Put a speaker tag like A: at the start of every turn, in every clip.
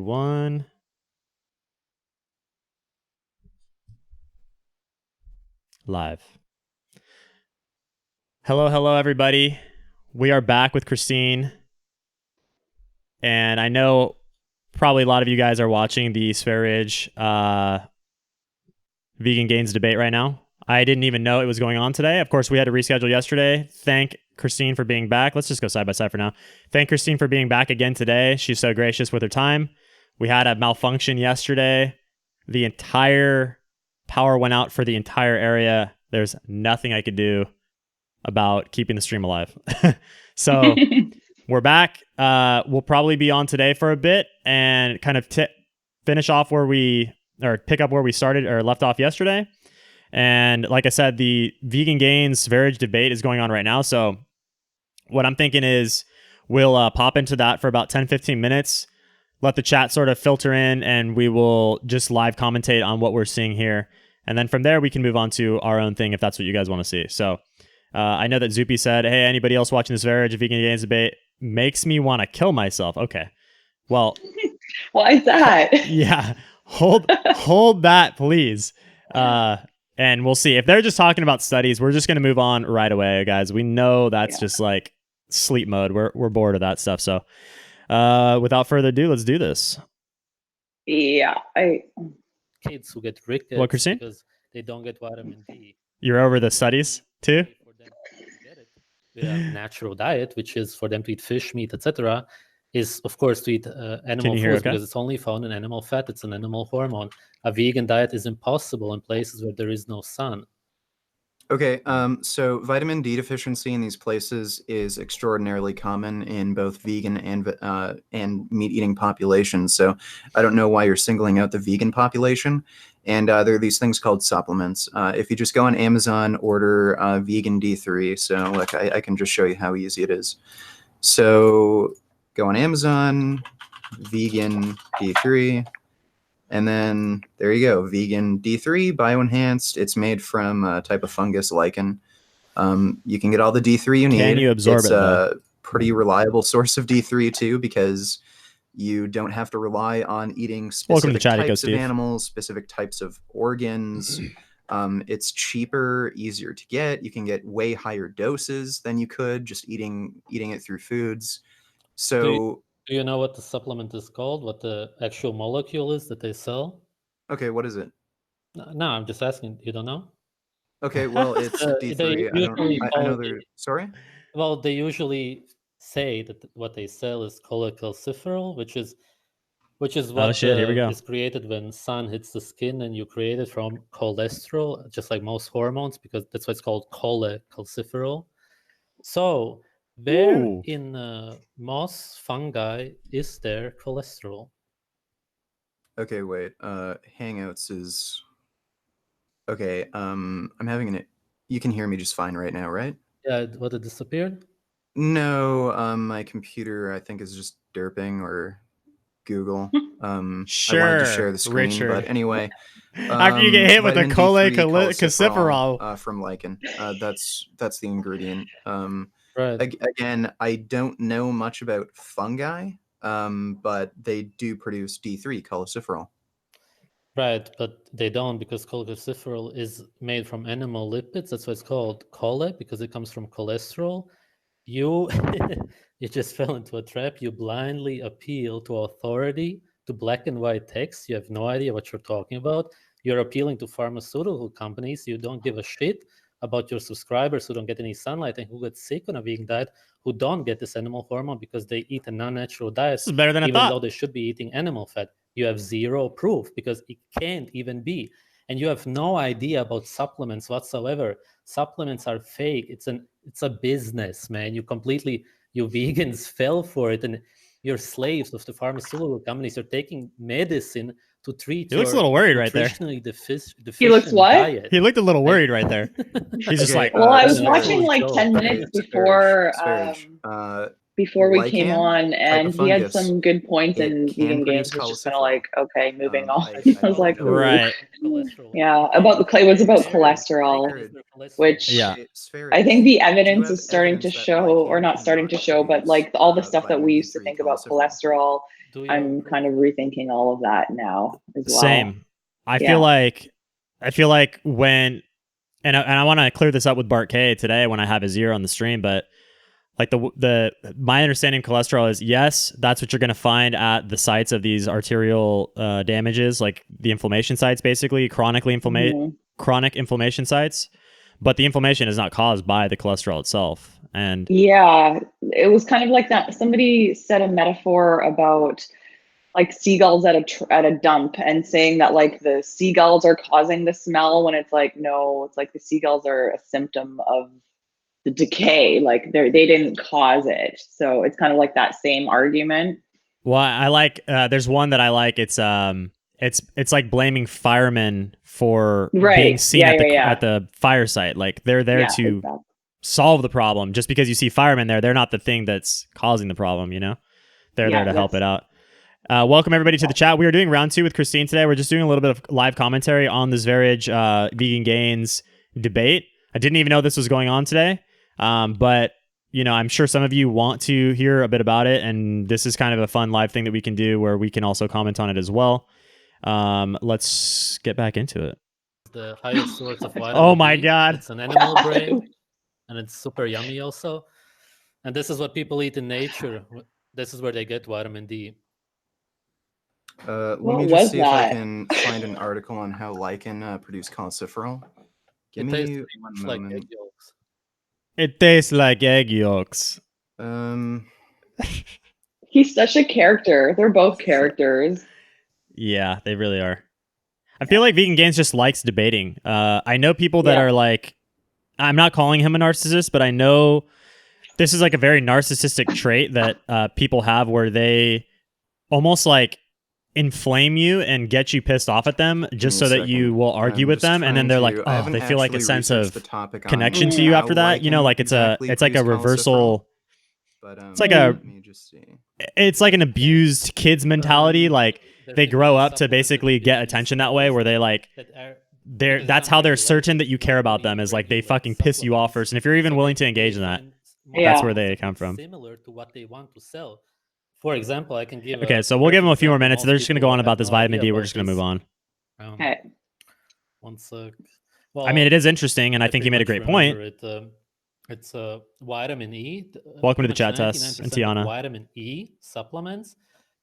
A: 1. Live. Hello, everybody. We are back with Christine. And I know probably a lot of you guys are watching the Spare Ridge Vegan Gains debate right now. I didn't even know it was going on today. Of course, we had to reschedule yesterday. Thank Christine for being back. Let's just go side by side for now. Thank Christine for being back again today. She's so gracious with her time. We had a malfunction yesterday. The entire power went out for the entire area. There's nothing I could do about keeping the stream alive. So we're back. We'll probably be on today for a bit and kind of finish off pick up where we started or left off yesterday. And like I said, the Vegan Gains Spare Ridge debate is going on right now. So what I'm thinking is we'll pop into that for about 10-15 minutes, let the chat sort of filter in, and we will just live commentate on what we're seeing here. And then from there, we can move on to our own thing if that's what you guys want to see. So I know that Zupi said, hey, anybody else watching this Spare Ridge Vegan Gains debate makes me want to kill myself. Okay. Well.
B: Why is that?
A: Yeah. Hold that, please. And we'll see. If they're just talking about studies, we're just going to move on right away, guys. We know that's just like sleep mode. We're bored of that stuff. So without further ado, let's do this.
B: Yeah.
C: Kids who get rickets
A: Christine?
C: Because they don't get vitamin D.
A: You're over the studies too?
C: For them to get it. The natural diet, which is for them to eat fish, meat, etc., is of course to eat animal foods because it's only found in animal fat. It's an animal hormone. A vegan diet is impossible in places where there is no sun.
D: Okay, so vitamin D deficiency in these places is extraordinarily common in both vegan and meat-eating populations. So I don't know why you're singling out the vegan population. And there are these things called supplements. If you just go on Amazon, order vegan D3. So like I can just show you how easy it is. So go on Amazon, vegan D3. And then there you go, vegan D3, bioenhanced. It's made from a type of fungus lichen. You can get all the D3 you need.
A: Can you absorb it?
D: It's a pretty reliable source of D3 too, because you don't have to rely on eating specific types of animals, specific types of organs. It's cheaper, easier to get. You can get way higher doses than you could just eating it through foods. So.
C: Do you know what the supplement is called? What the actual molecule is that they sell?
D: Okay, what is it?
C: No, I'm just asking. You don't know?
D: Okay, well, it's D3. I know they're... Sorry?
C: Well, they usually say that what they sell is cholecalciferol, which is what is created when sun hits the skin, and you create it from cholesterol, just like most hormones, because that's why it's called cholecalciferol. So where in moss fungi is there cholesterol?
D: Okay, wait. Hangouts is okay. I'm having you can hear me just fine right now, right?
C: Yeah. What, it disappeared?
D: No. My computer, I think, is just derping, or Google.
A: Sure.
D: I wanted to share the screen,
A: Richard.
D: But anyway.
A: After you get hit with a cholecalciferol
D: from lichen, that's the ingredient.
C: Right.
D: Again, I don't know much about fungi, but they do produce D3, cholecalciferol.
C: Right, but they don't, because cholecalciferol is made from animal lipids. That's why it's called chole, because it comes from cholesterol. You just fell into a trap. You blindly appeal to authority, to black and white text. You have no idea what you're talking about. You're appealing to pharmaceutical companies. You don't give a shit about your subscribers who don't get any sunlight and who get sick on a vegan diet, who don't get this animal hormone because they eat a non-natural diet.
A: This is better than I thought.
C: Even though they should be eating animal fat. You have zero proof, because it can't even be. And you have no idea about supplements whatsoever. Supplements are fake. It's a business, man. You vegans fell for it, and you're slaves of the pharmaceutical companies. You're taking medicine to treat.
A: He looks a little worried right there.
B: He looks what?
C: Diet.
A: He looked a little worried right there. He's just like.
B: Well, I was watching like 10 minutes before we came on, and he had some good points, and vegan gains was just kind of like, okay, moving on. I was like,
A: right.
B: Yeah, about the was about cholesterol, which I think the evidence is starting to show, or not starting to show, but like all the stuff that we used to think about cholesterol I'm kind of rethinking all of that now as well.
A: Same. I feel like when, and I want to clear this up with Bart K today when I have his ear on the stream, but like my understanding of cholesterol is, yes, that's what you're going to find at the sites of these arterial damages, like the inflammation sites, basically chronic inflammation sites. But the inflammation is not caused by the cholesterol itself. And
B: yeah, it was kind of like that. Somebody said a metaphor about like seagulls at a dump, and saying that like the seagulls are causing the smell, when it's like, no, it's like the seagulls are a symptom of the decay. Like they didn't cause it. So it's kind of like that same argument.
A: Well, I like, there's one that I like. It's like blaming firemen for being seen at the fire site. Like they're there to solve the problem. Just because you see firemen there, they're not the thing that's causing the problem, you know? They're there to help it out. Welcome everybody to the chat. We are doing round 2 with Christine today. We're just doing a little bit of live commentary on this Zveraj vegan gains debate. I didn't even know this was going on today. But you know, I'm sure some of you want to hear a bit about it, and this is kind of a fun live thing that we can do where we can also comment on it as well. Let's get back into it.
C: The highest source of vitamin
A: oh my
C: D.
A: God.
C: It's an animal brain, and it's super yummy also. And this is what people eat in nature. This is where they get vitamin D.
D: Let me just see if I can find an article on how lichen produce cholesterol. Give me one moment.
C: Like egg yolks.
A: It tastes like egg yolks.
B: He's such a character. They're both characters.
A: Yeah, they really are. I feel like Vegan Gains just likes debating. I know people that are like, I'm not calling him a narcissist, but I know this is like a very narcissistic trait that people have, where they almost like inflame you and get you pissed off at them just so that you will argue with them, and then they're like, oh, they feel like a sense of connection to you after that. You know, like it's like a reversal. It's like it's like an abused kids mentality. Like they grow up to basically get attention that way, where they like that's how they're certain that you care about them, is like they fucking piss you off first, and if you're even willing to engage in that, that's where they come from.
C: Similar to what they want to sell. For example, I can give.
A: Okay, so we'll give them a few more minutes. They're just going to go on about this vitamin D. We're just going to move on.
B: Okay.
C: One sec. Well,
A: I mean, it is interesting, and I think you made a great point.
C: It's vitamin E.
A: Welcome to the chat, Tess and Tiana.
C: Vitamin E supplements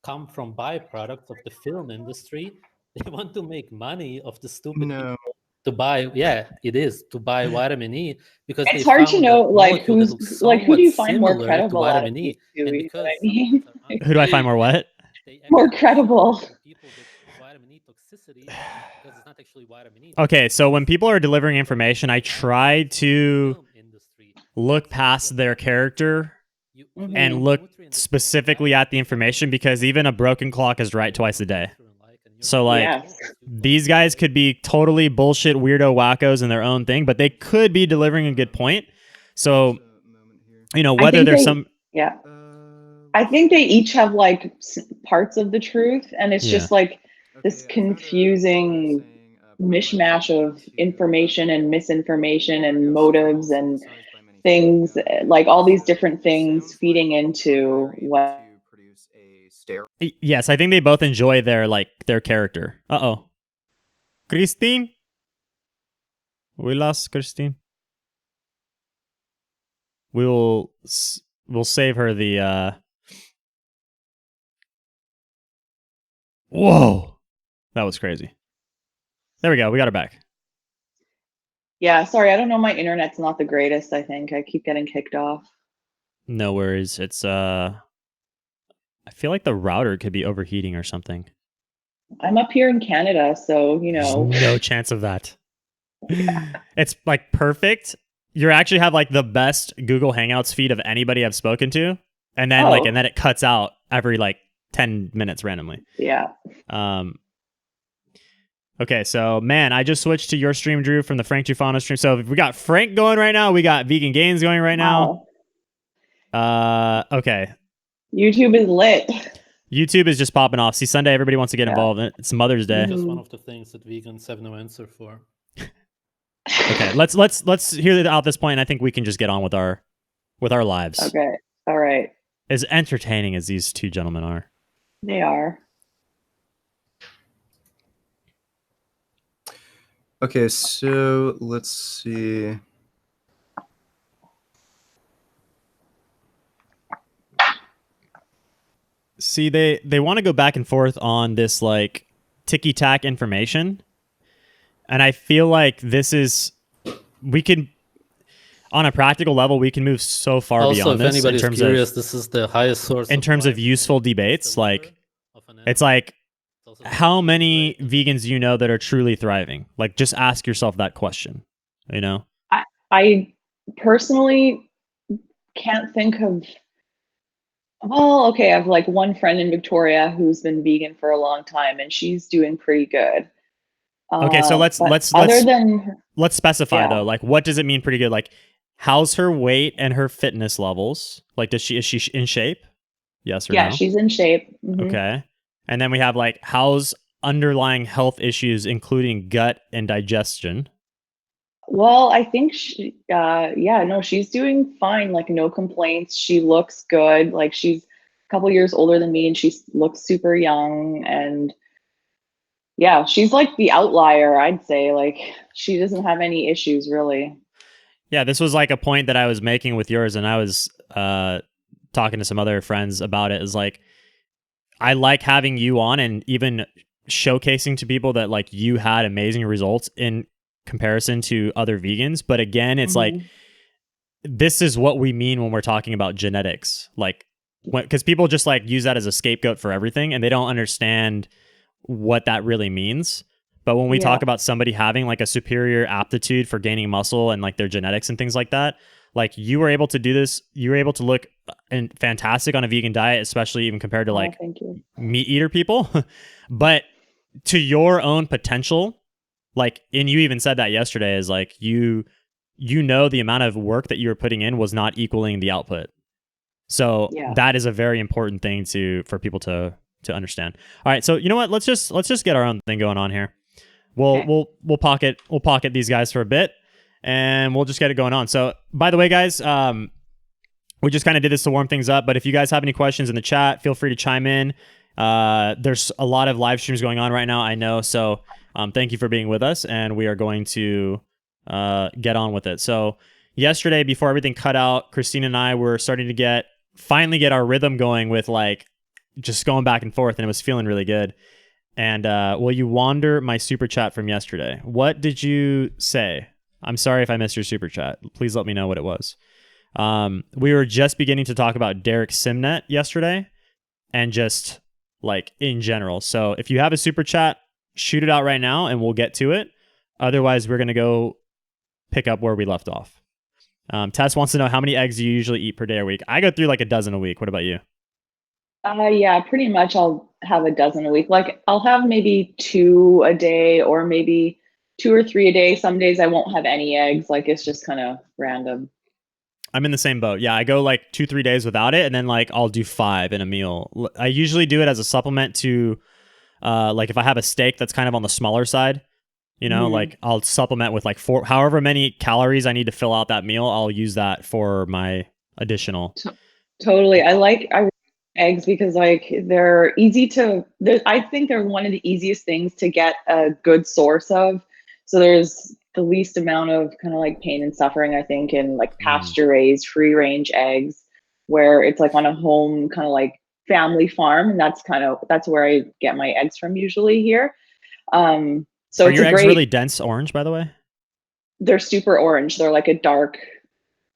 C: come from byproducts of the film industry. They want to make money of the stupid people to buy. Yeah, it is to buy vitamin E, because
B: it's hard to know like who do you find more credible
C: vitamin E?
B: Who
A: do I find more what?
B: More credible.
A: Okay, so when people are delivering information, I try to look past their character and look specifically at the information, because even a broken clock is right twice a day. So like these guys could be totally bullshit weirdo wackos in their own thing, but they could be delivering a good point. So, you know, whether there's
B: I think they each have like parts of the truth, and it's just like this confusing mishmash of information and misinformation and motives and things, like all these different things feeding into what.
A: Yes, I think they both enjoy their character. Christine? We lost Christine. We'll save her the Whoa. That was crazy. There we go. We got her back.
B: Yeah, sorry, I don't know, my internet's not the greatest, I think. I keep getting kicked off.
A: No worries. It's I feel like the router could be overheating or something.
B: I'm up here in Canada, so, you know.
A: There's no chance of that. It's like perfect. You actually have like the best Google Hangouts feed of anybody I've spoken to. And then and then it cuts out every like 10 minutes randomly.
B: Yeah.
A: Okay, so man, I just switched to your stream, Drew, from the Frank Tufano stream. So we got Frank going right now. We got Vegan Gains going right now. Okay.
B: YouTube is lit.
A: YouTube is just popping off. See, Sunday, everybody wants to get involved. It's Mother's Day.
C: Just one of the things that vegans have no answer for.
A: Okay, let's hear it out this point. And I think we can just get on with our lives.
B: Okay, all right.
A: As entertaining as these two gentlemen are.
B: They are.
D: Okay, so let's see.
A: See, they want to go back and forth on this like ticky-tack information. And I feel like we can, on a practical level, we can move so far
C: Also,
A: beyond
C: if
A: this in
C: anybody's
A: terms
C: curious,
A: of
C: this is the highest source
A: in
C: of
A: terms of
C: lime
A: useful
C: in the
A: debates.
C: liver
A: Like,
C: of an
A: it's
C: animal.
A: like,
C: It's also
A: how
C: scientifically
A: many
C: validated.
A: vegans do you know that are truly thriving? Like, just ask yourself that question, you know?
B: I personally can't think of. Well, okay, I have like one friend in Victoria who's been vegan for a long time, and she's doing pretty good.
A: Okay, so
B: But other than,
A: let's specify
B: yeah,
A: though. Like, what does it mean pretty good? Like, how's her weight and her fitness levels? Like, is she in shape? Yes or
B: yeah,
A: no?
B: she's in shape.
A: Okay. And then we have like, how's underlying health issues, including gut and digestion?
B: Well, I think yeah, no, she's doing fine. Like, no complaints. She looks good. Like, she's a couple years older than me, and she looks super young. And yeah, she's like the outlier, I'd say. Like, she doesn't have any issues really.
A: Yeah, this was like a point that I was making with yours, and I was talking to some other friends about it. Is like, I like having you on and even showcasing to people that like you had amazing results in comparison to other vegans. But again, it's like,
B: Mhm.
A: this is what we mean when we're talking about genetics. Like, because people just like use that as a scapegoat for everything and they don't understand what that really means. But when we
B: Yeah.
A: talk about somebody having like a superior aptitude for gaining muscle and like their genetics and things like that, like you were able to do this, you were able to look and fantastic on a vegan diet, especially even compared to
B: Oh,
A: like
B: thank you.
A: meat eater people. But to your own potential, like, and you even said that yesterday, is like you know the amount of work that you were putting in was not equaling the output. So
B: Yeah.
A: that is a very important thing for people to understand. All right, so you know what? Let's just get our own thing going on here.
B: Okay.
A: We'll pocket these guys for a bit, and we'll just get it going on. So by the way, guys, we just kind of did this to warm things up. But if you guys have any questions in the chat, feel free to chime in. There's a lot of live streams going on right now, I know. So thank you for being with us, and we are going to get on with it. So yesterday, before everything cut out, Christine and I were starting to finally get our rhythm going with like just going back and forth, and it was feeling really good. And will you wander my super chat from yesterday? What did you say? I'm sorry if I missed your super chat. Please let me know what it was. We were just beginning to talk about Derrick Simnet yesterday and just like in general. So if you have a super chat, shoot it out right now and we'll get to it. Otherwise, we're going to go pick up where we left off. Tess wants to know how many eggs you usually eat per day or week. I go through like a dozen a week. What about you?
B: Yeah, pretty much I'll have a dozen a week. Like, I'll have maybe 2 a day or maybe 2 or 3 a day. Some days I won't have any eggs. Like, it's just kind of random.
A: I'm in the same boat. Yeah, I go like 2-3 days without it, and then like I'll do 5 in a meal. I usually do it as a supplement to, like if I have a steak that's kind of on the smaller side, you know,
B: Mhm.
A: like I'll supplement with like however many calories I need to fill out that meal. I'll use that for my additional.
B: Totally. I eggs because like they're easy to I think they're one of the easiest things to get a good source of. So there's the least amount of kind of like pain and suffering, I think, in like pasture raised free range eggs where it's like on a home kind of like family farm, and that's where I get my eggs from usually here. So
A: Are
B: it's
A: your
B: a
A: eggs really
B: great,
A: dense orange, by the way?
B: they're super orange. They're like a dark,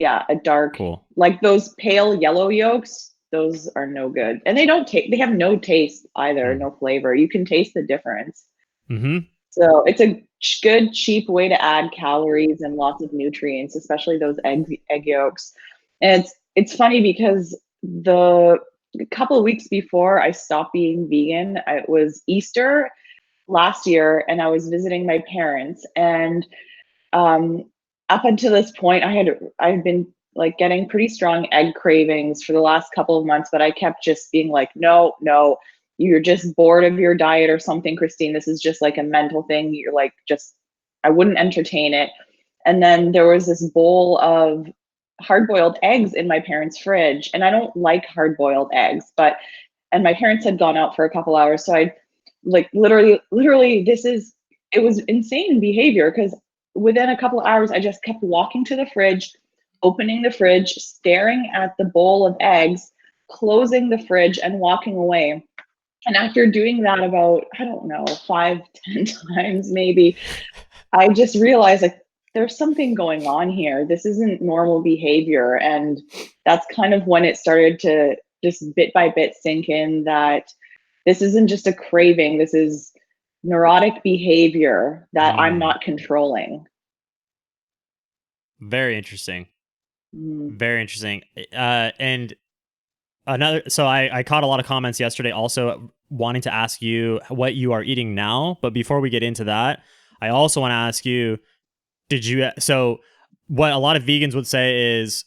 B: yeah, a dark,
A: Cool.
B: like those pale yellow yolks, those are no good. And they don't taste, they have no taste either, no flavor. You can taste the difference.
A: Mm-hmm.
B: So it's a good, cheap way to add calories and lots of nutrients, especially those egg yolks. And it's funny because the a couple of weeks before I stopped being vegan, it was Easter last year, and I was visiting my parents. And um, up until this point, I've been like getting pretty strong egg cravings for the last couple of months, but I kept just being like, no, no, you're just bored of your diet or something, Christine. This is just like a mental thing. You're like, just, I wouldn't entertain it. And then there was this bowl of hard boiled eggs in my parents' fridge. And I don't like hard boiled eggs, but and my parents had gone out for a couple hours. So I like literally, it was insane behavior because within a couple of hours, I just kept walking to the fridge, opening the fridge, staring at the bowl of eggs, closing the fridge and walking away. And after doing that about, I don't know, 5, 10 times maybe, I just realized like there's something going on here. This isn't normal behavior. And that's kind of when it started to just bit by bit sink in that this isn't just a craving. This is neurotic behavior that I'm not controlling.
A: Very interesting. Very interesting. And another, so I caught a lot of comments yesterday also wanting to ask you what you are eating now. But before we get into that, I also want to ask you, so what a lot of vegans would say is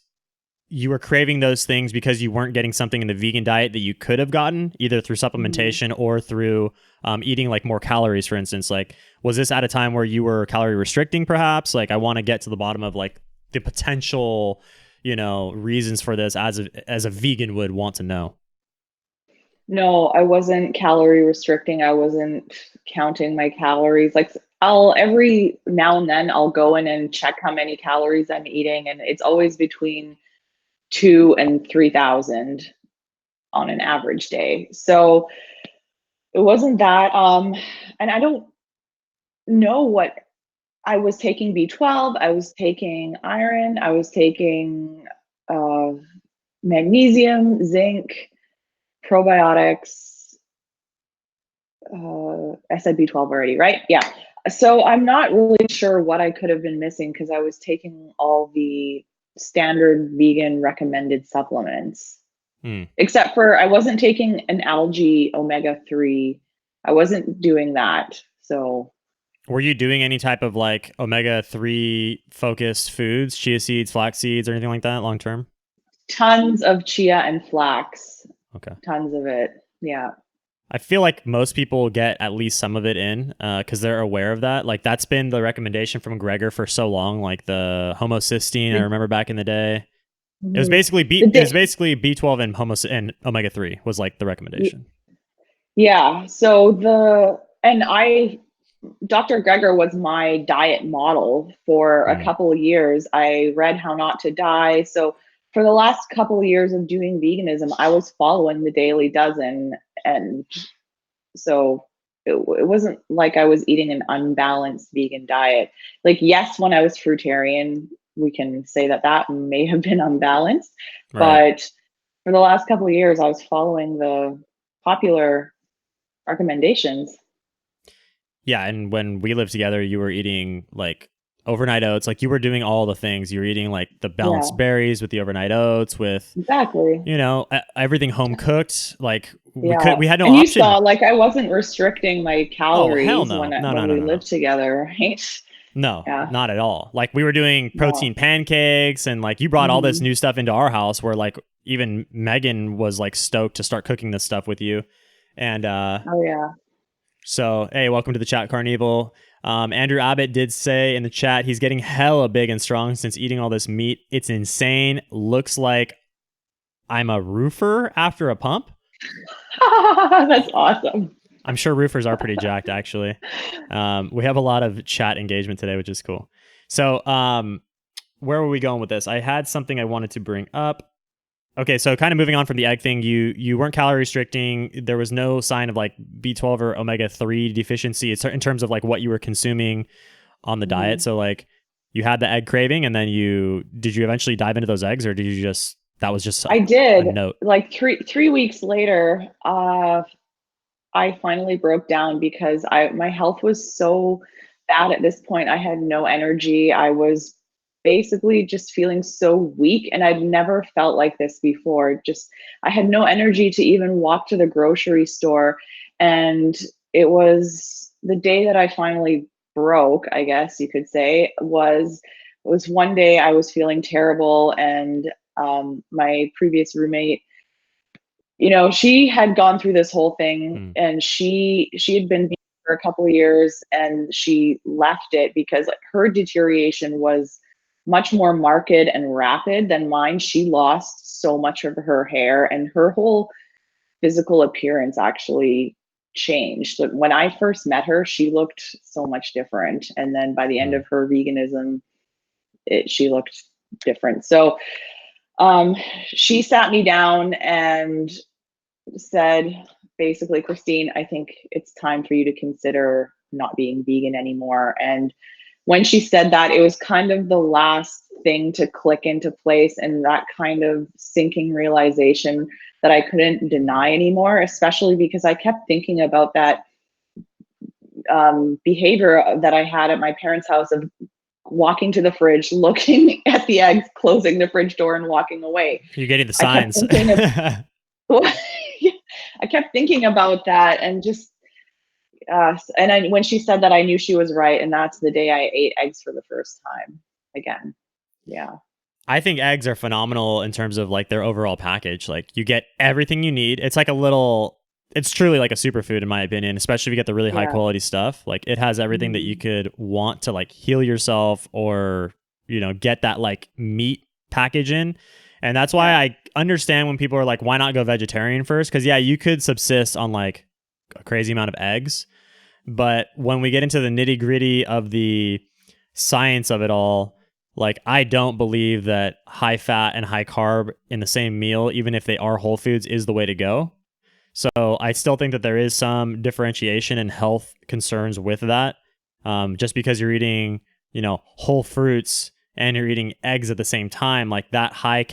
A: you were craving those things because you weren't getting something in the vegan diet that you could have gotten either through supplementation or through eating like more calories, for instance. Like, was this at a time where you were calorie restricting perhaps? Like, I want to get to the bottom of like the potential, reasons for this as a vegan would want to know.
B: No, I wasn't calorie restricting. I wasn't counting my calories. Like every now and then I'll go in and check how many calories I'm eating. And it's always between 2,000 and 3,000 on an average day. So it wasn't that. And I don't know what I was taking. B12, I was taking iron, I was taking magnesium, zinc, probiotics. I said B12 already, right? Yeah. So I'm not really sure what I could have been missing because I was taking all the standard vegan recommended supplements, except for I wasn't taking an algae omega-3. I wasn't doing that. So
A: were you doing any type of like omega-3 focused foods, chia seeds, flax seeds, or anything like that long term?
B: Tons of chia and flax.
A: Okay.
B: Tons of it. Yeah.
A: I feel like most people get at least some of it in because they're aware of that. Like that's been the recommendation from Gregor for so long. Like the homocysteine, I remember back in the day, it was basically B12 and omega-3 was like the recommendation.
B: Yeah. So Dr. Gregor was my diet model for a couple of years. I read How Not to Die. So for the last couple of years of doing veganism, I was following the Daily Dozen. And so it wasn't like I was eating an unbalanced vegan diet. Like, yes, when I was fruitarian, we can say that may have been unbalanced. Right. But for the last couple of years, I was following the popular recommendations.
A: Yeah, and when we lived together, you were eating like overnight oats. Like you were doing all the things. You were eating like the balanced berries with the overnight oats, with
B: exactly,
A: everything home cooked. Like we had no
B: and
A: option.
B: You saw, like I wasn't restricting my calories
A: when we
B: lived together, right?
A: No, not at all. Like we were doing protein pancakes, and like you brought all this new stuff into our house where like even Megan was like stoked to start cooking this stuff with you. And so, hey, welcome to the chat, Carnival. Andrew Abbott did say in the chat he's getting hella big and strong since eating all this meat. It's insane. Looks like I'm a roofer after a pump.
B: That's awesome.
A: I'm sure roofers are pretty jacked, actually. We have a lot of chat engagement today, which is cool. So where were we going with this? I had something I wanted to bring up. Okay, so kind of moving on from the egg thing, you weren't calorie restricting. There was no sign of like B12 or omega-3 deficiency in terms of like what you were consuming on the diet. So like you had the egg craving, and then did you eventually dive into those eggs, or did you just that was just
B: I did.
A: A note?
B: Like three weeks later, I finally broke down because my health was so bad at this point. I had no energy. I was basically just feeling so weak, and I'd never felt like this before. I had no energy to even walk to the grocery store. And it was the day that I finally broke, I guess you could say, was one day I was feeling terrible, and my previous roommate, she had gone through this whole thing, and she had been vegan for a couple of years, and she left it because her deterioration was much more marked and rapid than mine. She lost so much of her hair, and her whole physical appearance actually changed. So when I first met her, she looked so much different. And then by the end of her veganism, she looked different. So she sat me down and said, basically, Christine, I think it's time for you to consider not being vegan anymore. And when she said that, it was kind of the last thing to click into place, and that kind of sinking realization that I couldn't deny anymore, especially because I kept thinking about that behavior that I had at my parents' house of walking to the fridge, looking at the eggs, closing the fridge door, and walking away.
A: You're getting the signs.
B: I kept thinking about that, and just when she said that, I knew she was right, and that's the day I ate eggs for the first time again. Yeah.
A: I think eggs are phenomenal in terms of like their overall package. Like you get everything you need. It's like it's truly like a superfood in my opinion, especially if you get the really high quality stuff. Like it has everything that you could want to like heal yourself or, get that like meat package in. And that's why I understand when people are like, why not go vegetarian first? Because you could subsist on like a crazy amount of eggs. But when we get into the nitty gritty of the science of it all, like I don't believe that high fat and high carb in the same meal, even if they are whole foods, is the way to go. So I still think that there is some differentiation and health concerns with that. Just because you're eating, whole fruits and you're eating eggs at the same time, like that high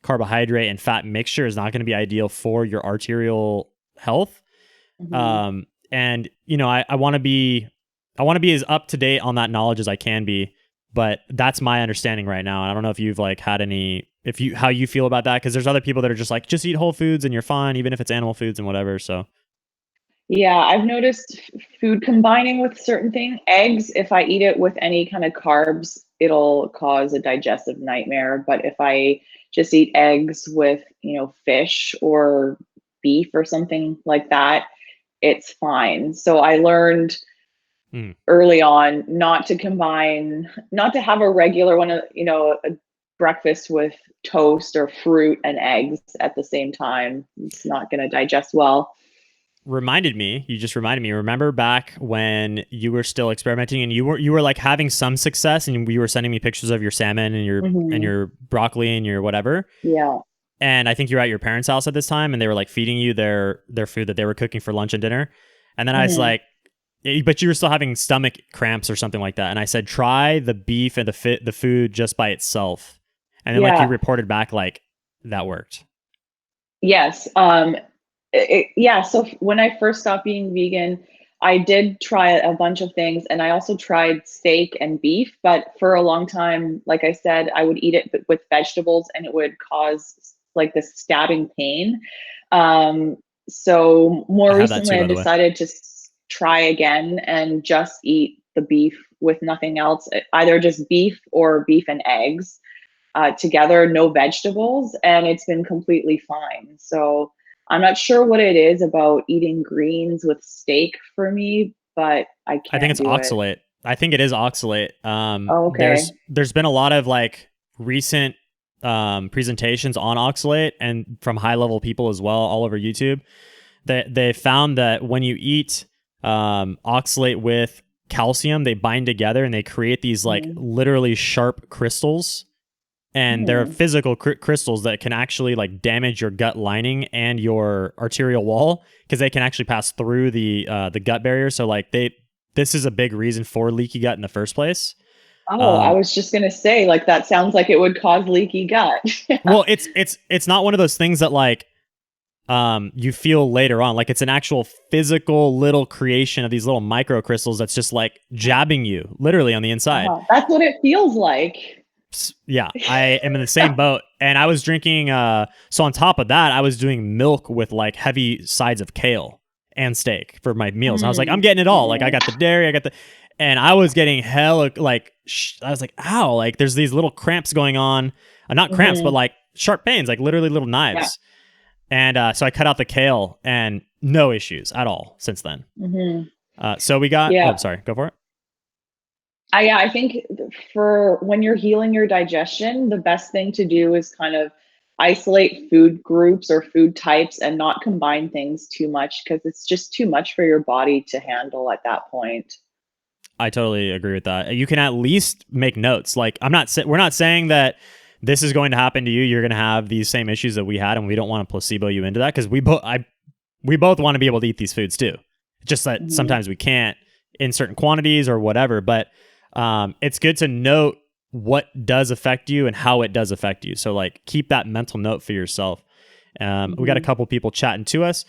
A: carbohydrate and fat mixture is not going to be ideal for your arterial health. And I want to be as up to date on that knowledge as I can be, but that's my understanding right now. And I don't know if you've like had how you feel about that, because there's other people that are just like, just eat whole foods and you're fine, even if it's animal foods and whatever. So
B: yeah, I've noticed food combining with certain things. Eggs, if I eat it with any kind of carbs, it'll cause a digestive nightmare. But if I just eat eggs with, fish or beef or something like that, it's fine. So I learned early on not to have a regular one, a breakfast with toast or fruit and eggs at the same time. It's not going to digest well.
A: You just reminded me, remember back when you were still experimenting and you were like having some success and you were sending me pictures of your salmon and your and your broccoli and your whatever.
B: Yeah.
A: And I think you were at your parents' house at this time and they were like feeding you their food that they were cooking for lunch and dinner. And then I was like, but you were still having stomach cramps or something like that. And I said, try the beef and the food just by itself. And then like you reported back like that worked.
B: Yes. So when I first stopped being vegan, I did try a bunch of things, and I also tried steak and beef, but for a long time, like I said, I would eat it with vegetables and it would cause like this stabbing pain. So more recently I decided to try again and just eat the beef with nothing else, either just beef or beef and eggs together, no vegetables, and it's been completely fine. So I'm not sure what it is about eating greens with steak for me, but I think it's
A: oxalate. I think it is oxalate.
B: Okay.
A: There's been a lot of like recent presentations on oxalate and from high level people as well all over YouTube. They found that when you eat oxalate with calcium, they bind together and they create these like literally sharp crystals. And they're physical crystals that can actually like damage your gut lining and your arterial wall because they can actually pass through the gut barrier. So like this is a big reason for leaky gut in the first place.
B: Oh, I was just gonna say, like, that sounds like it would cause leaky gut.
A: Well, it's not one of those things that like you feel later on. Like it's an actual physical little creation of these little microcrystals that's just like jabbing you literally on the inside.
B: That's what it feels like.
A: Yeah, I am in the same boat. And I was drinking, so on top of that, I was doing milk with like heavy sides of kale and steak for my meals. And I was like, I'm getting it all. Like I got the dairy, and I was getting hell like, I was like, ow, like there's these little cramps going on. Not cramps, but like sharp pains, like literally little knives. Yeah. And so I cut out the kale and no issues at all since then. So we got, oh, sorry, go for it.
B: I think for when you're healing your digestion, the best thing to do is kind of isolate food groups or food types and not combine things too much, because it's just too much for your body to handle at that point.
A: I totally agree with that. You can at least make notes. Like we're not saying that this is going to happen to you. You're going to have these same issues that we had, and we don't want to placebo you into that, because we both want to be able to eat these foods too. Just that sometimes we can't in certain quantities or whatever. But it's good to note what does affect you and how it does affect you. So like keep that mental note for yourself. We got a couple people chatting to us.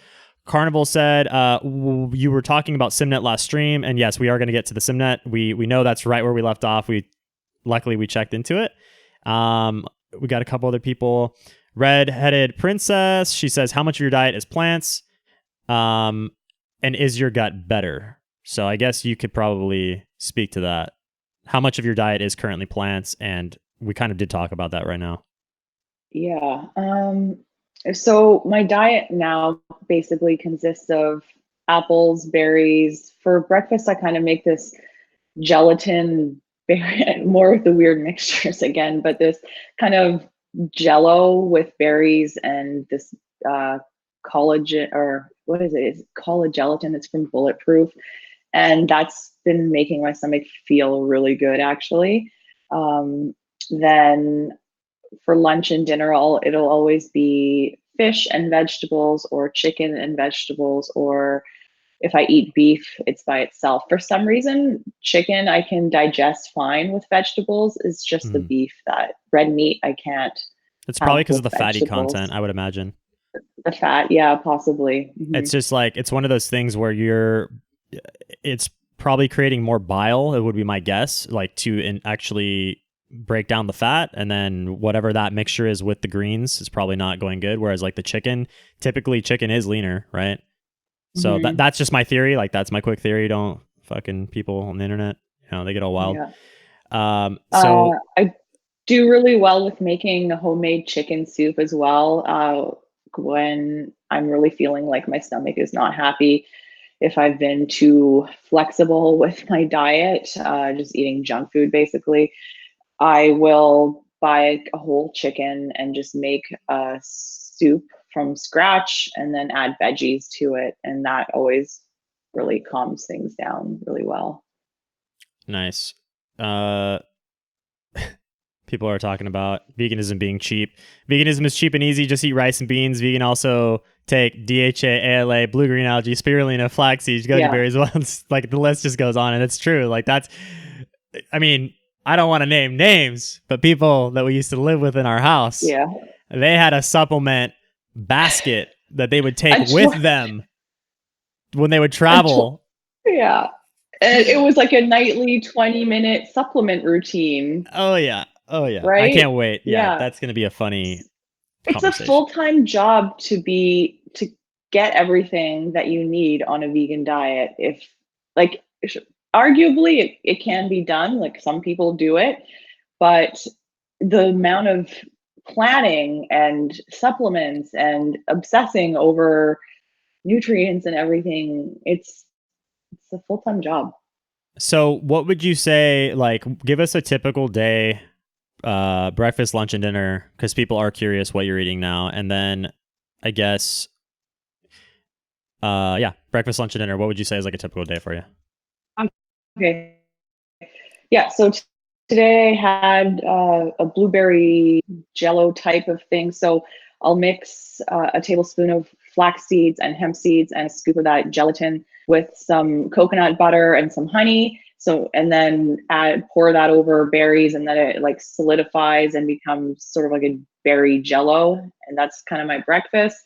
A: Carnival said, you were talking about Simnet last stream, and yes, we are going to get to the Simnet. We know that's right where we left off. Luckily we checked into it. We got a couple other people. Red-headed Princess, she says, how much of your diet is plants? And is your gut better? So I guess you could probably speak to that. How much of your diet is currently plants? And we kind of did talk about that right now.
B: Yeah. So my diet now basically consists of apples, berries. For breakfast, I kind of make this gelatin, more of the weird mixtures again, but this kind of jello with berries and this collagen, or what is it? It's collagen. It's from Bulletproof. And that's been making my stomach feel really good, actually. Then for lunch and dinner, it'll always be fish and vegetables, or chicken and vegetables, or if I eat beef, it's by itself. For some reason, chicken I can digest fine with vegetables. It's just the beef, that red meat I can't.
A: It's probably because of the fatty content, I would imagine.
B: The fat, yeah, possibly.
A: It's just like, it's one of those things where it's probably creating more bile, it would be my guess, like to actually break down the fat, and then whatever that mixture is with the greens is probably not going good. Whereas like the chicken, typically chicken is leaner, right? So that's just my theory. Like that's my quick theory. Don't fucking people on the internet, they get all wild.
B: Yeah.
A: So
B: I do really well with making a homemade chicken soup as well. When I'm really feeling like my stomach is not happy, if I've been too flexible with my diet, just eating junk food basically, I will buy a whole chicken and just make a soup from scratch and then add veggies to it. And that always really calms things down really well.
A: Nice. People are talking about veganism being cheap. Veganism is cheap and easy. Just eat rice and beans. Vegan also take DHA, ALA, blue-green algae, spirulina, flaxseed, goji berries. Well, like the list just goes on, and it's true. Like I mean, I don't want to name names, but people that we used to live with in our house, they had a supplement basket that they would take with them when they would travel.
B: And it was like a nightly 20-minute supplement routine.
A: Oh yeah.
B: Right?
A: I can't wait. Yeah. That's going to be a funny
B: It's a full-time job to get everything that you need on a vegan diet. If like, arguably it can be done, like some people do it, but the amount of planning and supplements and obsessing over nutrients and everything, it's a full-time job.
A: So what would you say, like, give us a typical day, breakfast, lunch, and dinner, because people are curious what you're eating now. And then I guess, breakfast, lunch, and dinner, what would you say is like a typical day for you?
B: Okay. Yeah, so today I had a blueberry jello type of thing. So I'll mix a tablespoon of flax seeds and hemp seeds and a scoop of that gelatin with some coconut butter and some honey. So, and then pour that over berries, and then it like solidifies and becomes sort of like a berry jello. And that's kind of my breakfast.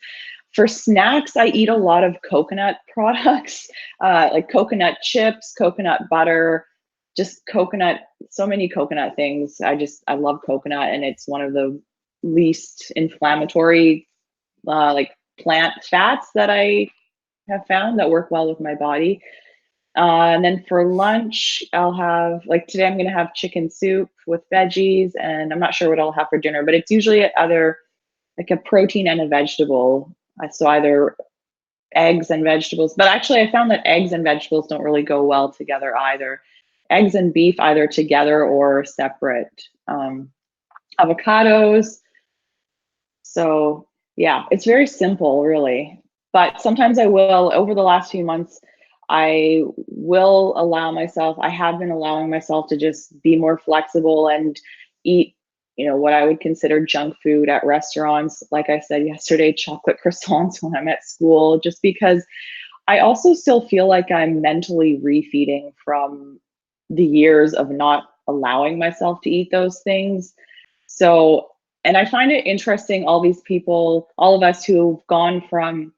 B: For snacks, I eat a lot of coconut products, like coconut chips, coconut butter, just coconut, so many coconut things. I love coconut, and it's one of the least inflammatory, like plant fats that I have found that work well with my body. And then for lunch, I'll have, like today I'm going to have chicken soup with veggies, and I'm not sure what I'll have for dinner, but it's usually either like a protein and a vegetable. So either eggs and vegetables, but actually I found that eggs and vegetables don't really go well together either. Eggs and beef either together or separate. Avocados, So yeah, it's very simple, really. But sometimes I will, over the last few months, I will allow myself, I have been allowing myself to just be more flexible and eat, what I would consider junk food at restaurants. Like I said yesterday, chocolate croissants when I'm at school, just because I also still feel like I'm mentally refeeding from the years of not allowing myself to eat those things. So, and I find it interesting, all these people, all of us who've gone from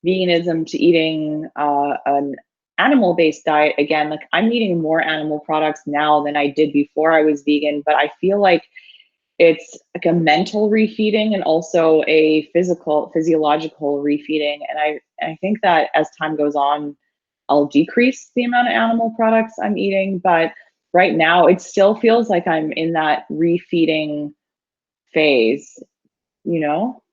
B: veganism to eating an animal-based diet. Again, like I'm eating more animal products now than I did before I was vegan, but I feel like it's like a mental refeeding and also a physiological refeeding. And I think that as time goes on, I'll decrease the amount of animal products I'm eating. But right now, it still feels like I'm in that refeeding phase, you know?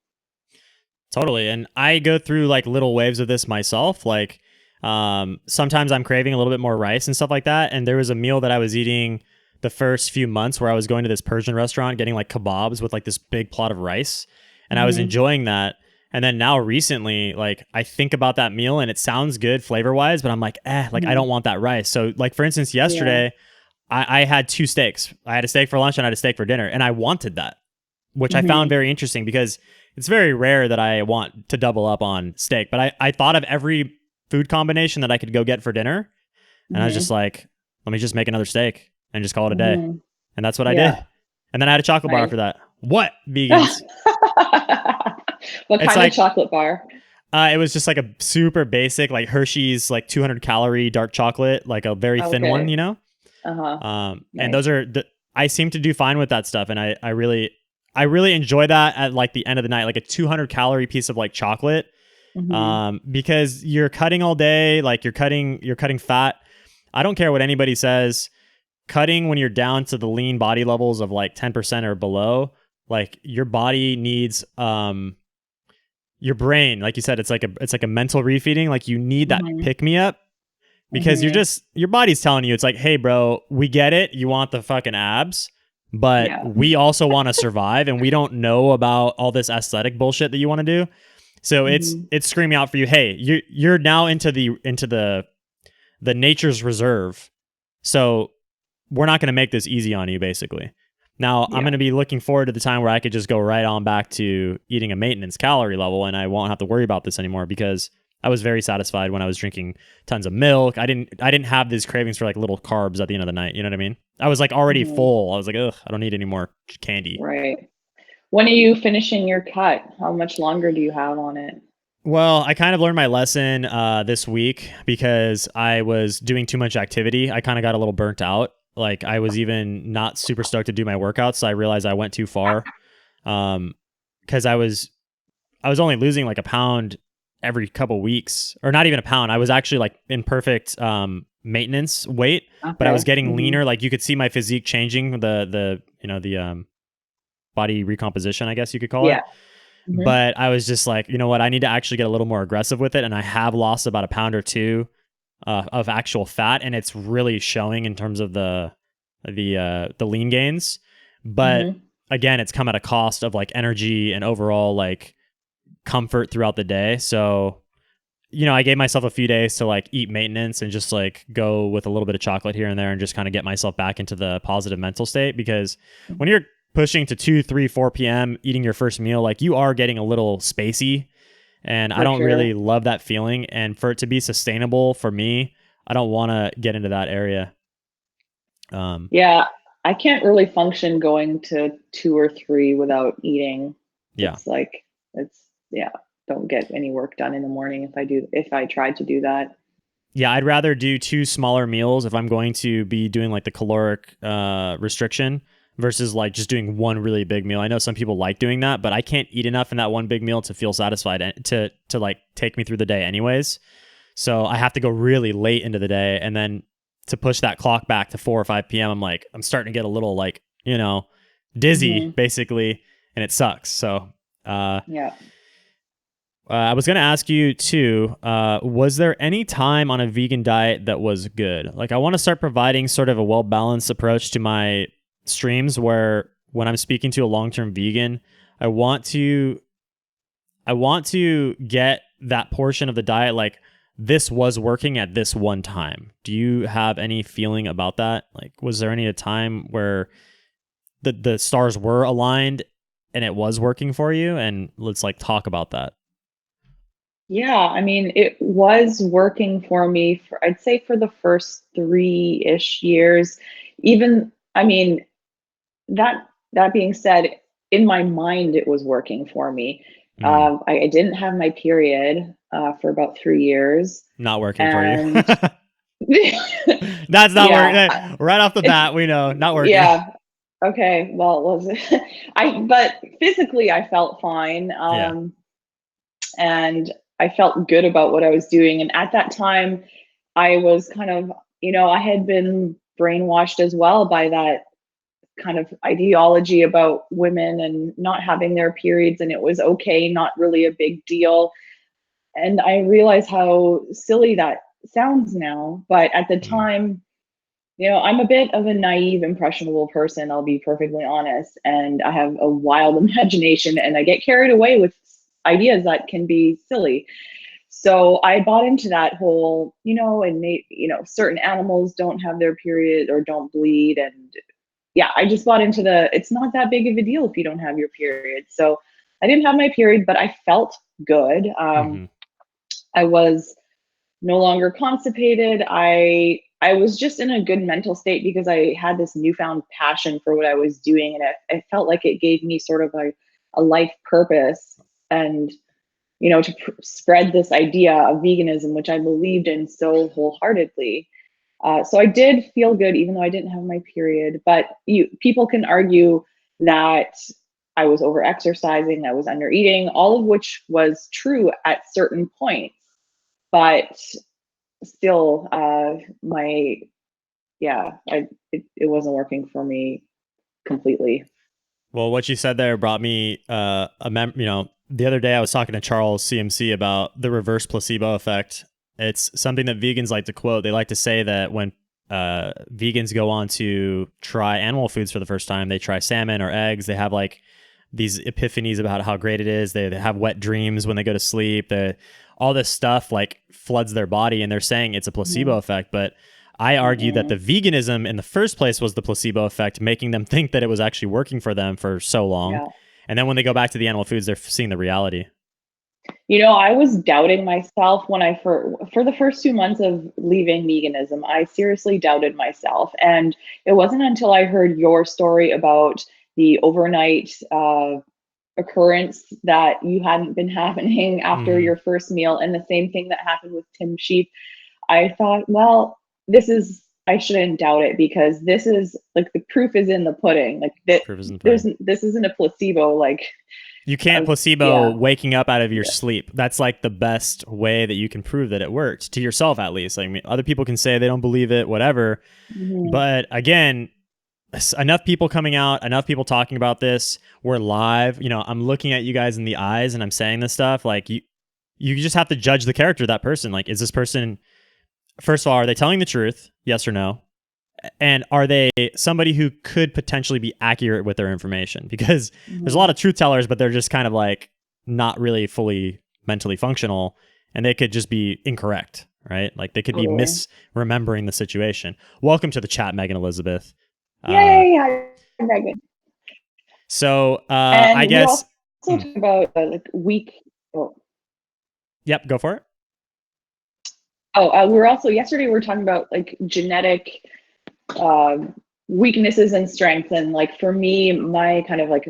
A: Totally. And I go through like little waves of this myself. Like sometimes I'm craving a little bit more rice and stuff like that. And there was a meal that I was eating the first few months where I was going to this Persian restaurant getting like kebabs with like this big plot of rice. And I was enjoying that. And then now recently, like I think about that meal and it sounds good flavor wise, but I'm like, like I don't want that rice. So like for instance, yesterday I had two steaks. I had a steak for lunch and I had a steak for dinner. And I wanted that, which I found very interesting because it's very rare that I want to double up on steak. But I thought of every food combination that I could go get for dinner. And I was just like, let me just make another steak and just call it a day. And that's what I did. And then I had a chocolate bar for that. What, vegans?
B: What kind of chocolate bar?
A: It was just like a super basic, like Hershey's, like 200 calorie dark chocolate, like a very thin one, you know? And those are, I seem to do fine with that stuff. And I really enjoy that at like the end of the night, like a 200 calorie piece of like chocolate, because you're cutting all day, like you're cutting fat. I don't care what anybody says. Cutting when you're down to the lean body levels of like 10% or below, like your body needs, your brain, like you said, it's like a mental refeeding. Like you need that pick me up because your body's telling you, it's like, hey bro, we get it. You want the fucking abs, but we also want to survive and we don't know about all this aesthetic bullshit that you want to do. So it's screaming out for you. Hey, you're now into the nature's reserve. So we're not going to make this easy on you basically. Now I'm going to be looking forward to the time where I could just go right on back to eating a maintenance calorie level and I won't have to worry about this anymore because I was very satisfied when I was drinking tons of milk. I didn't have these cravings for like little carbs at the end of the night. You know what I mean? I was like already full. I was like, ugh, I don't need any more candy.
B: Right. When are you finishing your cut? How much longer do you have on it?
A: Well, I kind of learned my lesson this week because I was doing too much activity. I kind of got a little burnt out. Like I was even not super stoked to do my workouts. So I realized I went too far. Cause I was only losing like a pound every couple weeks, or not even a pound. I was actually like in perfect maintenance weight, but I was getting leaner. Like you could see my physique changing, the body recomposition, I guess you could call it. But I was just like, you know what? I need to actually get a little more aggressive with it. And I have lost about a pound or two of actual fat, and it's really showing in terms of the lean gains. But again, it's come at a cost of like energy and overall like comfort throughout the day. So, you know, I gave myself a few days to like eat maintenance and just like go with a little bit of chocolate here and there and just kind of get myself back into the positive mental state, because when you're pushing to 2, 3, 4 p.m. eating your first meal, like you are getting a little spacey, and I don't really love that feeling. And for it to be sustainable for me, I don't want to get into that area.
B: I can't really function going to 2 or 3 without eating. It's like, don't get any work done in the morning if I try to do that.
A: Yeah, I'd rather do 2 smaller meals if I'm going to be doing like the caloric restriction versus like just doing one really big meal. I know some people like doing that, but I can't eat enough in that one big meal to feel satisfied and to like take me through the day anyways. So I have to go really late into the day, and then to push that clock back to 4 or 5 p.m. I'm starting to get a little like, you know, dizzy basically, and it sucks. So I was going to ask you too, was there any time on a vegan diet that was good? Like I want to start providing sort of a well-balanced approach to my streams where when I'm speaking to a long-term vegan, I want to I want to get that portion of the diet, like this was working at this one time. Do you have any feeling about that? Like, was there any time where the stars were aligned and it was working for you? And let's like talk about that.
B: Yeah, I mean, it was working for me for, I'd say, for the first 3-ish years. Even, I mean, that being said, in my mind, it was working for me. I didn't have my period for about 3 years.
A: Not working
B: And
A: for you. That's not
B: yeah,
A: working. Right off the bat, we know not working.
B: yeah. Okay. Well, but physically I felt fine. And I felt good about what I was doing. And at that time, I was kind of, I had been brainwashed as well by that kind of ideology about women and not having their periods, and it was okay, not really a big deal. And I realize how silly that sounds now, but at the time, I'm a bit of a naive, impressionable person, I'll be perfectly honest, and I have a wild imagination, and I get carried away with ideas that can be silly. So I bought into that whole, certain animals don't have their period or don't bleed. And yeah, I just bought into it's not that big of a deal if you don't have your period. So I didn't have my period, but I felt good. I was no longer constipated. I was just in a good mental state because I had this newfound passion for what I was doing. And I felt like it gave me sort of a life purpose, and to spread this idea of veganism, which I believed in so wholeheartedly. So I did feel good, even though I didn't have my period. But people can argue that I was over exercising, I was under eating, all of which was true at certain points. But still, it wasn't working for me completely.
A: Well, what you said there brought me the other day I was talking to Charles CMC about the reverse placebo effect. It's something that vegans like to quote. They like to say that when vegans go on to try animal foods for the first time, they try salmon or eggs, they have like these epiphanies about how great it is. They have wet dreams when they go to sleep. All this stuff like floods their body, and they're saying it's a placebo effect. But I argue that the veganism in the first place was the placebo effect, making them think that it was actually working for them for so long. Yeah. And then when they go back to the animal foods, they're seeing the reality.
B: I was doubting myself when for the first 2 months of leaving veganism. I seriously doubted myself. And it wasn't until I heard your story about the overnight occurrence that you hadn't been happening after your first meal, and the same thing that happened with Tim Sheep. I thought, well, I shouldn't doubt it, because this is like the proof is in the pudding. Like this isn't a placebo. Like
A: you can't placebo waking up out of your sleep. That's like the best way that you can prove that it worked, to yourself at least. Like, I mean, other people can say they don't believe it, whatever. But again, enough people coming out, enough people talking about this. We're live. I'm looking at you guys in the eyes and I'm saying this stuff. Like you just have to judge the character of that person. Like, is this person, first of all, are they telling the truth? Yes or no? And are they somebody who could potentially be accurate with their information? Because there's a lot of truth tellers, but they're just kind of like not really fully mentally functional, and they could just be incorrect, right? Like they could be misremembering the situation. Welcome to the chat, Megan Elizabeth.
B: Yay, hi, Megan.
A: So I guess
B: we also talk about like weak. Oh.
A: Yep, go for it.
B: We were also yesterday. We were talking about like genetic weaknesses and strengths, and like for me, my kind of like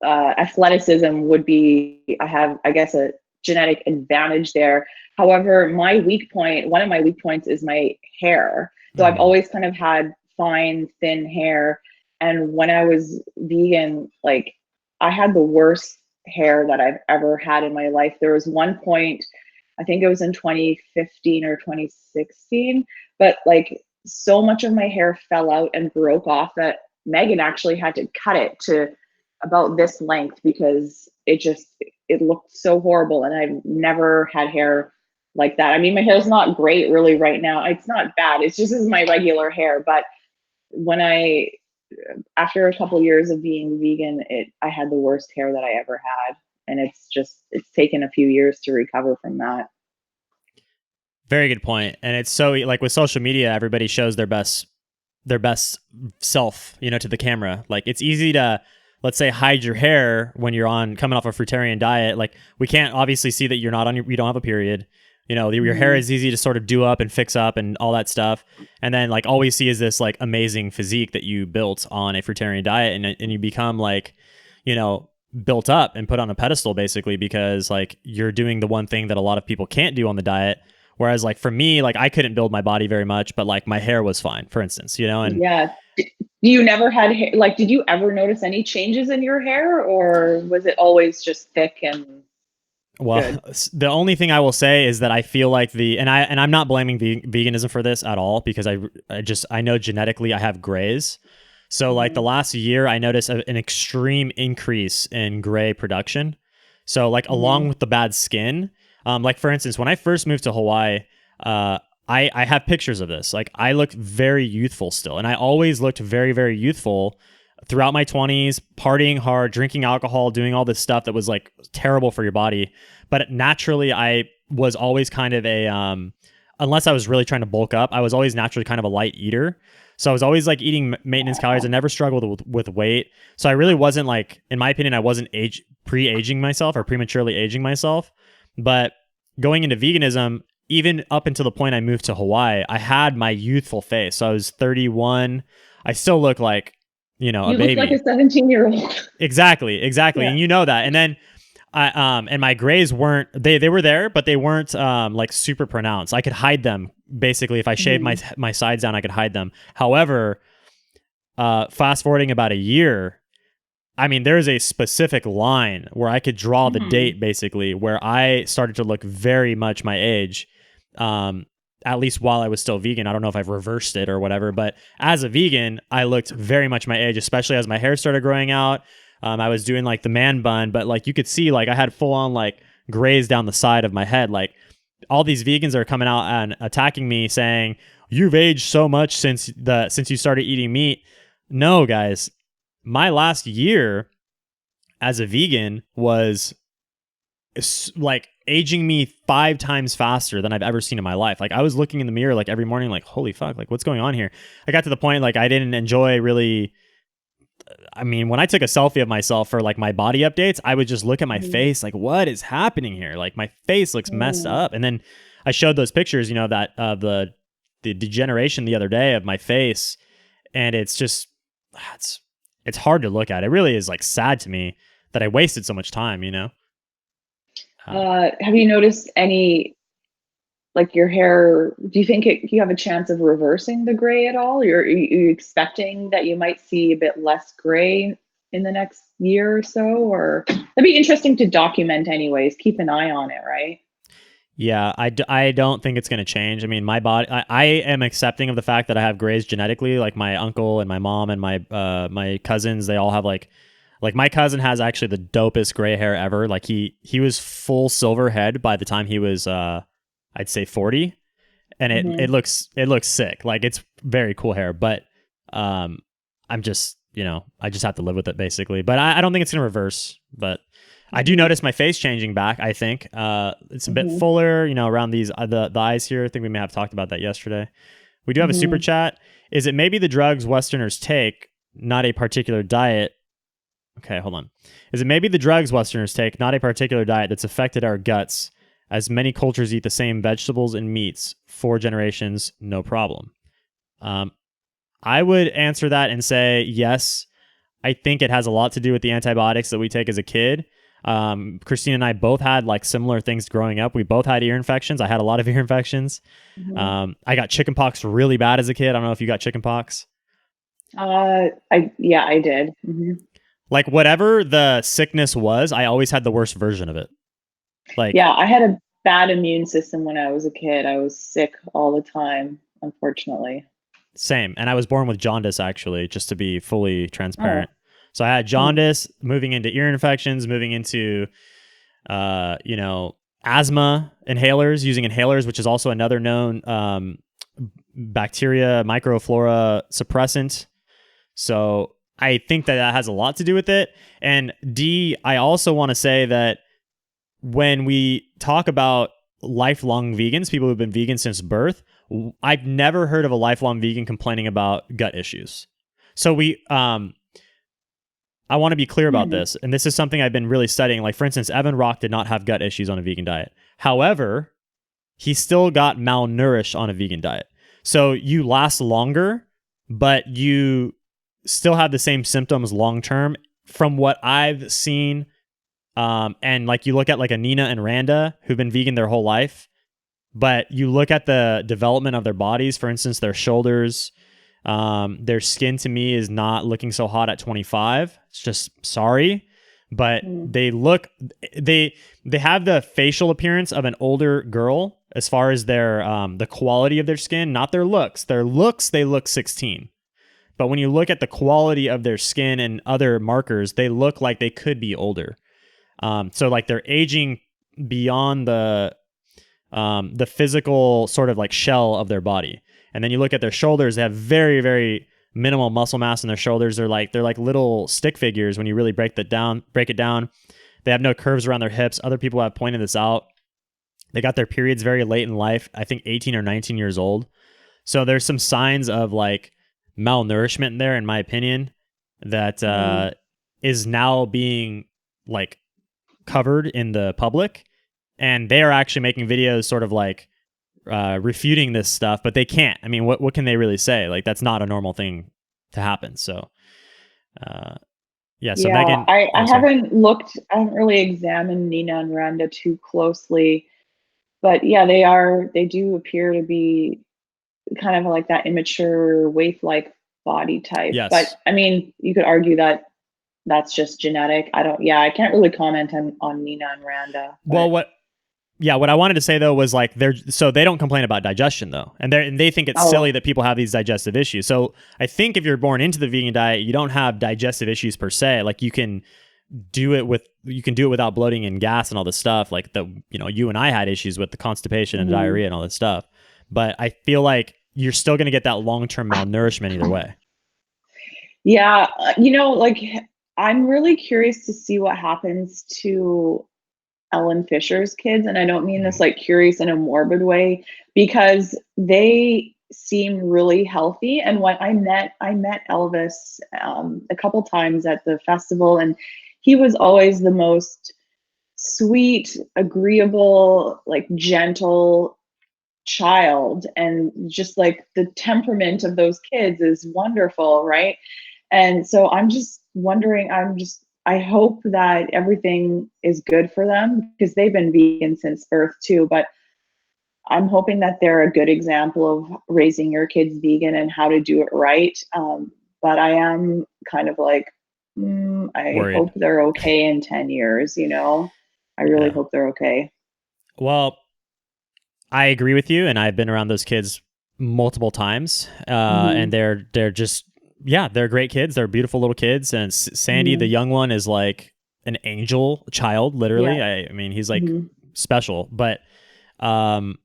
B: athleticism would be, I have, I guess, a genetic advantage there. However, one of my weak points is my hair. So I've always kind of had fine, thin hair. And when I was vegan, like I had the worst hair that I've ever had in my life. There was one point, I think it was in 2015 or 2016, but like so much of my hair fell out and broke off that Megan actually had to cut it to about this length because it looked so horrible. And I've never had hair like that. I mean, my hair's not great really right now. It's not bad. It's just my regular hair. But after a couple of years of being vegan, I had the worst hair that I ever had. And it's taken a few years to recover from that.
A: Very good point. And it's so like with social media, everybody shows their best self, to the camera. Like it's easy to, let's say, hide your hair when you're coming off a fruitarian diet. Like we can't obviously see that you don't have a period. Your hair is easy to sort of do up and fix up and all that stuff. And then like all we see is this like amazing physique that you built on a fruitarian diet, and you become like, built up and put on a pedestal basically because like you're doing the one thing that a lot of people can't do on the diet. Whereas like for me, like I couldn't build my body very much, but like my hair was fine, for instance, and
B: yeah. You never had hair, like, did you ever notice any changes in your hair, or was it always just thick and
A: well,
B: good?
A: The only thing I will say is that I feel like I'm not blaming veganism for this at all, because I know genetically I have grays. So like the last year I noticed an extreme increase in gray production. So like along with the bad skin, like for instance, when I first moved to Hawaii, I have pictures of this. Like I looked very youthful still, and I always looked very, very youthful throughout my 20s, partying hard, drinking alcohol, doing all this stuff that was like terrible for your body. But naturally, I was always kind of unless I was really trying to bulk up, I was always naturally kind of a light eater. So I was always like eating maintenance calories. I never struggled with weight. So I really wasn't like, in my opinion, I wasn't pre-aging myself or prematurely aging myself. But going into veganism, even up until the point I moved to Hawaii, I had my youthful face. So I was 31. I still look like, a baby.
B: You look like a 17-year-old.
A: Exactly. Yeah. And you know that. And then and my grays weren't, they were there, but they weren't like super pronounced. I could hide them. Basically, if I shaved my sides down, I could hide them. However, fast forwarding about a year, I mean, there's a specific line where I could draw the date, basically, where I started to look very much my age, at least while I was still vegan. I don't know if I've reversed it or whatever, but as a vegan, I looked very much my age, especially as my hair started growing out. I was doing like the man bun, but like you could see, like I had full on like grays down the side of my head. Like all these vegans are coming out and attacking me saying, you've aged so much since you started eating meat. No, guys. My last year as a vegan was like aging me 5 times faster than I've ever seen in my life. Like I was looking in the mirror like every morning, like, holy fuck, like what's going on here? I got to the point like I didn't enjoy really. I mean, when I took a selfie of myself for like my body updates, I would just look at my face like, what is happening here? Like my face looks messed up. And then I showed those pictures, that the degeneration the other day of my face, and it's just it's hard to look at. It really is like sad to me that I wasted so much time,
B: Have you noticed any, like your hair, do you think you have a chance of reversing the gray at all? Are you expecting that you might see a bit less gray in the next year or so? Or that'd be interesting to document anyways. Keep an eye on it, right?
A: Yeah, I don't think it's going to change. I mean, my body, I am accepting of the fact that I have grays genetically. Like my uncle and my mom and my cousins, they all have like my cousin has actually the dopest gray hair ever. Like he was full silver head by the time he was, I'd say 40, and it looks sick. Like it's very cool hair, but I'm just, I just have to live with it basically. But I don't think it's going to reverse, but I do notice my face changing back. I think it's a bit fuller, around these the eyes here. I think we may have talked about that yesterday. We do have a super chat. Is it maybe the drugs Westerners take, not a particular diet? Okay, hold on. Is it maybe the drugs Westerners take, not a particular diet, that's affected our guts, as many cultures eat the same vegetables and meats 4 generations, no problem? I would answer that and say yes. I think it has a lot to do with the antibiotics that we take as a kid. Christine and I both had like similar things growing up. We both had ear infections. I had a lot of ear infections. I got chickenpox really bad as a kid. I don't know if you got chickenpox.
B: I did.
A: Like whatever the sickness was, I always had the worst version of it. Like,
B: yeah, I had a bad immune system when I was a kid. I was sick all the time, unfortunately.
A: Same. And I was born with jaundice, actually, just to be fully transparent. So I had jaundice, moving into ear infections, moving into, asthma, using inhalers, which is also another known bacteria, microflora suppressant. So I think that has a lot to do with it. And D, I also want to say that when we talk about lifelong vegans, people who've been vegan since birth, I've never heard of a lifelong vegan complaining about gut issues. So I want to be clear about this, and this is something I've been really studying. Like, for instance, Evan Rock did not have gut issues on a vegan diet. However, he still got malnourished on a vegan diet. So you last longer, but you still have the same symptoms long term from what I've seen. And like you look at like a Nina and Randa who've been vegan their whole life, but you look at the development of their bodies, for instance, their shoulders, their skin to me is not looking so hot at 25. It's just sorry, but they have the facial appearance of an older girl as far as their the quality of their skin, not their looks. Their looks, they look 16. But when you look at the quality of their skin and other markers, they look like they could be older. So like they're aging beyond the physical sort of like shell of their body. And then you look at their shoulders, they have very, very minimal muscle mass in their shoulders. They're like little stick figures when you really break it down. They have no curves around their hips. Other people have pointed this out. They got their periods very late in life, I think 18 or 19 years old. So there's some signs of like malnourishment in there, in my opinion, that is now being like covered in the public. And they are actually making videos sort of like refuting this stuff, but they can't. I mean, what can they really say? Like, that's not a normal thing to happen. So, So Megan,
B: I haven't really examined Nina and Randa too closely, but yeah, they do appear to be kind of like that immature waif-like body type.
A: Yes.
B: But I mean, you could argue that that's just genetic. I can't really comment on Nina and Randa.
A: Well, what I wanted to say though was like they don't complain about digestion though, and they think it's silly that people have these digestive issues. So I think if you're born into the vegan diet, you don't have digestive issues per se. Like you can do it without bloating and gas and all this stuff. Like you and I had issues with the constipation and diarrhea and all this stuff. But I feel like you're still going to get that long-term malnourishment either way.
B: Yeah, like I'm really curious to see what happens to Ellen Fisher's kids, and I don't mean this like curious in a morbid way, because they seem really healthy. And when I met Elvis a couple times at the festival, and he was always the most sweet, agreeable, like gentle child, and just like the temperament of those kids is wonderful, right? And so I'm just wondering, I hope that everything is good for them, because they've been vegan since birth too, but I'm hoping that they're a good example of raising your kids vegan and how to do it right. But I am kind of like, I
A: worried.
B: hope they're okay in 10 years, I really hope they're okay.
A: Well, I agree with you, and I've been around those kids multiple times, and they're just, they're great kids. They're beautiful little kids, and Sandy, the young one, is like an angel child, literally. Yeah. I mean, he's like special, but the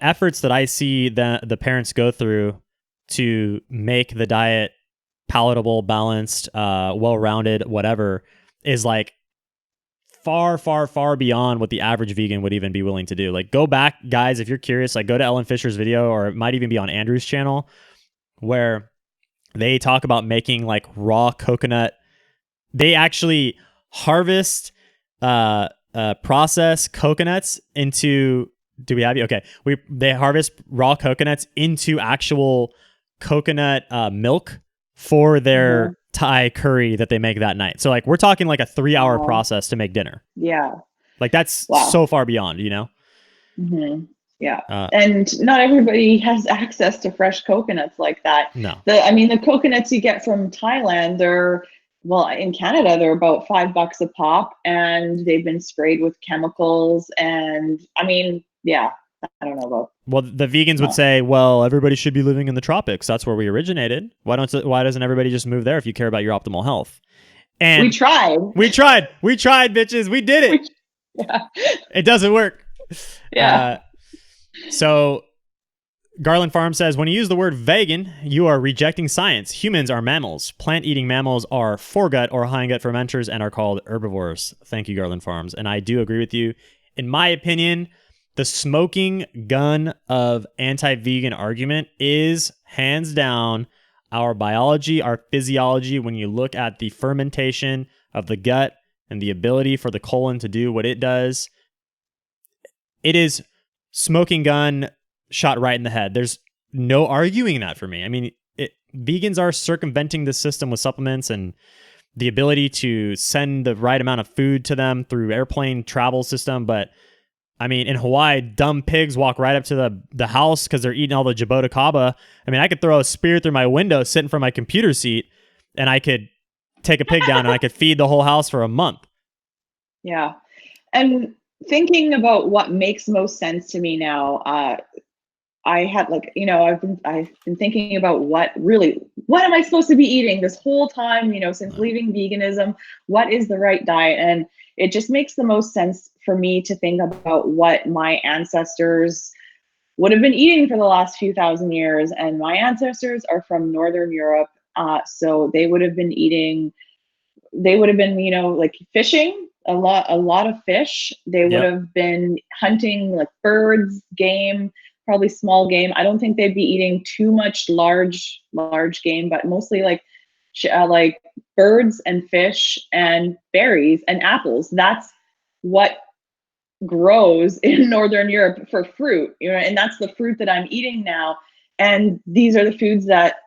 A: efforts that I see the parents go through to make the diet palatable, balanced, well-rounded, whatever, is like far, far, far beyond what the average vegan would even be willing to do. Like, go back, guys, if you're curious, like go to Ellen Fisher's video, or it might even be on Andrew's channel, where they talk about making like raw coconut. They actually harvest, process coconuts into, do we have you? Okay. They harvest raw coconuts into actual coconut milk for their Thai curry that they make that night. So like, we're talking like a 3-hour process to make dinner.
B: Yeah.
A: Like that's so far beyond,
B: Mm-hmm. Yeah. And not everybody has access to fresh coconuts like that.
A: No.
B: The coconuts you get from Thailand, in Canada, they're about $5 a pop, and they've been sprayed with chemicals. And I don't know about.
A: Well, the vegans would say, well, everybody should be living in the tropics. That's where we originated. Why doesn't everybody just move there if you care about your optimal health? And
B: we tried,
A: bitches. We did it. It doesn't work.
B: Yeah.
A: So Garland Farm says, when you use the word vegan, you are rejecting science. Humans are mammals. Plant-eating mammals are foregut or hindgut fermenters and are called herbivores. Thank you, Garland Farms. And I do agree with you. In my opinion, the smoking gun of anti-vegan argument is hands down our biology, our physiology. When you look at the fermentation of the gut and the ability for the colon to do what it does, it is smoking gun shot right in the head. There's no arguing that for me. I mean, vegans are circumventing the system with supplements and the ability to send the right amount of food to them through airplane travel system. But I mean, in Hawaii, dumb pigs walk right up to the house because they're eating all the jabota kaba. I mean, I could throw a spear through my window sitting from my computer seat and I could take a pig down and I could feed the whole house for a month.
B: Yeah. And thinking about what makes most sense to me now, I had I've been thinking about what am I supposed to be eating this whole time, since leaving veganism, what is the right diet? And it just makes the most sense for me to think about what my ancestors would have been eating for the last few thousand years. And my ancestors are from Northern Europe. So they would have been like fishing, a lot of fish. They would have been hunting like birds, game, probably small game. I don't think they'd be eating too much large game, but mostly like birds and fish and berries and apples. That's what grows in Northern Europe for fruit, and that's the fruit that I'm eating now. And these are the foods that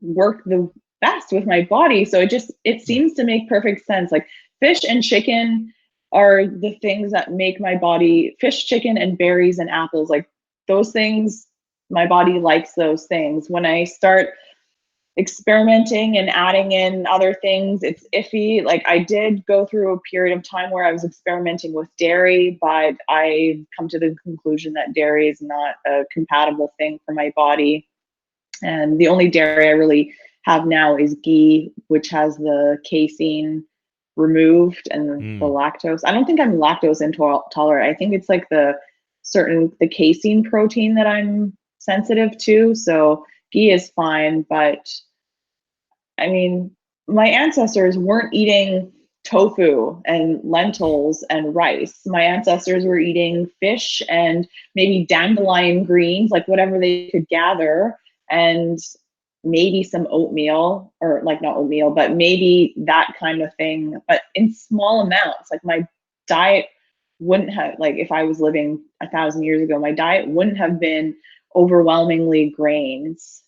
B: work the best with my body. So it seems to make perfect sense. Like fish and chicken are the things that make my body, fish, chicken, and berries and apples, like those things, my body likes those things. When I start experimenting and adding in other things, it's iffy. Like I did go through a period of time where I was experimenting with dairy, but I come to the conclusion that dairy is not a compatible thing for my body. And the only dairy I really have now is ghee, which has the casein removed and the lactose. I don't think I'm lactose intolerant. I think it's like the casein protein that I'm sensitive to. So ghee is fine, but I mean, my ancestors weren't eating tofu and lentils and rice. My ancestors were eating fish and maybe dandelion greens, like whatever they could gather, and maybe some oatmeal, or like not oatmeal, but maybe that kind of thing, but in small amounts. Like my diet wouldn't have, like if I was living 1,000 years ago, my diet wouldn't have been overwhelmingly grains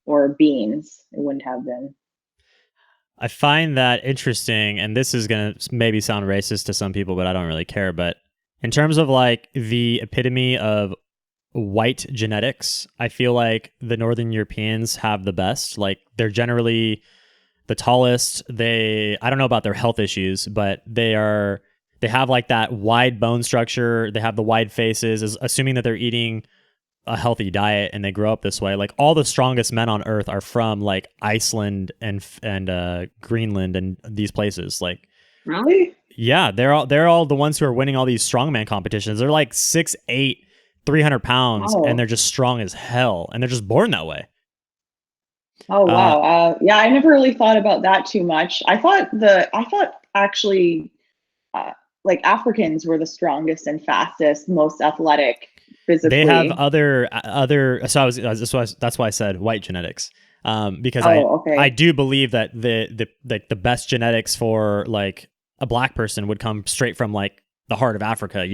B: or beans. It wouldn't have been.
A: I find that interesting, and this is going to maybe sound racist to some people, but I don't really care. But in terms of like the epitome of white genetics, I feel like the Northern Europeans have the best. Like they're generally the tallest. I don't know about their health issues, but they have like that wide bone structure. They have the wide faces, assuming that they're eating a healthy diet and they grow up this way. Like all the strongest men on earth are from like Iceland and Greenland and these places. Like
B: really?
A: Yeah, they're all the ones who are winning all these strongman competitions. They're like 6'8", 300 pounds, and they're just strong as hell, and they're just born that way.
B: Oh wow. Yeah, I never really thought about that too much. I thought actually like Africans were the strongest and fastest, most athletic physically.
A: They have other so that's why I said white genetics. Because I do believe that the best genetics for like a black person would come straight from like the heart of Africa.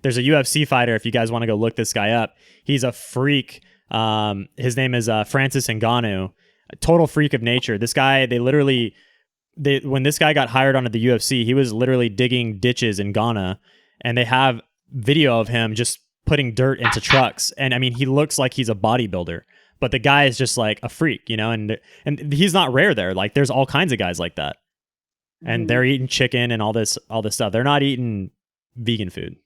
A: There's a UFC fighter, if you guys want to go look this guy up. He's a freak. His name is Francis Ngannou, a total freak of nature. This guy, when this guy got hired onto the UFC, he was literally digging ditches in Ghana, and they have video of him just putting dirt into trucks. And I mean, he looks like he's a bodybuilder, but the guy is just like a freak, and he's not rare there. Like there's all kinds of guys like that. And they're eating chicken and all this stuff. They're not eating vegan food.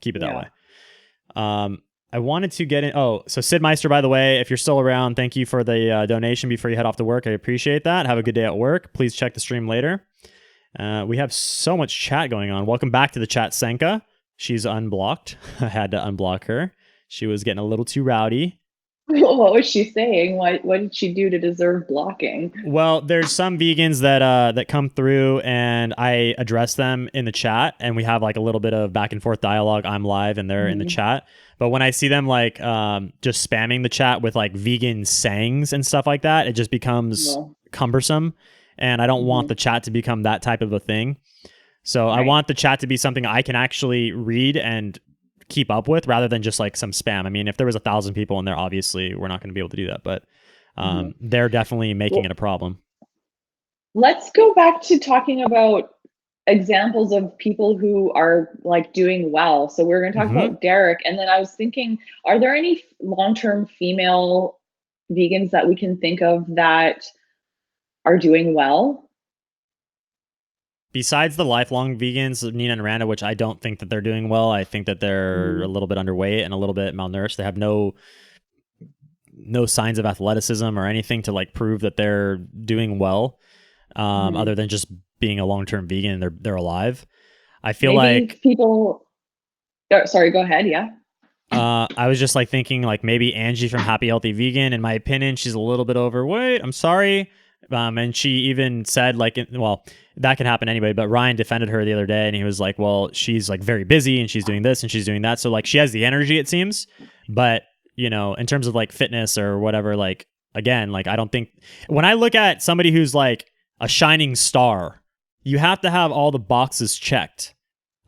A: Keep it that way. I wanted to get in. Oh, so Sid Meister, by the way, if you're still around, thank you for the donation before you head off to work. I appreciate that. Have a good day at work. Please check the stream later. We have so much chat going on. Welcome back to the chat, Senka. She's unblocked. I had to unblock her. She was getting a little too rowdy.
B: What was she saying? What did she do to deserve blocking?
A: Well, there's some vegans that come through and I address them in the chat and we have like a little bit of back and forth dialogue. I'm live and they're in the chat. But when I see them like just spamming the chat with like vegan sayings and stuff like that, it just becomes cumbersome. And I don't want the chat to become that type of a thing. So I want the chat to be something I can actually read and keep up with rather than just like some spam. I mean, if there was 1,000 people in there, obviously we're not going to be able to do that, but they're definitely making it a problem.
B: Let's go back to talking about examples of people who are like doing well. So we're going to talk about Derrick. And then I was thinking, are there any long-term female vegans that we can think of that are doing well?
A: Besides the lifelong vegans, Nina and Randa, which I don't think that they're doing well. I think that they're a little bit underweight and a little bit malnourished. They have no signs of athleticism or anything to like prove that they're doing well, other than just being a long-term vegan and they're alive. I feel like
B: people. Oh, sorry, go ahead. Yeah.
A: I was just like thinking like maybe Angie from Happy Healthy Vegan. In my opinion, she's a little bit overweight. I'm sorry. And she even said like, well, that can happen anyway, but Ryan defended her the other day and he was like, well, she's like very busy and she's doing this and she's doing that. So like she has the energy, it seems, but you know, in terms of like fitness or whatever, like, again, like I don't think when I look at somebody who's like a shining star, you have to have all the boxes checked.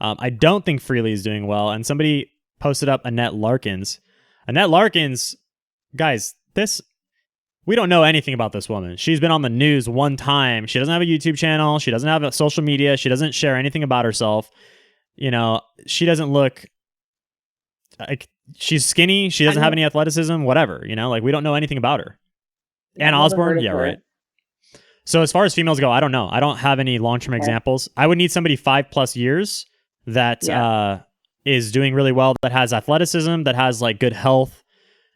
A: I don't think Freely is doing well. And somebody posted up Annette Larkins. Annette Larkins, guys, we don't know anything about this woman. She's been on the news one time. She doesn't have a YouTube channel. She doesn't have a social media. She doesn't share anything about herself. You know, she doesn't look like she's skinny. She doesn't have any athleticism, whatever, you know, like we don't know anything about her. Ann Osborne. Yeah, right. So as far as females go, I don't know. I don't have any long-term examples. I would need somebody 5+ years that is doing really well, that has athleticism, that has like good health,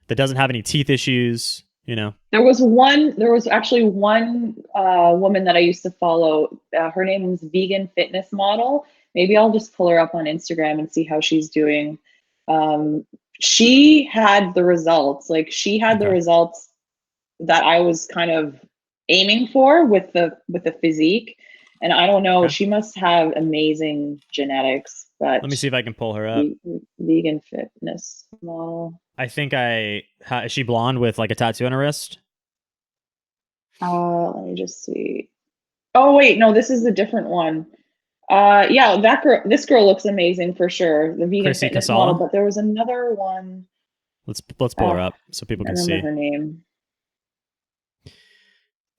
A: that doesn't have any teeth issues. You know, there
B: was actually one woman that I used to follow. Her name was Vegan Fitness Model. Maybe I'll just pull her up on Instagram and see how she's doing. She had the results. Like she had the results that I was kind of aiming for with the physique. And I don't know, she must have amazing genetics. But
A: let me see if I can pull her up.
B: Vegan Fitness Model.
A: I think is she blonde with like a tattoo on her wrist?
B: Let me just see. Oh wait, no, this is a different one. Yeah, this girl looks amazing for sure. The Vegan Fitness Model, but there was another one.
A: Let's pull her up so people can see
B: her name.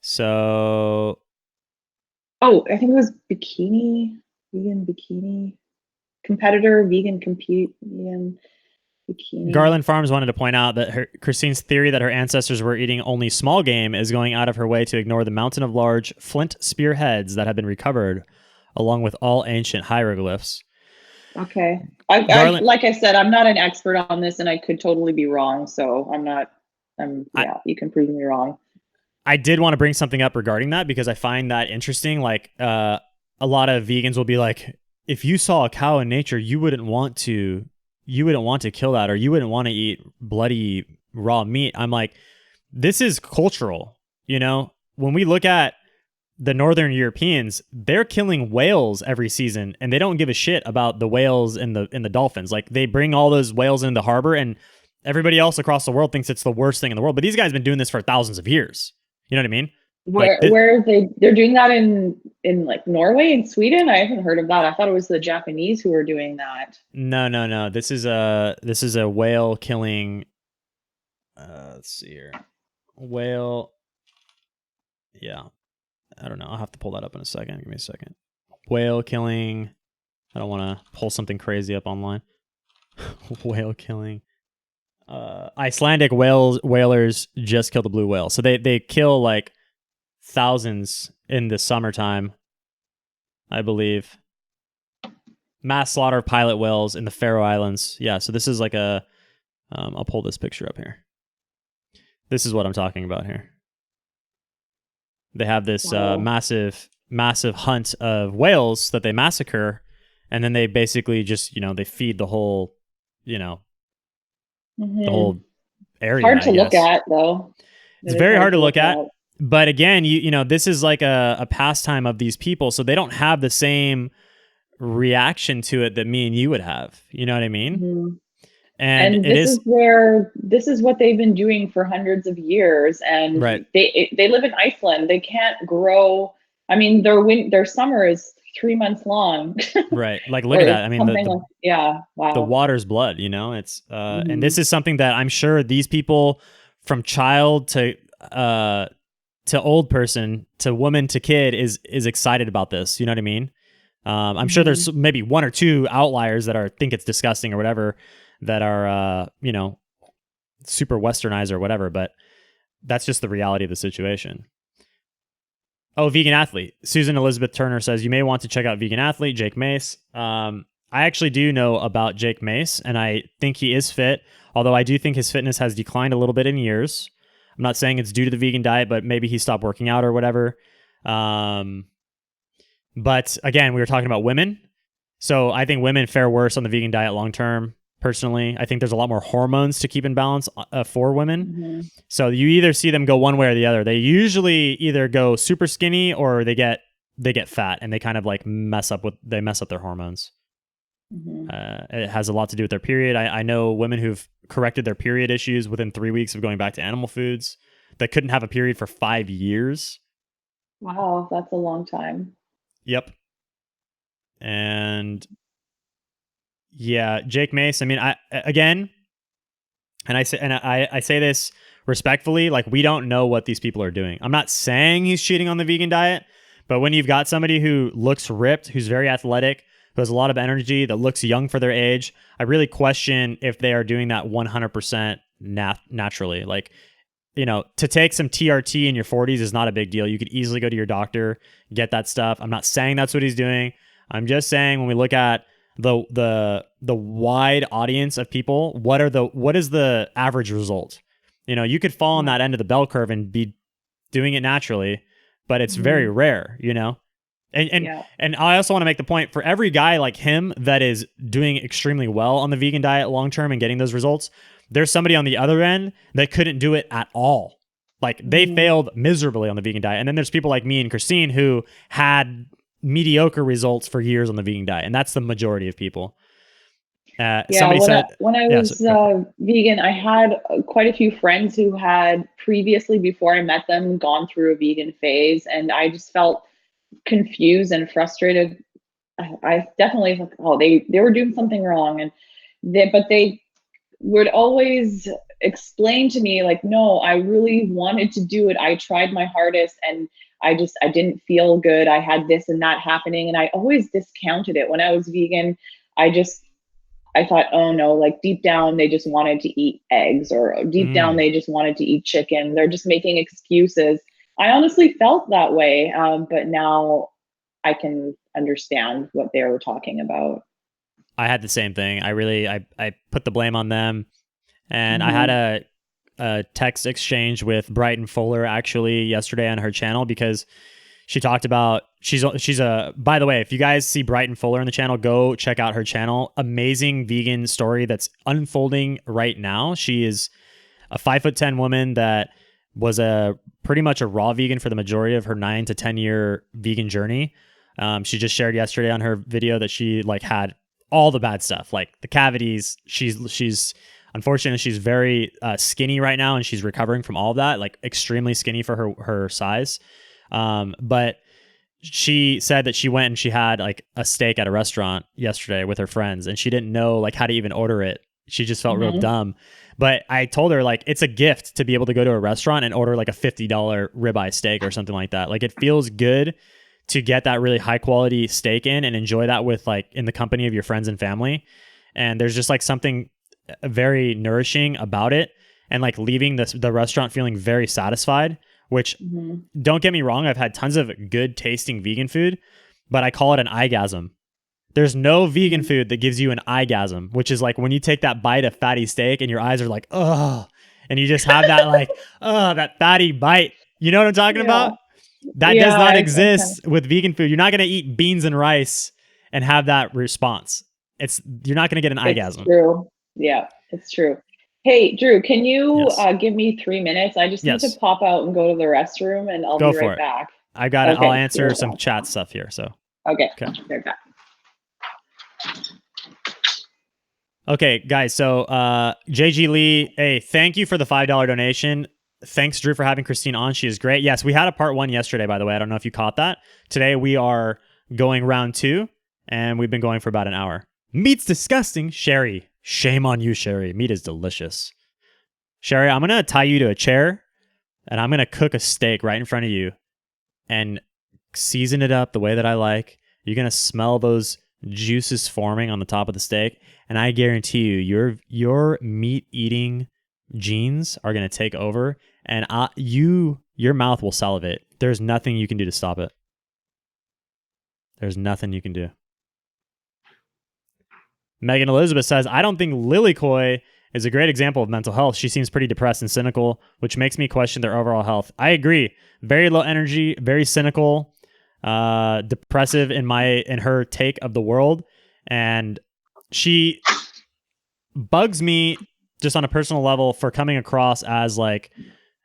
A: So,
B: I think it was Vegan Bikini competitor, vegan compete, vegan. Bikini.
A: Garland Farms wanted to point out that Christine's theory that her ancestors were eating only small game is going out of her way to ignore the mountain of large flint spearheads that have been recovered, along with all ancient hieroglyphs.
B: Okay. Like I said, I'm not an expert on this and I could totally be wrong. So you can prove me wrong.
A: I did want to bring something up regarding that because I find that interesting. Like a lot of vegans will be like, if you saw a cow in nature, you wouldn't want to kill that, or you wouldn't want to eat bloody raw meat. I'm like, this is cultural. You know, when we look at the Northern Europeans, they're killing whales every season and they don't give a shit about the whales and the dolphins. Like they bring all those whales into the harbor and everybody else across the world thinks it's the worst thing in the world. But these guys have been doing this for thousands of years. You know what I mean?
B: Where they're doing that in like Norway and Sweden? I haven't heard of that. I thought it was the Japanese who were doing that.
A: No. This is a whale killing. Let's see here. Whale. Yeah. I don't know. I'll have to pull that up in a second. Give me a second. Whale killing. I don't want to pull something crazy up online. Whale killing. Icelandic whalers just killed a blue whale. So they kill like thousands in the summertime, I believe. Mass slaughter of pilot whales in the Faroe Islands. Yeah, so this is like I'll pull this picture up here. This is what I'm talking about here. They have this massive hunt of whales that they massacre, and then they basically just, they feed the whole, the whole area.
B: Hard to
A: I
B: look
A: guess.
B: at, though.
A: It's very hard to look at. But again, you know, this is like a pastime of these people, so they don't have the same reaction to it that me and you would have. You know what I mean?
B: Mm-hmm.
A: And it
B: this
A: is
B: this is what they've been doing for hundreds of years, and
A: right.
B: They live in Iceland. They can't grow. I mean, their summer is 3 months long.
A: Right. Like, look at that. I mean,
B: wow.
A: The water's blood, you know, it's, and this is something that I'm sure these people from child to old person, to woman, to kid is excited about this. You know what I mean? I'm sure there's maybe one or two outliers that think it's disgusting or whatever, that are, you know, super westernized or whatever, but that's just the reality of the situation. Oh, Vegan Athlete. Susan Elizabeth Turner says, you may want to check out Vegan Athlete, Jake Mace. I actually do know about Jake Mace, and I think he is fit, although I do think his fitness has declined a little bit in years. I'm not saying it's due to the vegan diet, but maybe he stopped working out or whatever. But again, we were talking about women. So I think women fare worse on the vegan diet long term. Personally, I think there's a lot more hormones to keep in balance for women. So you either see them go one way or the other. They usually either go super skinny or they get fat, and they kind of like mess up their hormones. It has a lot to do with their period. I know women who've corrected their period issues within 3 weeks of going back to animal foods that couldn't have a period for 5 years.
B: Wow, that's a long time.
A: Yep. And yeah, Jake Mace. I mean, I say this respectfully, like, we don't know what these people are doing. I'm not saying he's cheating on the vegan diet, but when you've got somebody who looks ripped, who's very athletic, who has a lot of energy, that looks young for their age, I really question if they are doing that 100% naturally. Like, you know, to take some TRT in your 40s is not a big deal. You could easily go to your doctor, get that stuff. I'm not saying that's what he's doing. I'm just saying, when we look at the wide audience of people, what is the average result? You know, you could fall on that end of the bell curve and be doing it naturally, but it's very rare, you know? And I also want to make the point, for every guy like him that is doing extremely well on the vegan diet long term and getting those results, there's somebody on the other end that couldn't do it at all. Like, they failed miserably on the vegan diet. And then there's people like me and Christine who had mediocre results for years on the vegan diet, and that's the majority of people. Somebody said
B: when I was vegan, I had quite a few friends who had previously, before I met them, gone through a vegan phase, and I just felt confused and frustrated. I definitely thought, oh, they were doing something wrong, but they would always explain to me, like, no, I really wanted to do it. I tried my hardest, and I didn't feel good. I had this and that happening, and I always discounted it. When I was vegan, I thought, oh no, like, deep down they just wanted to eat eggs, or deep down they just wanted to eat chicken. They're just making excuses. I honestly felt that way, but now I can understand what they were talking about.
A: I had the same thing. I put the blame on them, and I had a text exchange with Brighton Fuller actually yesterday on her channel, because she talked about, she's a, by the way, if you guys see Brighton Fuller on the channel, go check out her channel. Amazing vegan story that's unfolding right now. She is a 5'10" woman that was pretty much a raw vegan for the majority of her 9 to 10 year vegan journey. She just shared yesterday on her video that she like had all the bad stuff, like the cavities. She's unfortunately, she's very skinny right now, and she's recovering from all of that, like extremely skinny for her size. But she said that she went and she had like a steak at a restaurant yesterday with her friends, and she didn't know like how to even order it. She just felt real dumb. But I told her, like, it's a gift to be able to go to a restaurant and order like a $50 ribeye steak or something like that. Like, it feels good to get that really high quality steak in and enjoy that with, like, in the company of your friends and family. And there's just like something very nourishing about it, and like leaving the restaurant feeling very satisfied, which don't get me wrong, I've had tons of good tasting vegan food, but I call it an eyegasm. There's no vegan food that gives you an eyegasm, which is like when you take that bite of fatty steak and your eyes are like, oh, and you just have that like, oh, that fatty bite. You know what I'm talking about? That does not exist with vegan food. You're not going to eat beans and rice and have that response. You're not going to get an eyegasm.
B: True. Yeah, it's true. Hey, Drew, can you
A: Yes.
B: give me 3 minutes? I just need
A: Yes.
B: to pop out and go to the restroom, and I'll
A: Go
B: be
A: for
B: right
A: it.
B: back.
A: I got it.
B: Okay,
A: I'll answer
B: beautiful.
A: some chat stuff here. So,
B: Okay,
A: Okay.
B: right back.
A: okay, guys. So, JG Lee, hey, thank you for the $5 donation. Thanks, Drew, for having Christine on. She is great. Yes, we had a part 1 yesterday, by the way. I don't know if you caught that. Today we are going round 2, and we've been going for about an hour. Meat's disgusting. Sherry. Shame on you, Sherry. Meat is delicious. Sherry, I'm going to tie you to a chair, and I'm going to cook a steak right in front of you and season it up the way that I like. You're going to smell those juices forming on the top of the steak, and I guarantee you, your meat-eating genes are going to take over, and your mouth will salivate. There's nothing you can do to stop it. There's nothing you can do. Megan Elizabeth says, I don't think Lilikoi is a great example of mental health. She seems pretty depressed and cynical, which makes me question their overall health. I agree. Very low energy, very cynical, depressive in her take of the world. And she bugs me just on a personal level for coming across as like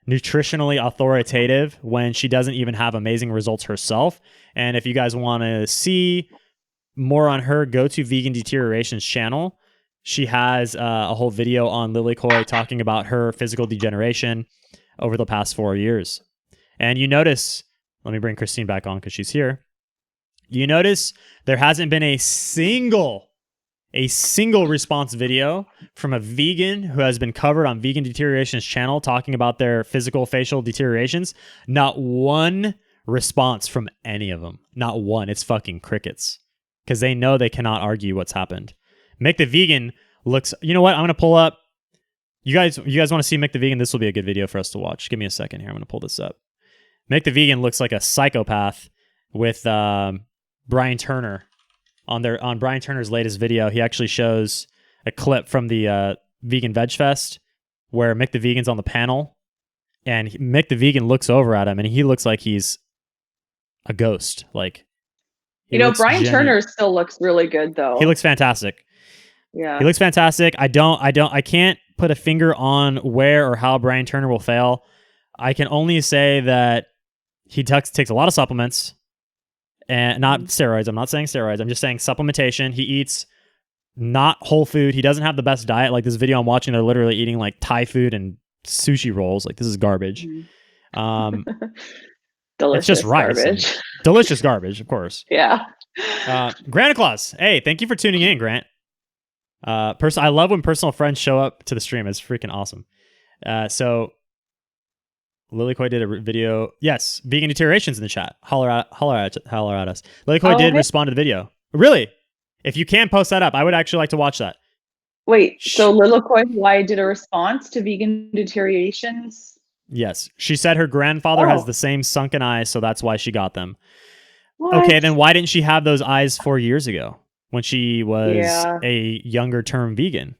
A: nutritionally authoritative when she doesn't even have amazing results herself. And if you guys want to see more on her, go to Vegan Deterioration's channel. She has a whole video on Lilikoi talking about her physical degeneration over the past 4 years. And you notice, let me bring Christine back on because she's here. You notice there hasn't been a single response video from a vegan who has been covered on Vegan Deterioration's channel talking about their physical facial deteriorations. Not one response from any of them. Not one. It's fucking crickets. Because they know they cannot argue what's happened. Mick the Vegan looks... You know what? I'm going to pull up... You guys want to see Mick the Vegan? This will be a good video for us to watch. Give me a second here. I'm going to pull this up. Mick the Vegan looks like a psychopath with Brian Turner. On Brian Turner's latest video, he actually shows a clip from the Vegan Veg Fest where Mick the Vegan's on the panel. And Mick the Vegan looks over at him and he looks like he's a ghost. Like...
B: Brian Turner still looks really good, though.
A: He looks fantastic.
B: Yeah.
A: He looks fantastic. I can't put a finger on where or how Brian Turner will fail. I can only say that he takes a lot of supplements and not steroids. I'm not saying steroids. I'm just saying supplementation. He eats not whole food. He doesn't have the best diet. Like this video I'm watching, they're literally eating like Thai food and sushi rolls. Like this is garbage.
B: Delicious
A: it's just rice.
B: garbage.
A: Delicious garbage, of course.
B: Yeah.
A: Grant Claus. Hey, thank you for tuning in, Grant. I love when personal friends show up to the stream. It's freaking awesome. So Lilikoi did a video. Yes, Vegan Deterioration's in the chat. Holler at us. Lilikoi did respond to the video. Really? If you can post that up, I would actually like to watch that.
B: Wait, so Lilikoi did a response to Vegan Deteriorations?
A: Yes. She said her grandfather has the same sunken eyes, so that's why she got them.
B: What?
A: Okay, then why didn't she have those eyes 4 years ago when she was a younger term vegan?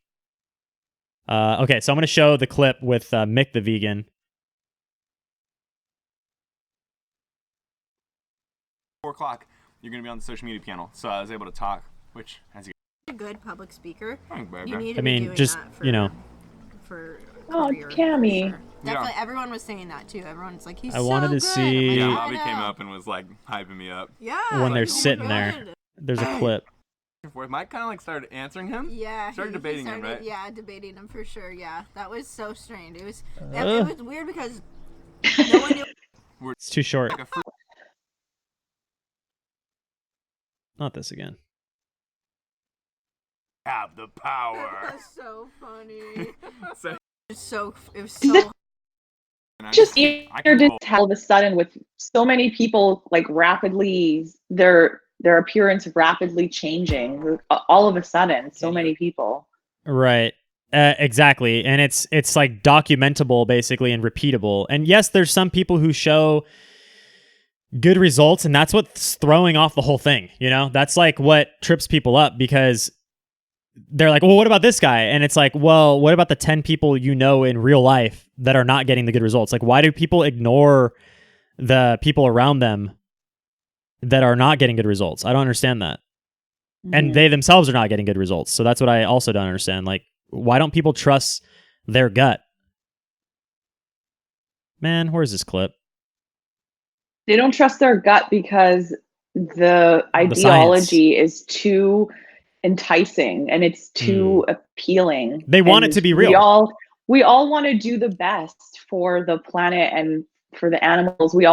A: Okay, so I'm going to show the clip with Mick the Vegan.
E: 4 o'clock, you're going to be on the social media panel, so I was able to talk, which has
F: a good public speaker.
E: You
F: need
A: to be doing just,
F: that for
B: Cammy.
F: Sure. Definitely, everyone was saying that too. Everyone's like, he's
A: I wanted to
F: good.
A: see...
E: Yeah, Bobby came up and was like hyping me up.
F: Yeah.
A: When they're sitting there. There's a clip.
E: Mike kind of like started answering him.
F: Yeah.
E: Started debating him, right?
F: Yeah, debating him for sure. Yeah, that was so strange. It was weird because no one knew.
A: It's too short. Not this again.
E: Have the power.
F: That's so funny.
E: So,
F: it was so.
B: Just weird to all of a sudden with so many people like rapidly their appearance rapidly changing all of a sudden. So many people.
A: Right. Exactly. And it's like documentable basically and repeatable. And yes, there's some people who show good results, and that's what's throwing off the whole thing. You know, that's like what trips people up because they're like, well, what about this guy? And it's like, well, what about the 10 people you know in real life that are not getting the good results? Like, why do people ignore the people around them that are not getting good results? I don't understand that. And they themselves are not getting good results. So that's what I also don't understand. Like, why don't people trust their gut. Man, where's this clip?
B: They don't trust their gut because the
A: science.
B: ideology is too enticing and it's too appealing.
A: They want it to be real.
B: We all want to do the best for the planet and for the animals. We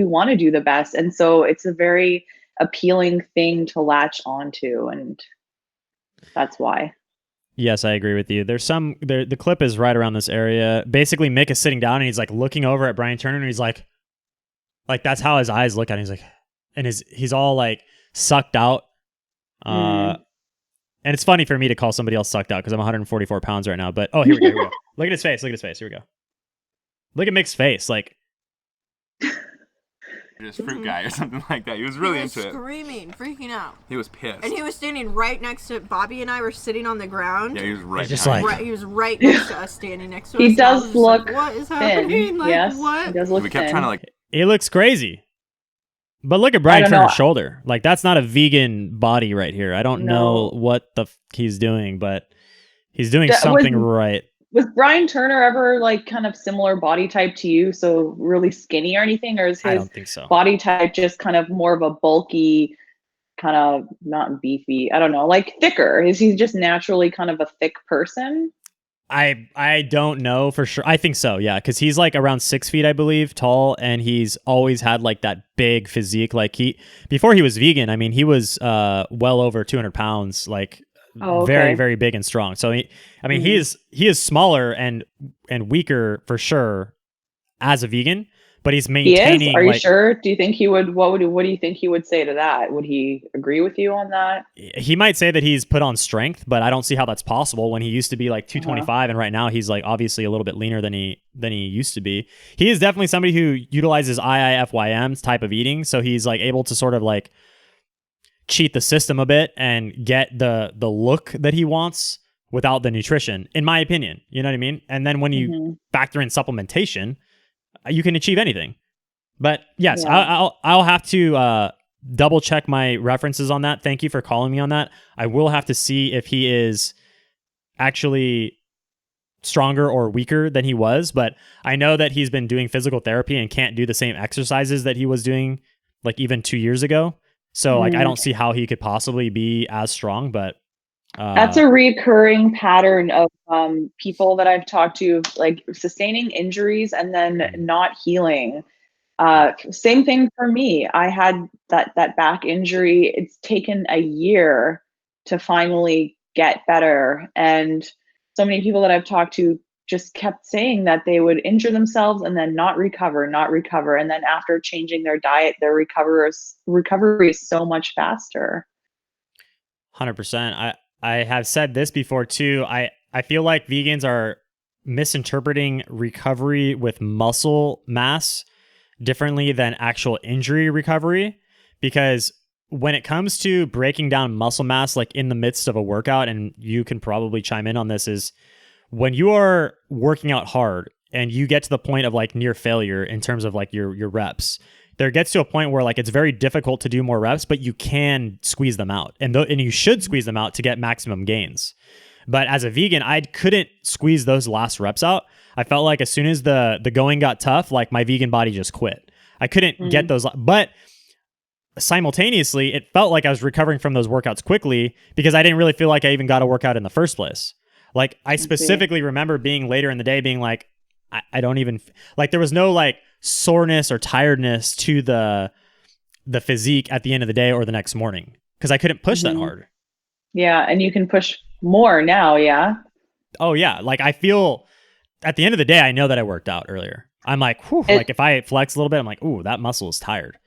B: want to do the best, and so it's a very appealing thing to latch onto, and that's why.
A: Yes, I agree with you. There's the clip is right around this area. Basically, Mick is sitting down and he's like looking over at Brian Turner and he's like that's how his eyes look at him. He's like, and he's all like sucked out. And it's funny for me to call somebody else sucked out because I'm 144 pounds right now. But here we go. Look at his face. Look at his face. Here we go. Look at Mick's face. Like,
E: this fruit guy or something like that. He was really into it.
F: Screaming, freaking out.
E: He was pissed.
F: And he was standing right next to Bobby and I were sitting on the ground.
E: Yeah, he was right.
A: Just like
F: he was right next to us, standing next to us.
B: He does look
F: like, what is
B: thin.
F: happening? Like,
B: yes,
F: what?
B: he does look
E: we kept
B: thin.
E: trying to like.
A: he looks crazy. But look at Brian Turner's shoulder. Like, that's not a vegan body right here. I don't know what the he's doing, but he's doing something right.
B: Was Brian Turner ever like kind of similar body type to you? So really skinny or anything? Or is
A: I
B: his
A: don't think so.
B: body type just kind of more of a bulky, kind of not beefy? I don't know, like thicker? Is he just naturally kind of a thick person?
A: I don't know for sure. I think so, yeah, because he's like around 6 feet, I believe, tall, and he's always had like that big physique. Like before he was vegan, I mean, he was well over 200 pounds, like very, very big and strong. So he is smaller and weaker for sure as a vegan, but he's maintaining.
B: He is? Are you sure? Do you think he would? What do you think he would say to that? Would he agree with you on that?
A: He might say that he's put on strength, but I don't see how that's possible when he used to be like 225 and right now he's like obviously a little bit leaner than he used to be. He is definitely somebody who utilizes IIFYM's type of eating, so he's like able to sort of like cheat the system a bit and get the look that he wants without the nutrition, in my opinion. You know what I mean? And then when you factor in supplementation, you can achieve anything. But yes, I'll have to double check my references on that. Thank you for calling me on that. I will have to see if he is actually stronger or weaker than he was, but I know that he's been doing physical therapy and can't do the same exercises that he was doing like even 2 years ago. So like I don't see how he could possibly be as strong, but
B: that's a recurring pattern of people that I've talked to, like sustaining injuries and then not healing. Same thing for me. I had that back injury. It's taken a year to finally get better. And so many people that I've talked to just kept saying that they would injure themselves and then not recover. And then after changing their diet, their recovery is so much faster.
A: 100%. I have said this before too. I feel like vegans are misinterpreting recovery with muscle mass differently than actual injury recovery, because when it comes to breaking down muscle mass, like in the midst of a workout, and you can probably chime in on this, is when you are working out hard and you get to the point of like near failure in terms of like your reps, there gets to a point where like it's very difficult to do more reps, but you can squeeze them out, and you should squeeze them out to get maximum gains. But as a vegan, I couldn't squeeze those last reps out. I felt like as soon as the going got tough, like my vegan body just quit. I couldn't get those, but simultaneously, it felt like I was recovering from those workouts quickly because I didn't really feel like I even got a workout in the first place. Like I specifically remember being later in the day being like, I don't even like, there was no like soreness or tiredness to the physique at the end of the day or the next morning because I couldn't push that hard.
B: Yeah, and you can push more now, yeah?
A: Oh, yeah. Like I feel at the end of the day, I know that I worked out earlier. I'm like, whew, like if I flex a little bit, I'm like, ooh, that muscle is tired.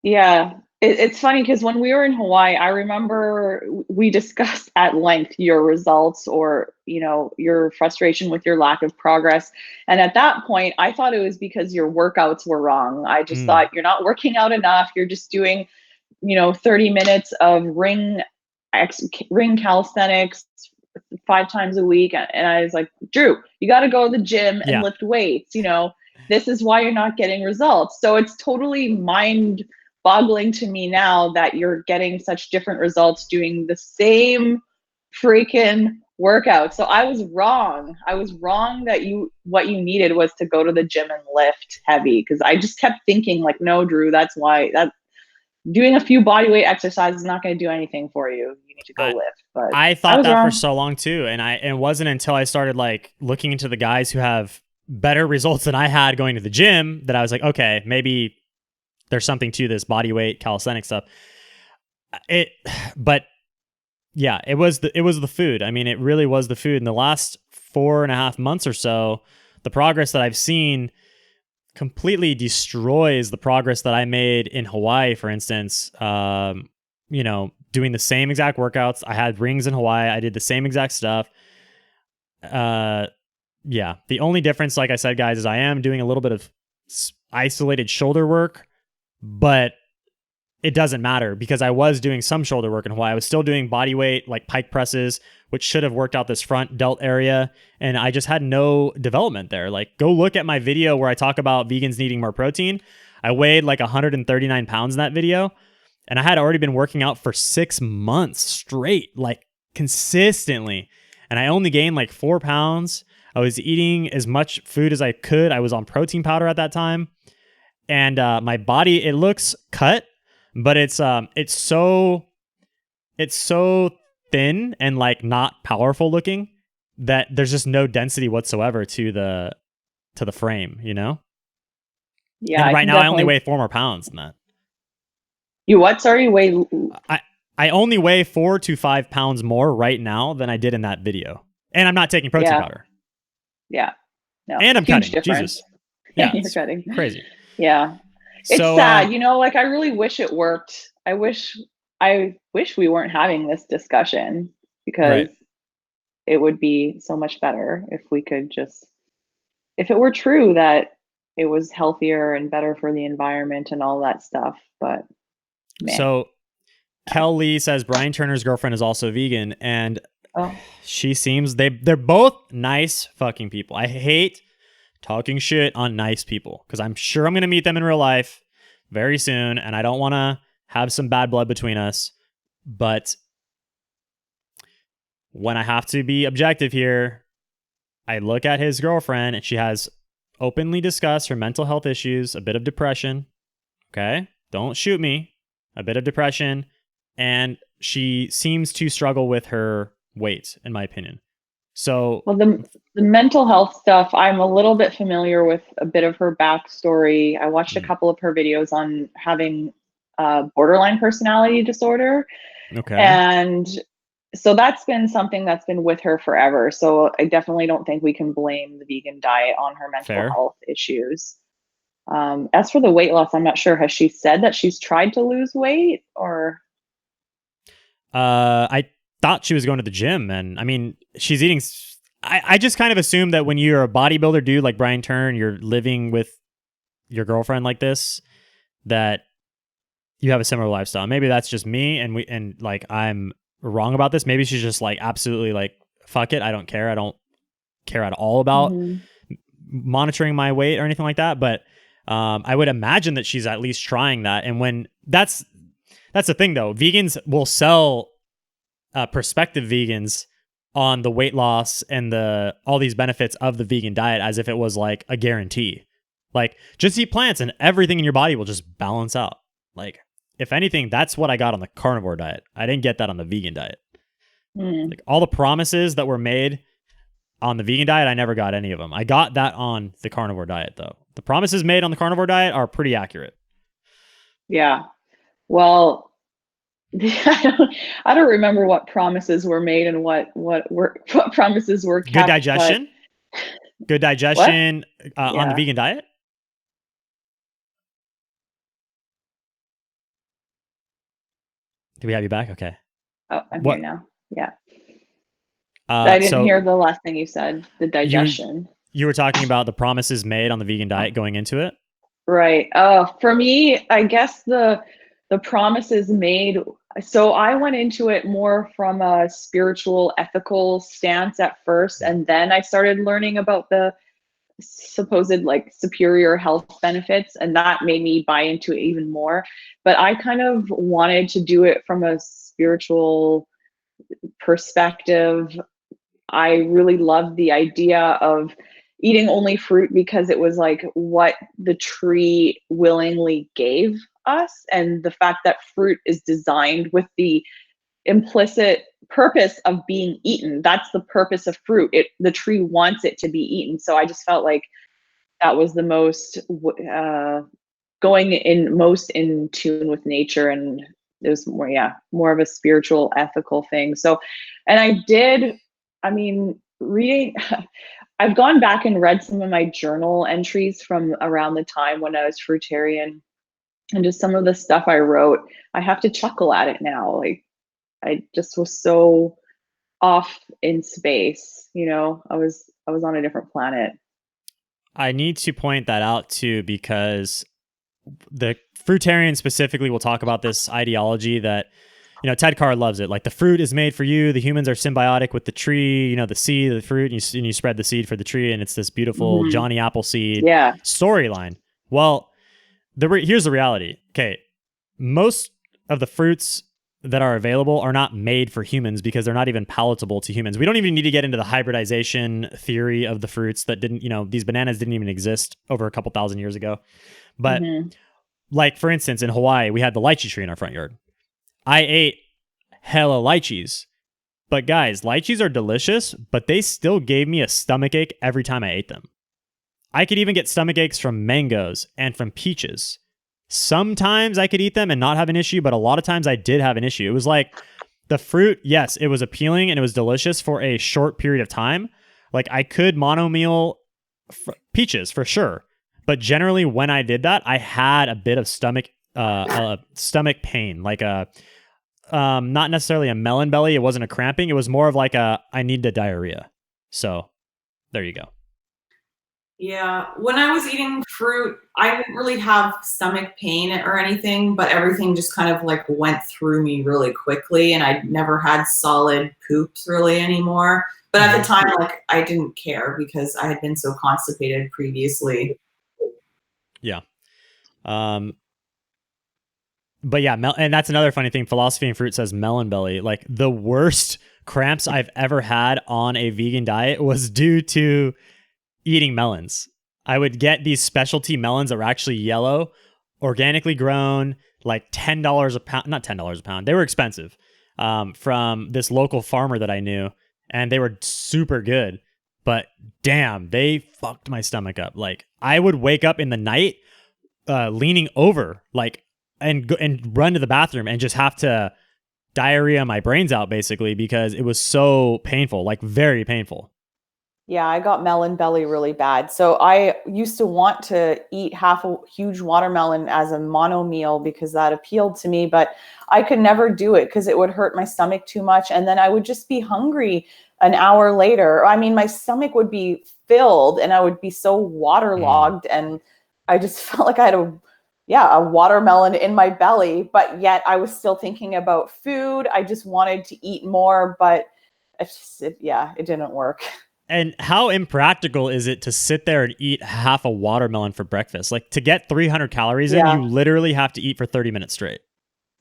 B: Yeah. It's funny because when we were in Hawaii, I remember we discussed at length your results or, your frustration with your lack of progress. And at that point, I thought it was because your workouts were wrong. I just thought you're not working out enough. You're just doing, 30 minutes of ring calisthenics 5 times a week. And I was like, Drew, you got to go to the gym and lift weights. This is why you're not getting results. So it's totally mind-boggling to me now that you're getting such different results doing the same freaking workout. So I was wrong. I was wrong that what you needed was to go to the gym and lift heavy, because I just kept thinking like, no, Drew, that's why that doing a few body weight exercises is not going to do anything for you. You need to go lift. But
A: I
B: I
A: thought
B: was
A: that for
B: wrong.
A: so long too, and it wasn't until I started like looking into the guys who have better results than I had going to the gym that I was like, okay, maybe there's something to this body weight calisthenic stuff. But yeah, it was the food. I mean, it really was the food. In the last 4.5 months or so, the progress that I've seen completely destroys the progress that I made in Hawaii, for instance. You know, doing the same exact workouts. I had rings in Hawaii. I did the same exact stuff. Yeah. The only difference, like I said, guys, is I am doing a little bit of isolated shoulder work, but it doesn't matter because I was doing some shoulder work in Hawaii. I was still doing body weight, like pike presses, which should have worked out this front delt area. And I just had no development there. Like, go look at my video where I talk about vegans needing more protein. I weighed like 139 pounds in that video. And I had already been working out for 6 months straight, like consistently. And I only gained like 4 pounds. I was eating as much food as I could. I was on protein powder at that time. And my body, it looks cut, but it's so thin and like not powerful looking that there's just no density whatsoever to the frame, you know?
B: Yeah.
A: And right now I only weigh 4 more pounds than that.
B: You what? Sorry, weigh.
A: I only weigh 4 to 5 pounds more right now than I did in that video. And I'm not taking protein powder.
B: Yeah. No.
A: And I'm
B: Huge
A: cutting.
B: difference.
A: Jesus. Yeah.
B: You're cutting.
A: Crazy.
B: Yeah. It's sad. You know, like I really wish it worked. I wish we weren't having this discussion because it would be so much better if we could just, if it were true that it was healthier and better for the environment and all that stuff. But man.
A: So Kel Lee says Brian Turner's girlfriend is also vegan, and she seems they're both nice fucking people. I hate talking shit on nice people because I'm sure I'm going to meet them in real life very soon, and I don't want to have some bad blood between us. But when I have to be objective here, I look at his girlfriend, and she has openly discussed her mental health issues, a bit of depression. Okay? Don't shoot me. A bit of depression. And she seems to struggle with her weight, in my opinion. So,
B: well, the mental health stuff, I'm a little bit familiar with a bit of her backstory. I watched a couple of her videos on having borderline personality disorder.
A: Okay.
B: And so that's been something that's been with her forever. So I definitely don't think we can blame the vegan diet on her mental health issues. As for the weight loss, I'm not sure. Has she said that she's tried to lose weight or?
A: I thought she was going to the gym, and I mean, she's eating. I just kind of assumed that when you're a bodybuilder dude like Brian Turn, you're living with your girlfriend like this, that you have a similar lifestyle. Maybe that's just me, and like I'm wrong about this. Maybe she's just like absolutely like fuck it, I don't care. I don't care at all about monitoring my weight or anything like that. But I would imagine that she's at least trying that. And when that's the thing though, vegans will sell prospective vegans on the weight loss and all these benefits of the vegan diet as if it was like a guarantee. Like, just eat plants and everything in your body will just balance out. Like, if anything, that's what I got on the carnivore diet. I didn't get that on the vegan diet. Like, all the promises that were made on the vegan diet, I never got any of them. I got that on the carnivore diet, though. The promises made on the carnivore diet are pretty accurate.
B: Yeah. Well, I don't remember what promises were made and what promises were kept.
A: Good digestion? Good digestion on the vegan diet? Do we have you back? Okay.
B: Oh, I'm here now. Yeah. I didn't hear the last thing you said, the digestion.
A: You were talking about the promises made on the vegan diet going into it?
B: Right. For me, I guess the promises made, so I went into it more from a spiritual, ethical stance at first, and then I started learning about the supposed like superior health benefits, and that made me buy into it even more. But I kind of wanted to do it from a spiritual perspective, I really loved the idea of eating only fruit because it was like what the tree willingly gave us, and the fact that fruit is designed with the implicit purpose of being eaten. That's the purpose of fruit. The tree wants it to be eaten. So I just felt like that was the most most in tune with nature, and it was more of a spiritual, ethical thing. So, and reading, I've gone back and read some of my journal entries from around the time when I was fruitarian, and just some of the stuff I wrote, I have to chuckle at it now. Like, I just was so off in space, I was on a different planet.
A: I need to point that out too, because the fruitarian specifically will talk about this ideology that, Ted Carr loves it. Like, the fruit is made for you. The humans are symbiotic with the tree, the seed, the fruit, and you spread the seed for the tree. And it's this beautiful Johnny Appleseed storyline. Well, here's the reality. Okay. Most of the fruits that are available are not made for humans because they're not even palatable to humans. We don't even need to get into the hybridization theory of the fruits that didn't, these bananas didn't even exist over a couple thousand years ago. But like, for instance, in Hawaii, we had the lychee tree in our front yard. I ate hella lychees. But guys, lychees are delicious, but they still gave me a stomach ache every time I ate them. I could even get stomach aches from mangoes and from peaches. Sometimes I could eat them and not have an issue, but a lot of times I did have an issue. It was like the fruit, yes, it was appealing and it was delicious for a short period of time. Like, I could monomeal peaches for sure. But generally when I did that, I had a bit of stomach pain, like not necessarily a melon belly. It wasn't a cramping. It was more of like I need a diarrhea. So there you go.
G: Yeah, when I was eating fruit, I didn't really have stomach pain or anything, but everything just kind of like went through me really quickly, and I never had solid poops really anymore. But at the time, like, I didn't care because I had been so constipated previously.
A: Yeah. But yeah, and that's another funny thing. Philosophy and Fruit says melon belly. Like, the worst cramps I've ever had on a vegan diet was due to eating melons. I would get these specialty melons that were actually yellow, organically grown, like $10 a pound. Not $10 a pound. They were expensive, from this local farmer that I knew, and they were super good. But damn, they fucked my stomach up. Like, I would wake up in the night, leaning over, like, and run to the bathroom and just have to diarrhea my brains out, basically, because it was so painful, like very painful.
H: Yeah, I got melon belly really bad. So I used to want to eat half a huge watermelon as a mono meal because that appealed to me, but I could never do it because it would hurt my stomach too much. And then I would just be hungry an hour later. I mean, my stomach would be filled and I would be so waterlogged, and I just felt like I had a watermelon in my belly, but yet I was still thinking about food. I just wanted to eat more, but it didn't work.
A: And how impractical is it to sit there and eat half a watermelon for breakfast? Like, to get 300 calories in, you literally have to eat for 30 minutes straight.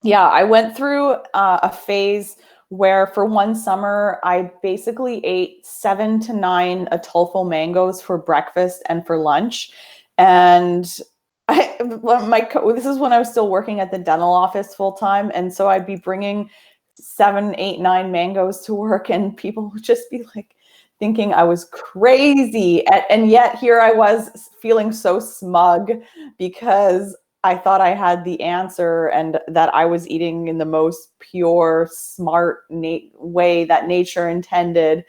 H: Yeah, I went through a phase where for one summer, I basically ate 7 to 9 Atulfo mangoes for breakfast and for lunch. And this is when I was still working at the dental office full time. And so I'd be bringing 7, 8, 9 mangoes to work, and people would just be like, thinking I was crazy. And yet here I was feeling so smug because I thought I had the answer and that I was eating in the most pure, smart way that nature intended.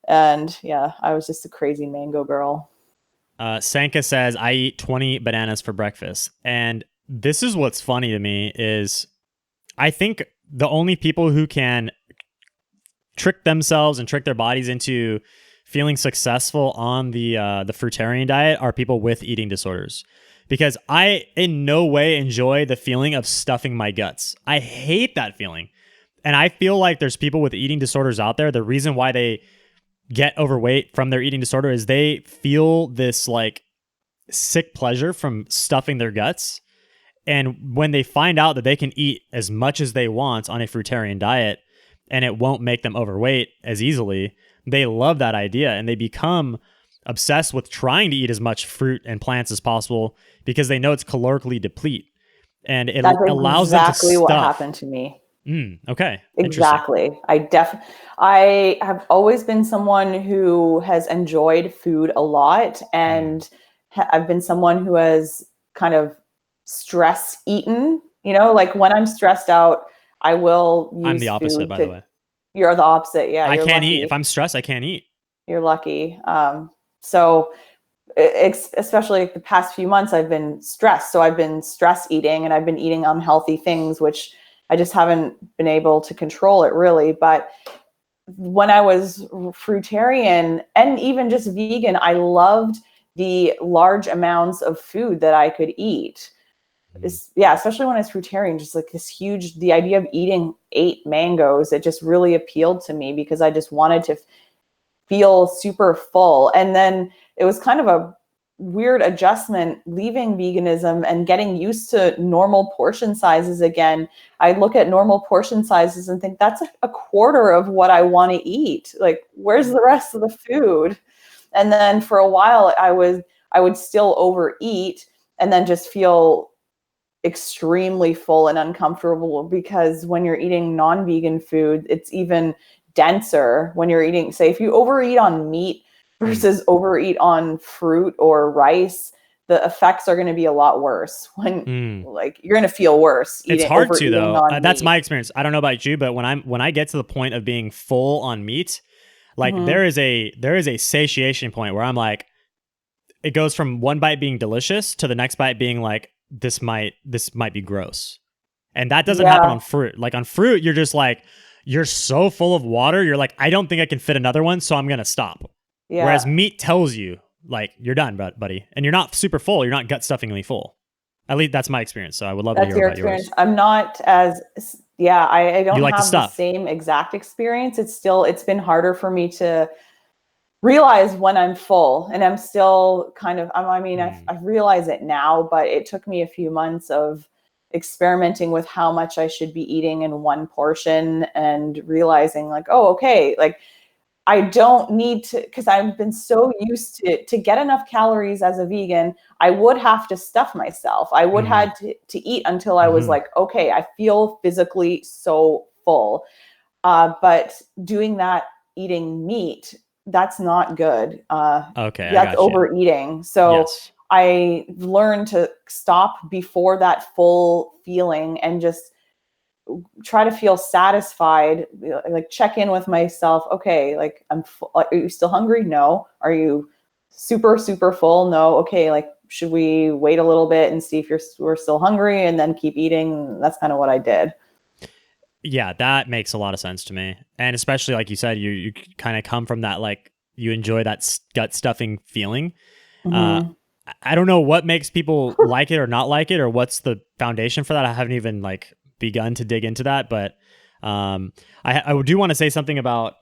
H: And yeah, I was just a crazy mango girl.
A: Sanka says, I eat 20 bananas for breakfast. And this is what's funny to me is I think the only people who can trick themselves and trick their bodies into feeling successful on the fruitarian diet are people with eating disorders, because I in no way enjoy the feeling of stuffing my guts. I hate that feeling. And I feel like there's people with eating disorders out there. The reason why they get overweight from their eating disorder is they feel this like sick pleasure from stuffing their guts. And when they find out that they can eat as much as they want on a fruitarian diet, and it won't make them overweight as easily, they love that idea and they become obsessed with trying to eat as much fruit and plants as possible because they know it's calorically deplete. And it
H: That's
A: allows them to
H: exactly what
A: stuff.
H: happened to me.
A: Okay.
H: Exactly. I have always been someone who has enjoyed food a lot, and I've been someone who has kind of stress eaten. You know, like when I'm stressed out, I will use
A: I'm the opposite,
H: food
A: by the way.
H: You're the opposite. Yeah.
A: I
H: you're
A: can't
H: lucky.
A: eat. If I'm stressed, I can't eat.
H: You're lucky. So especially the past few months, I've been stressed. So I've been stress eating and I've been eating unhealthy things, which I just haven't been able to control it really. But when I was fruitarian and even just vegan, I loved the large amounts of food that I could eat. Especially when I was fruitarian, just like this huge, the idea of eating 8 mangoes, it just really appealed to me because I just wanted to feel super full. And then it was kind of a weird adjustment leaving veganism and getting used to normal portion sizes again. I look at normal portion sizes and think that's a quarter of what I want to eat. Like, where's the rest of the food? And then for a while I would still overeat and then just feel extremely full and uncomfortable, because when you're eating non-vegan food, it's even denser. When you're eating, say, if you overeat on meat versus overeat on fruit or rice, the effects are going to be a lot worse. When like you're going to feel worse.
A: It's hard to though. That's my experience. I don't know about you, but when I get to the point of being full on meat, like there is a satiation point where I'm like, it goes from one bite being delicious to the next bite being like, this might be gross. And that doesn't happen on fruit. Like on fruit, you're just like, you're so full of water. You're like, I don't think I can fit another one, so I'm going to stop. Yeah. Whereas meat tells you, like, you're done, buddy. And you're not super full. You're not gut stuffingly full. At least that's my experience. So I would love to hear about yours.
H: I'm not as, I don't
A: like
H: have the same exact experience. It's been harder for me to realize when I'm full, and I'm still kind of, I realize it now, but it took me a few months of experimenting with how much I should be eating in one portion and realizing like, oh, okay, like I don't need to, because I've been so used to get enough calories as a vegan, I would have to stuff myself. I would have to eat until I was like, okay, I feel physically so full. But doing that, eating meat, that's not good. That's overeating. So I learned to stop before that full feeling and just try to feel satisfied, like check in with myself. Okay, like are you still hungry? No. Are you super, super full? No. Okay, like should we wait a little bit and see if we're still hungry and then keep eating? That's kind of what I did.
A: Yeah, that makes a lot of sense to me. And especially like you said, you kind of come from that, like you enjoy that gut stuffing feeling. I don't know what makes people like it or not like it, or what's the foundation for that. I haven't even like begun to dig into that, but I do want to say something about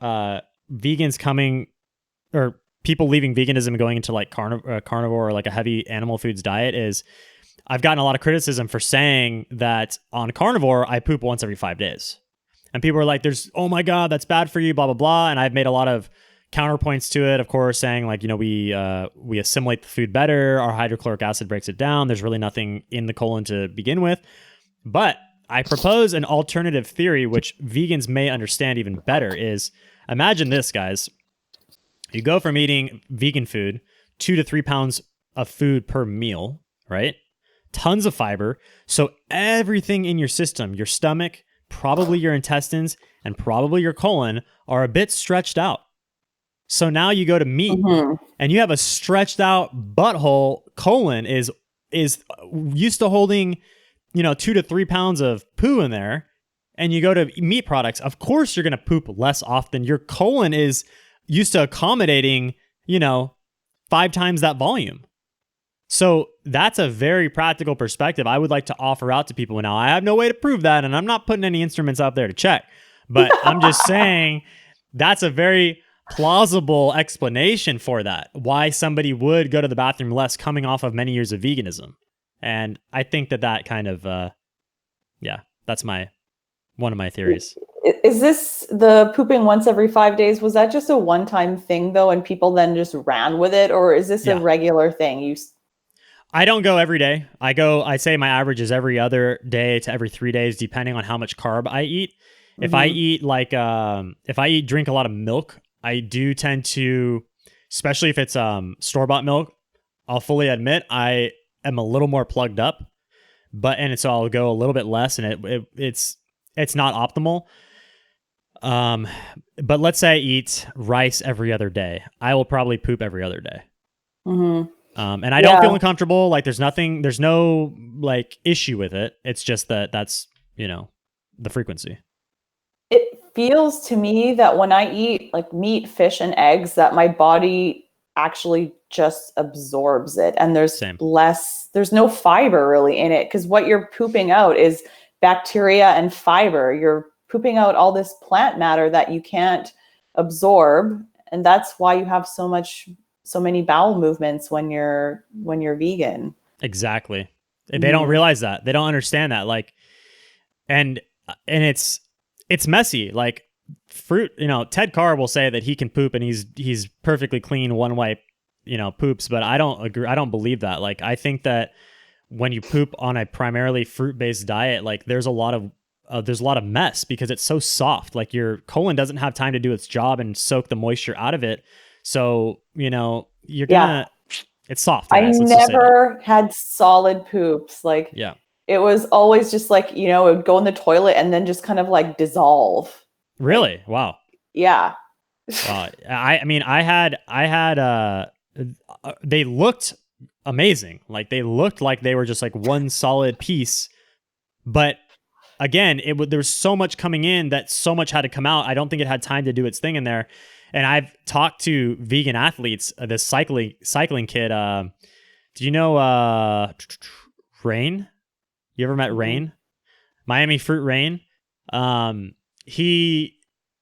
A: vegans coming, or people leaving veganism and going into like carnivore or like a heavy animal foods diet. Is I've gotten a lot of criticism for saying that on carnivore I poop once every 5 days, and people are like, oh my god, that's bad for you, blah blah blah. And I've made a lot of counterpoints to it, of course, saying like, we assimilate the food better, our hydrochloric acid breaks it down, there's really nothing in the colon to begin with. But I propose an alternative theory which vegans may understand even better. Is imagine this, guys. You go from eating vegan food, 2 to 3 pounds of food per meal, right? Tons of fiber. So everything in your system, your stomach, probably your intestines, and probably your colon are a bit stretched out. So now you go to meat and you have a stretched out butthole. Colon is used to holding, 2 to 3 pounds of poo in there. And you go to meat products. Of course, you're going to poop less often. Your colon is used to accommodating, 5 times that volume. So that's a very practical perspective I would like to offer out to people. Now, I have no way to prove that, and I'm not putting any instruments out there to check, but I'm just saying that's a very plausible explanation for that, why somebody would go to the bathroom less coming off of many years of veganism. And I think that kind of, that's one of my theories.
H: is this the pooping once every 5 days? Was that just a one-time thing though, and people then just ran with it, or is this a regular thing?
A: I don't go every day. I'd say my average is every other day to every 3 days, depending on how much carb I eat. If I eat drink a lot of milk, I do tend to, especially if it's store-bought milk, I'll fully admit I am a little more plugged up, so I'll go a little bit less, and it's not optimal. But let's say I eat rice every other day, I will probably poop every other day. And I don't feel uncomfortable. Like there's no like issue with it. It's just that's the frequency.
H: It feels to me that when I eat like meat, fish, and eggs, that my body actually just absorbs it, and there's no fiber really in it, because what you're pooping out is bacteria and fiber. You're pooping out all this plant matter that you can't absorb, and that's why you have so many bowel movements when you're vegan. Exactly.
A: They don't realize that. They don't understand that. Like, and it's messy. Like fruit, Ted Carr will say that he can poop and he's perfectly clean one wipe, poops, but I don't agree. I don't believe that. Like, I think that when you poop on a primarily fruit-based diet, like there's a lot of mess because it's so soft. Like your colon doesn't have time to do its job and soak the moisture out of it. So, you're gonna, it's soft.
H: I never had solid poops. Like, it was always just like, it would go in the toilet and then just kind of like dissolve.
A: Really? Wow.
H: Yeah.
A: Wow. I had, they looked amazing. Like they looked like they were just like one solid piece, but again, there was so much coming in that so much had to come out. I don't think it had time to do its thing in there. And I've talked to vegan athletes, this cycling kid. Do you know Rain? You ever met Rain? Miami Fruit Rain? He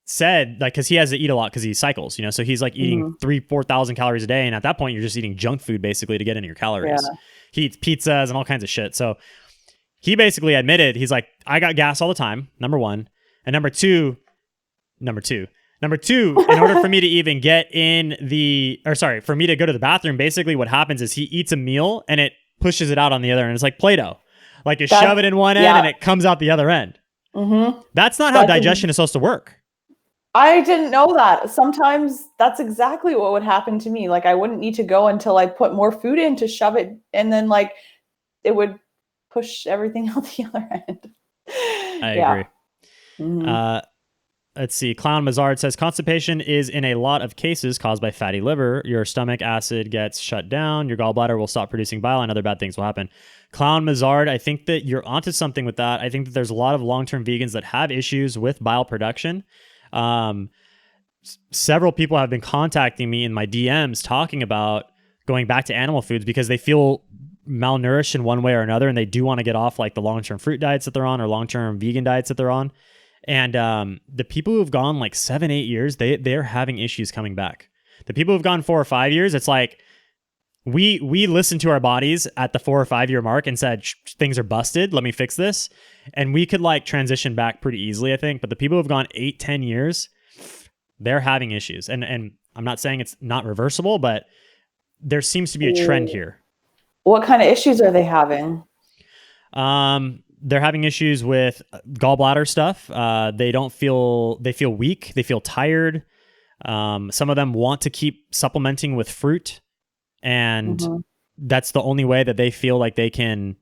A: said, like, because he has to eat a lot because he cycles, so he's like eating 4,000 calories a day. And at that point, you're just eating junk food basically to get into your calories. Yeah. He eats pizzas and all kinds of shit. So he basically admitted, he's like, I got gas all the time, number one. And number two, in order for me to even for me to go to the bathroom, basically what happens is he eats a meal and it pushes it out on the other end. It's like Play-Doh. Like you shove it in one end and it comes out the other end. That's not how digestion is supposed to work.
H: I didn't know that. Sometimes that's exactly what would happen to me. Like I wouldn't need to go until I put more food in to shove it, and then like it would push everything out the other end.
A: I agree. Let's see. Clown Mazard says constipation is in a lot of cases caused by fatty liver. Your stomach acid gets shut down. Your gallbladder will stop producing bile, and other bad things will happen. Clown Mazard, I think that you're onto something with that. I think that there's a lot of long-term vegans that have issues with bile production. Several people have been contacting me in my DMs talking about going back to animal foods because they feel malnourished in one way or another, and they do want to get off like the long-term fruit diets that they're on or long-term vegan diets that they're on. And the people who have gone like 7-8 years, they're having issues coming back. The people who've gone 4 or 5 years, it's like we listened to our bodies at the 4 or 5 year mark and said things are busted. Let me fix this, and we could like transition back pretty easily, I think. But the people who've gone 8-10 years, they're having issues, and I'm not saying it's not reversible, but there seems to be a trend here.
H: What kind of issues are they having?
A: They're having issues with gallbladder stuff. They feel weak. They feel tired. Some of them want to keep supplementing with fruit, and that's the only way that they feel like they can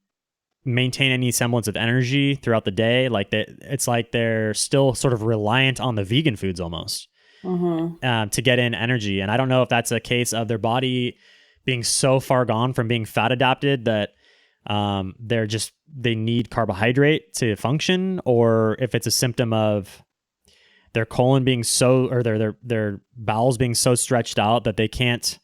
A: maintain any semblance of energy throughout the day. Like it's like they're still sort of reliant on the vegan foods almost to get in energy. And I don't know if that's a case of their body being so far gone from being fat adapted that they need carbohydrate to function, or if it's a symptom of their colon being or their bowels being so stretched out that they can't,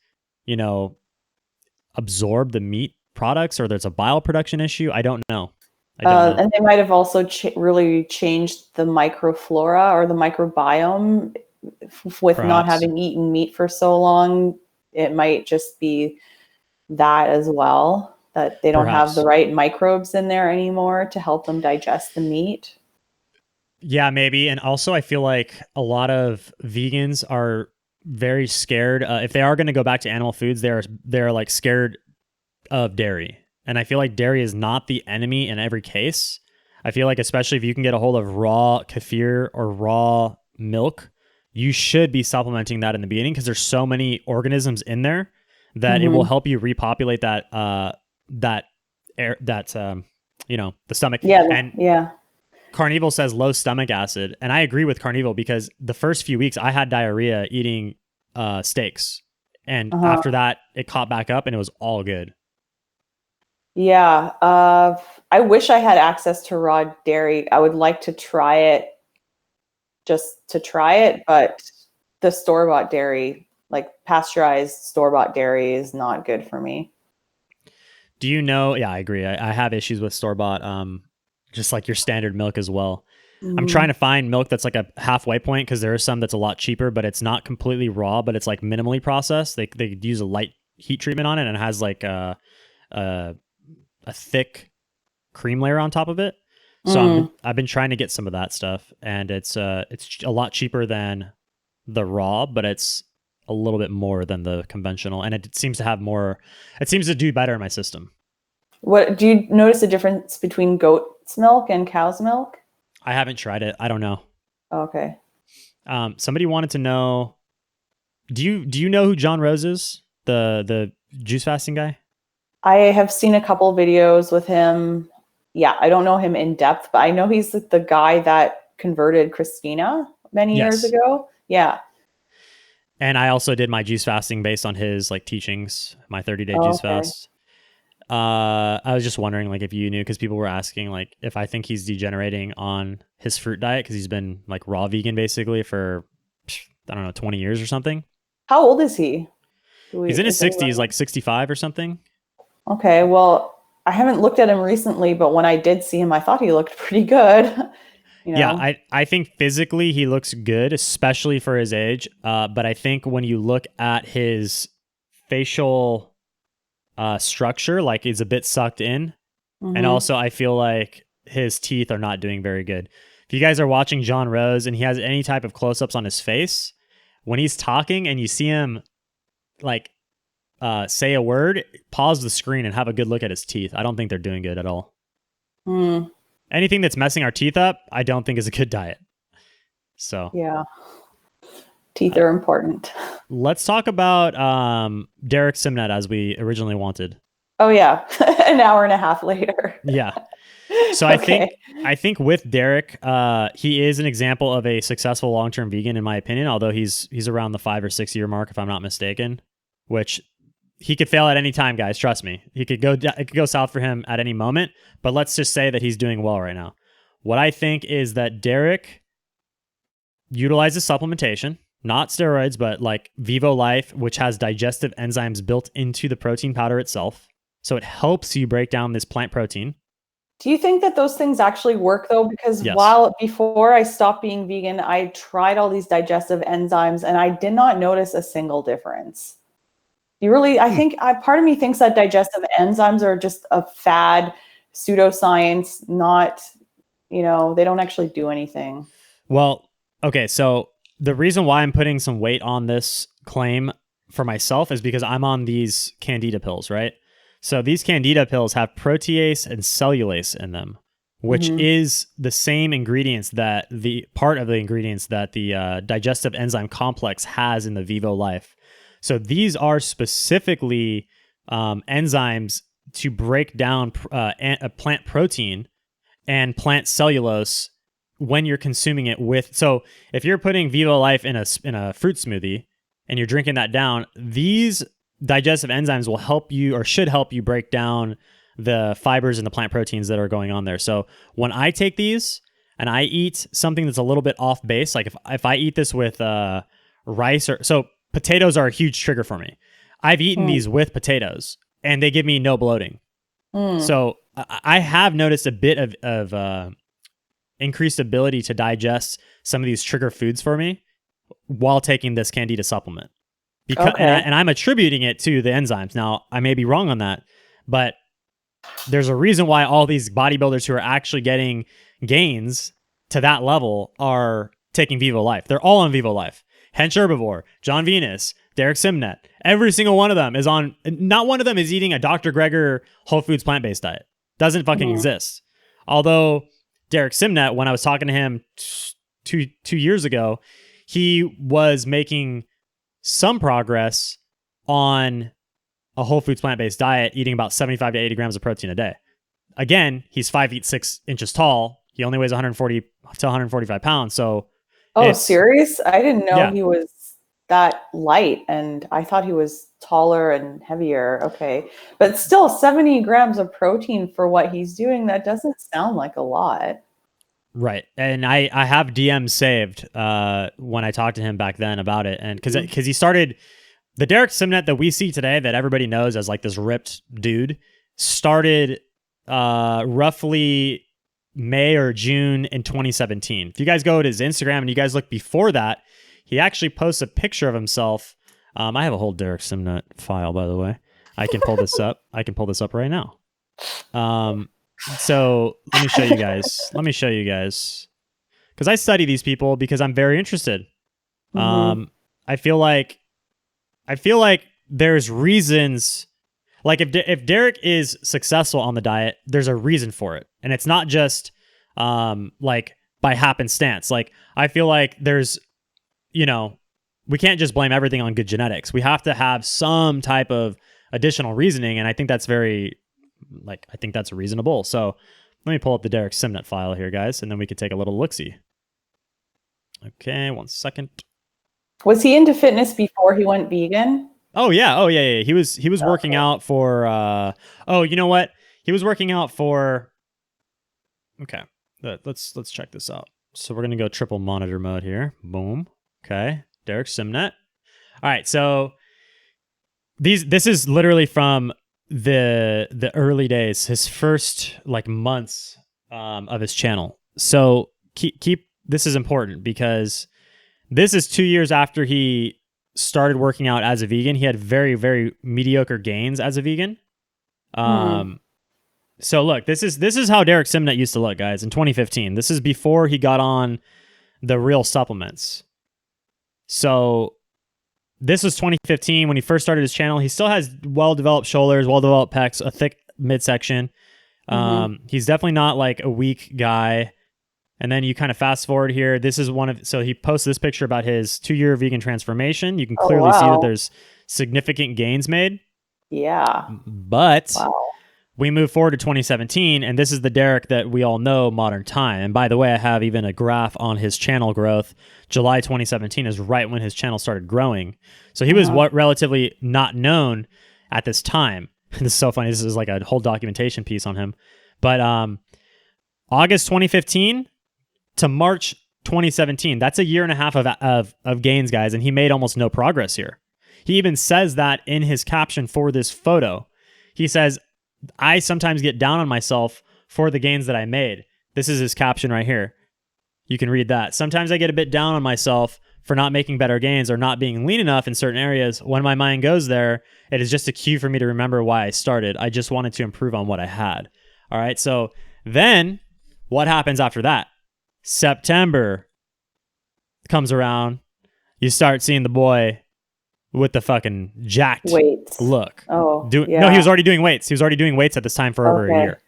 A: absorb the meat products, or there's a bile production issue. I don't know.
H: And they might have also really changed the microflora or the microbiome with not having eaten meat for so long. It might just be that as well, that they don't have the right microbes in there anymore to help them digest the meat.
A: Yeah, maybe. And also, I feel like a lot of vegans are very scared. If they are going to go back to animal foods, they're like scared of dairy. And I feel like dairy is not the enemy in every case. I feel like especially if you can get a hold of raw kefir or raw milk, you should be supplementing that in the beginning because there's so many organisms in there that it will help you repopulate that the stomach.
H: Yeah.
A: Carnival says low stomach acid, and I agree with Carnival because the first few weeks I had diarrhea eating steaks, and after that it caught back up and it was all good.
H: Yeah. I wish I had access to raw dairy. I would like to try it just to try it, but the store-bought dairy, like pasteurized store-bought dairy, is not good for me.
A: Do you know? Yeah, I agree. I have issues with store-bought, just like your standard milk as well. I'm trying to find milk that's like a halfway point because there is some that's a lot cheaper, but it's not completely raw, but it's like minimally processed. They use a light heat treatment on it and it has like a thick cream layer on top of it. So I've been trying to get some of that stuff, and it's a lot cheaper than the raw, but it's a little bit more than the conventional, and it seems to have more. It seems to do better in my system.
H: What do you notice a difference between goat's milk and cow's milk?
A: I haven't tried it. I don't know.
H: Okay.
A: Somebody wanted to know. Do you know who John Rose is? The juice fasting guy?
H: I have seen a couple videos with him. Yeah, I don't know him in depth, but I know he's the guy that converted Christina many years ago. Yeah.
A: And I also did my juice fasting based on his like teachings, my 30-day juice fast. I was just wondering like if you knew, because people were asking like if I think he's degenerating on his fruit diet because he's been like raw vegan basically for, I don't know, 20 years or something.
H: How old is he?
A: He's in his 60s, like 65 or something.
H: Okay, well, I haven't looked at him recently, but when I did see him, I thought he looked pretty good. You know?
A: Yeah, I think physically he looks good, especially for his age. But I think when you look at his facial structure, like he's a bit sucked in. And also I feel like his teeth are not doing very good. If you guys are watching John Rose and he has any type of close-ups on his face, when he's talking and you see him like say a word, pause the screen and have a good look at his teeth. I don't think they're doing good at all. Anything that's messing our teeth up, I don't think is a good diet. So
H: yeah, teeth are important.
A: Let's talk about Derrick Simnet as we originally wanted.
H: Oh yeah, an hour and a half later.
A: Yeah. So I think with Derrick, he is an example of a successful long-term vegan in my opinion, although he's around the 5 or 6 year mark if I'm not mistaken, which he could fail at any time, guys. Trust me. It could go south for him at any moment, but let's just say that he's doing well right now. What I think is that Derrick utilizes supplementation, not steroids, but like Vivo Life, which has digestive enzymes built into the protein powder itself. So it helps you break down this plant protein.
H: Do you think that those things actually work though? Because
A: Yes.
H: before I stopped being vegan, I tried all these digestive enzymes and I did not notice a single difference. I think part of me thinks that digestive enzymes are just a fad, pseudoscience, not, they don't actually do anything.
A: Well, okay. So the reason why I'm putting some weight on this claim for myself is because I'm on these Candida pills, right? So these Candida pills have protease and cellulase in them, which is the same ingredients that the digestive enzyme complex has in the Vivo Life. So these are specifically enzymes to break down a plant protein and plant cellulose when you're consuming it with. So if you're putting Vivo Life in a fruit smoothie and you're drinking that down, these digestive enzymes will help you or should help you break down the fibers and the plant proteins that are going on there. So when I take these and I eat something that's a little bit off base, like if I eat this with rice so potatoes are a huge trigger for me. I've eaten these with potatoes and they give me no bloating. So I have noticed a bit of increased ability to digest some of these trigger foods for me while taking this Candida supplement. And I'm attributing it to the enzymes. Now, I may be wrong on that, but there's a reason why all these bodybuilders who are actually getting gains to that level are taking Vivo Life. They're all on Vivo Life. Hench Herbivore, John Venus, Derrick Simnet. Every single one of them is on. Not one of them is eating a Dr. Greger Whole Foods plant-based diet. Doesn't fucking exist. Although Derrick Simnet, when I was talking to him 2 years ago, he was making some progress on a whole foods plant-based diet, eating about 75 to 80 grams of protein a day. Again, he's 5 feet 6 inches tall. He only weighs 140 to 145 pounds. So,
H: serious? I didn't know he was that light, and I thought he was taller and heavier. Okay, but still 70 grams of protein for what he's doing. That doesn't sound like a lot.
A: Right. And I have DMs saved when I talked to him back then about it. And because he started, the Derrick Simnet that we see today that everybody knows as like this ripped dude started roughly May or June in 2017. If you guys go to his Instagram and you guys look before that, he actually posts a picture of himself. I have a whole Derrick Simnet file, by the way. I can pull this up. I can pull this up right now. So let me show you guys. Because I study these people because I'm very interested. I feel like there's reasons. Like if Derrick is successful on the diet, there's a reason for it, and it's not just like by happenstance. Like I feel like there's, we can't just blame everything on good genetics. We have to have some type of additional reasoning, and I think that's reasonable. So let me pull up the Derrick Simnet file here, guys, and then we could take a little look-see. Okay, 1 second.
H: Was he into fitness before he went vegan?
A: Oh yeah. He was working out for you know what? He was working out for okay. Let's check this out. So we're gonna go triple monitor mode here. Boom. Okay. Derrick Simnet. All right, so this is literally from the early days, his first like months of his channel. So keep this is important because this is 2 years after he started working out as a vegan. He had very, very mediocre gains as a vegan. So look, this is how Derrick Simnet used to look, guys, in 2015. This is before he got on the real supplements. So this was 2015 when he first started his channel. He still has well-developed shoulders, well-developed pecs, a thick midsection. He's definitely not like a weak guy. And then you kind of fast forward here. This is so he posted this picture about his 2-year vegan transformation. You can clearly see that there's significant gains made.
H: Yeah.
A: But we move forward to 2017, and this is the Derrick that we all know, modern time. And by the way, I have even a graph on his channel growth. July 2017 is right when his channel started growing. So he was relatively not known at this time. This is so funny. This is like a whole documentation piece on him. But August 2015 to March 2017, that's a year and a half of gains, guys, and he made almost no progress here. He even says that in his caption for this photo. He says, I sometimes get down on myself for the gains that I made. This is his caption right here. You can read that. Sometimes I get a bit down on myself for not making better gains or not being lean enough in certain areas. When my mind goes there, it is just a cue for me to remember why I started. I just wanted to improve on what I had. All right, so then what happens after that? September comes around. You start seeing the boy with the fucking jacked
H: weights
A: look.
H: No,
A: he was already doing weights. He was already doing weights at this time for over a year.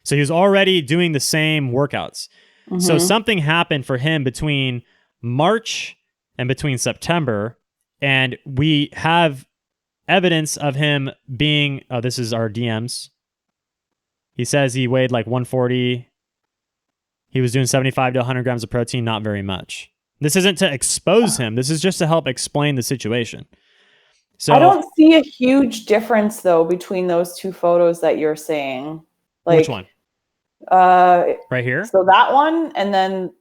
A: So he was already doing the same workouts. So something happened for him between March and between September, and we have evidence of him being, this is our DMs. He says he weighed like 140. He was doing 75 to 100 grams of protein, not very much. This isn't to expose him. This is just to help explain the situation. So
H: I don't see a huge difference though between those two photos that you're saying. Like,
A: which one? Right here.
H: So that one, and then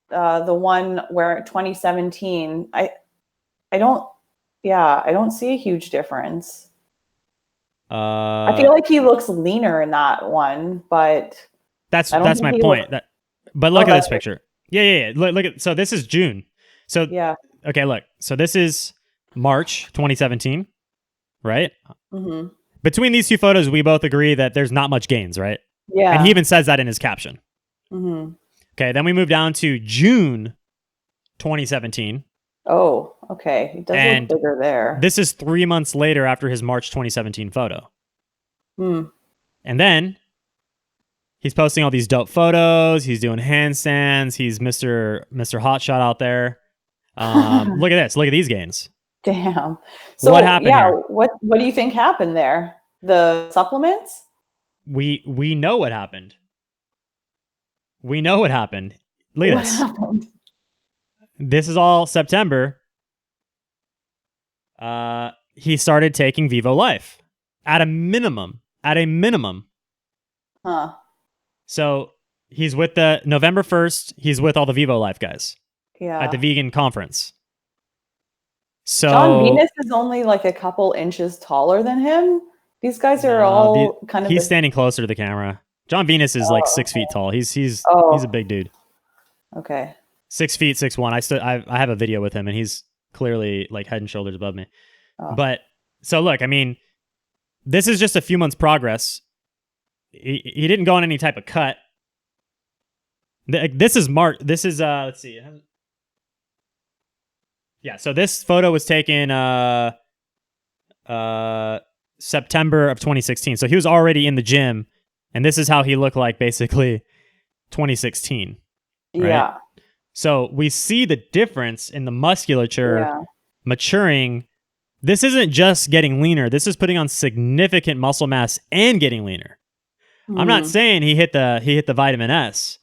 H: the one where 2017. I don't see a huge difference. I feel like he looks leaner in that one, but
A: that's my point. But look at this picture. Yeah. Look at, so this is June. So
H: yeah.
A: Okay, look. So this is March 2017, right? Between these two photos, we both agree that there's not much gains, right?
H: Yeah.
A: And he even says that in his caption. Okay, then we move down to June 2017.
H: Oh, okay. It does
A: And
H: look bigger there.
A: This is 3 months later after his March 2017 photo. And then he's posting all these dope photos. He's doing handstands. He's Mr. Hotshot out there. Look at this. Look at these gains.
H: Damn. So
A: what happened here?
H: What do you think happened there? The supplements?
A: We know what happened. We know what happened. Look at this.
H: Happened?
A: This is all September. He started taking Vivo Life at a minimum.
H: Huh.
A: So he's with the November 1st. He's with all the Vivo Life guys.
H: Yeah.
A: At the vegan conference. So
H: John Venus is only like a couple inches taller than him. These guys are all kind of.
A: He's standing closer to the camera. John Venus is like 6 feet tall. He's a big dude.
H: Okay.
A: 6 feet 6'1". I have a video with him, and he's clearly like head and shoulders above me.
H: Oh.
A: But so look, I mean, this is just a few months progress. He didn't go on any type of cut. This is March. This is let's see. Yeah, so this photo was taken September of 2016. So he was already in the gym, and this is how he looked like basically 2016. Right?
H: Yeah.
A: So we see the difference in the musculature maturing. This isn't just getting leaner. This is putting on significant muscle mass and getting leaner. I'm not saying he hit the vitamin S,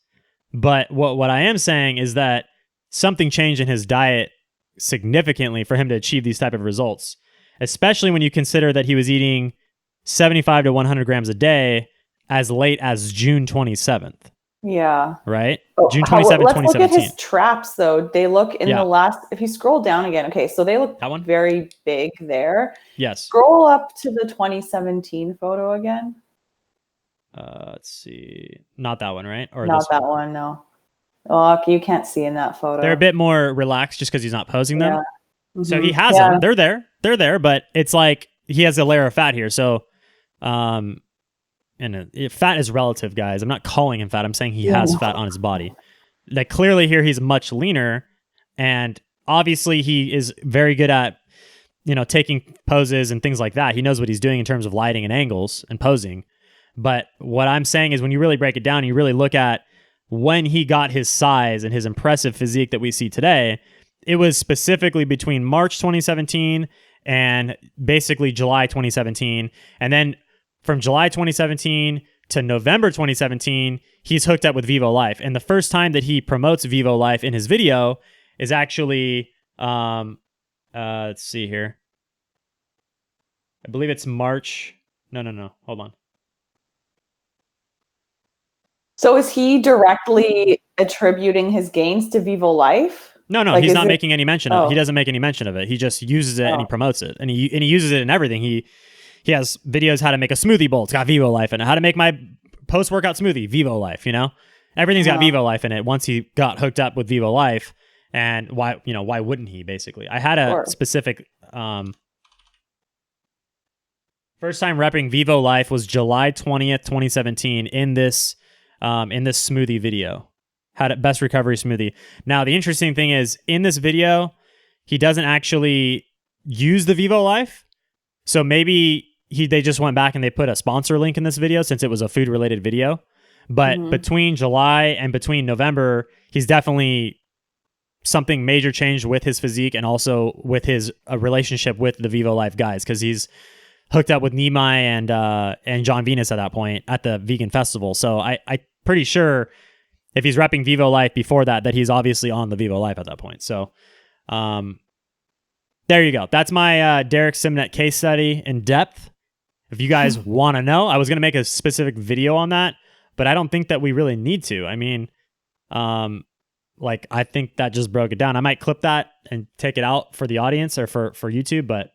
A: but what I am saying is that something changed in his diet significantly for him to achieve these type of results, especially when you consider that he was eating 75 to 100 grams a day as late as June 27th.
H: Yeah.
A: Right?
H: Oh,
A: June 27th,
H: let's
A: 2017.
H: look at his traps, though. They look in the last, if you scroll down again, okay, so they look
A: that one?
H: very big there.
A: Yes.
H: Scroll up to the 2017 photo again.
A: Let's see. Not that one, right? Or
H: Not
A: this
H: that one, no. Oh, you can't see in that photo.
A: They're a bit more relaxed just because he's not posing them.
H: Yeah.
A: So he has them. They're there, but it's like he has a layer of fat here. So, fat is relative, guys. I'm not calling him fat. I'm saying he has fat on his body. Like clearly here he's much leaner, and obviously he is very good at, taking poses and things like that. He knows what he's doing in terms of lighting and angles and posing. But what I'm saying is when you really break it down, you really look at when he got his size and his impressive physique that we see today, it was specifically between March 2017 and basically July 2017. And then from July 2017 to November 2017, he's hooked up with Vivo Life. And the first time that he promotes Vivo Life in his video is actually, let's see here. I believe it's March. No. Hold on.
H: So is he directly attributing his gains to Vivo Life?
A: No,
H: Like,
A: he's
H: is
A: not
H: it-
A: making any mention of it. He doesn't make any mention of it. He just uses it and he promotes it. And he uses it in everything. He has videos how to make a smoothie bowl. It's got Vivo Life in it. How to make my post-workout smoothie, Vivo Life, Everything's got Vivo Life in it once he got hooked up with Vivo Life. And why wouldn't he, basically? I had a specific first time repping Vivo Life was July 20th, 2017 in this smoothie video. Had it best recovery smoothie. Now, the interesting thing is in this video, he doesn't actually use the Vivo Life. So maybe they just went back and they put a sponsor link in this video since it was a food related video. But between July and between November, he's definitely something major changed with his physique and also with his relationship with the Vivo Life guys, because he's hooked up with Nimai and John Venus at that point at the vegan festival. So I'm pretty sure if he's repping Vivo Life before that he's obviously on the Vivo Life at that point. So there you go. That's my Derrick Simnet case study in depth. If you guys want to know, I was going to make a specific video on that, but I don't think that we really need to. I mean, I think that just broke it down. I might clip that and take it out for the audience or for YouTube, but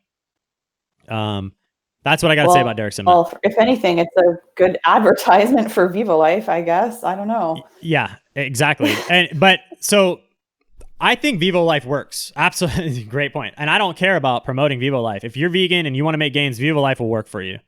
A: that's what I got to say about Derrick Simnet.
H: Well, if anything, it's a good advertisement for Vivo Life, I guess. I don't know.
A: Yeah, exactly. But so I think Vivo Life works. Absolutely. Great point. And I don't care about promoting Vivo Life. If you're vegan and you want to make gains, Vivo Life will work for you.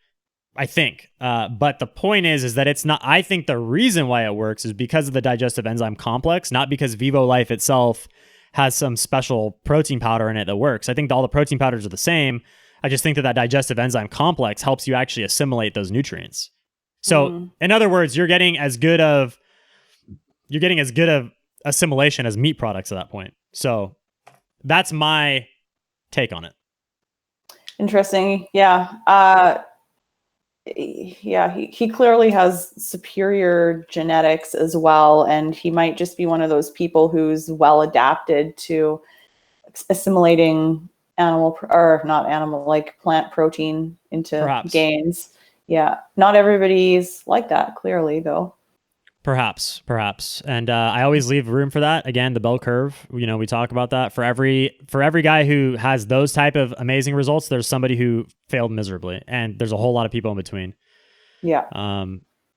A: I think. But the point is that it's not. I think the reason why it works is because of the digestive enzyme complex, not because Vivo Life itself has some special protein powder in it that works. I think all the protein powders are the same. I just think that digestive enzyme complex helps you actually assimilate those nutrients. So, in other words, you're getting as good of assimilation as meat products at that point. So, that's my take on it.
H: Interesting. Yeah. He clearly has superior genetics as well, and he might just be one of those people who's well adapted to assimilating plant protein into
A: Perhaps.
H: gains. Yeah, not everybody's like that, clearly, though.
A: Perhaps. And I always leave room for that. Again, the bell curve, we talk about that. For every guy who has those type of amazing results, there's somebody who failed miserably. And there's a whole lot of people in between.
H: Yeah.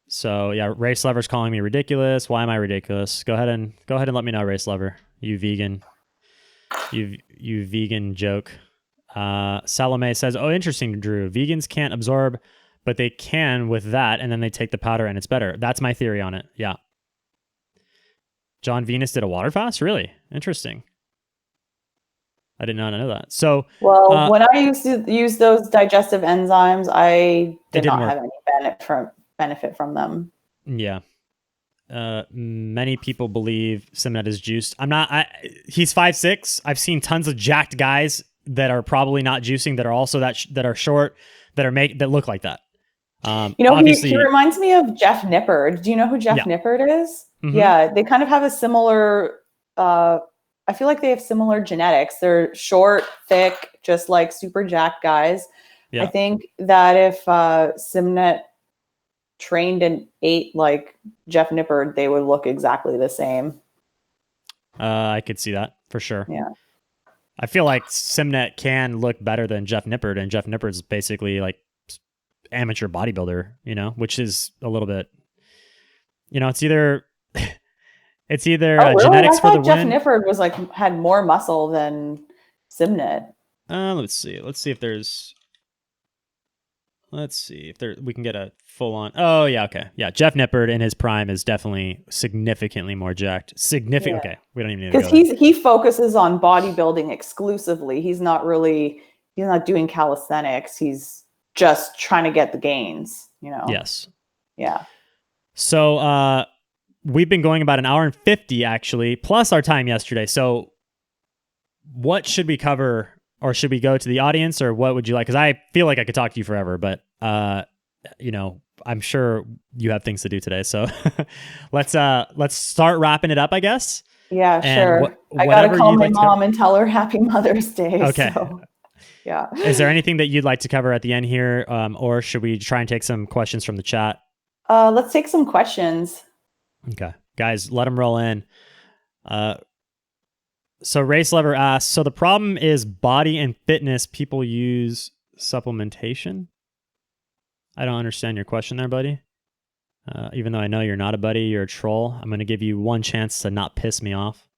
A: So yeah, Race Lover's calling me ridiculous. Why am I ridiculous? Go ahead and let me know, Race Lover. You vegan. You vegan joke. Salome says, oh, interesting, Drew. Vegans can't absorb, but they can with that, and then they take the powder and it's better. That's my theory on it. Yeah. John Venus did a water fast? Really? Interesting. I did not know that. So,
H: well, when I used to use those digestive enzymes, I did not have any benefit from them.
A: Yeah. Many people believe Simnet is juiced. He's 5'6". I've seen tons of jacked guys that are probably not juicing, that are also that are short, that look like that.
H: He reminds me of Jeff Nippard. Do you know who Jeff Nippard is?
A: Mm-hmm.
H: Yeah, they kind of have a similar, I feel like they have similar genetics. They're short, thick, just like super jacked guys. Yeah. I think that if Simnet trained and ate like Jeff Nippard, they would look exactly the same.
A: I could see that for sure.
H: Yeah.
A: I feel like Simnet can look better than Jeff Nippard, and Jeff Nippard's basically like amateur bodybuilder, which is a little bit, it's either
H: really?
A: genetics for the
H: Jeff
A: win.
H: Nippard was had more muscle than Simnet.
A: Let's see if we can get a full on. Oh yeah, okay, yeah. Jeff Nippard in his prime is definitely significantly more jacked. Yeah. Okay, we don't even need to go
H: because he focuses on bodybuilding exclusively. He's not doing calisthenics. He's just trying to get the gains,
A: Yes.
H: Yeah.
A: So we've been going about an hour and 50 actually, plus our time yesterday. So what should we cover, or should we go to the audience, or what would you like? Because I feel like I could talk to you forever, but I'm sure you have things to do today. So let's start wrapping it up, I guess.
H: Yeah, sure. I gotta call my mom and tell her Happy Mother's Day.
A: Okay.
H: So. Yeah.
A: Is there anything that you'd like to cover at the end here, or should we try and take some questions from the chat?
H: Let's take some questions.
A: Okay, guys, let them roll in. So Race Lover asks, so the problem is body and fitness people use supplementation? I don't understand your question there, buddy. Even though I know you're not a buddy, you're a troll. I'm going to give you one chance to not piss me off.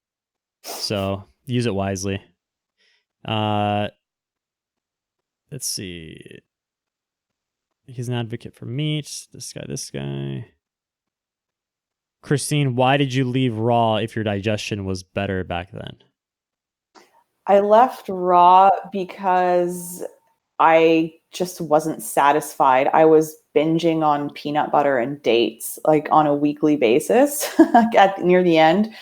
A: So use it wisely. Let's see. He's an advocate for meat. This guy. Christine, why did you leave raw if your digestion was better back then?
H: I left raw because I just wasn't satisfied. I was binging on peanut butter and dates like on a weekly basis near the end.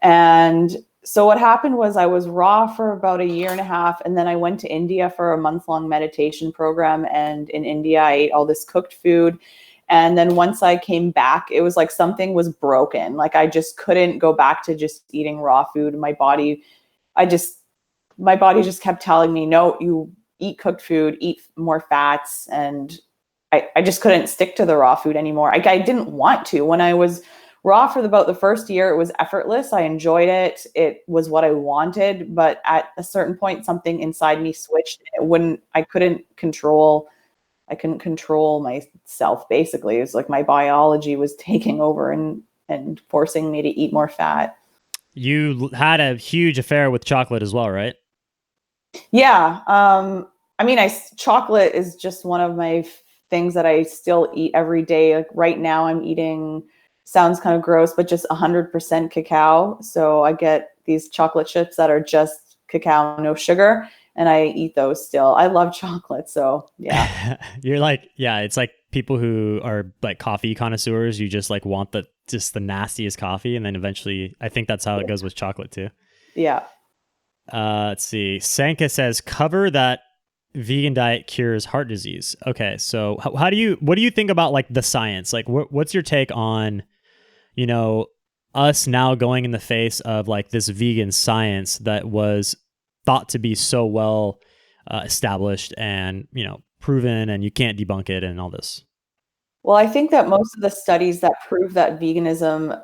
H: And so what happened was I was raw for about a year and a half, and then I went to India for a month-long meditation program. And in India, I ate all this cooked food. And then once I came back, it was like something was broken. Like I just couldn't go back to just eating raw food. My body just kept telling me, no, you eat cooked food, eat more fats. And I just couldn't stick to the raw food anymore. I didn't want to. When I was raw for about the first year, it was effortless. I enjoyed it. It was what I wanted. But at a certain point, something inside me switched. I couldn't control myself, basically. It was like my biology was taking over and forcing me to eat more fat.
A: You had a huge affair with chocolate as well, right?
H: Yeah. Chocolate is just one of my things that I still eat every day. Like right now I'm eating, sounds kind of gross, but just 100% cacao. So I get these chocolate chips that are just cacao, no sugar, and I eat those still. I love chocolate, so yeah.
A: You're like, yeah, it's like people who are like coffee connoisseurs. You just like want just the nastiest coffee, and then eventually, I think that's how it goes with chocolate too.
H: Yeah.
A: Let's see. Sanka says, cover that vegan diet cures heart disease. Okay, so what do you think about like the science? Like, what's your take on, you know, us now going in the face of like this vegan science that was thought to be so well established and, you know, proven, and you can't debunk it and all this?
H: Well, I think that most of the studies that prove that veganism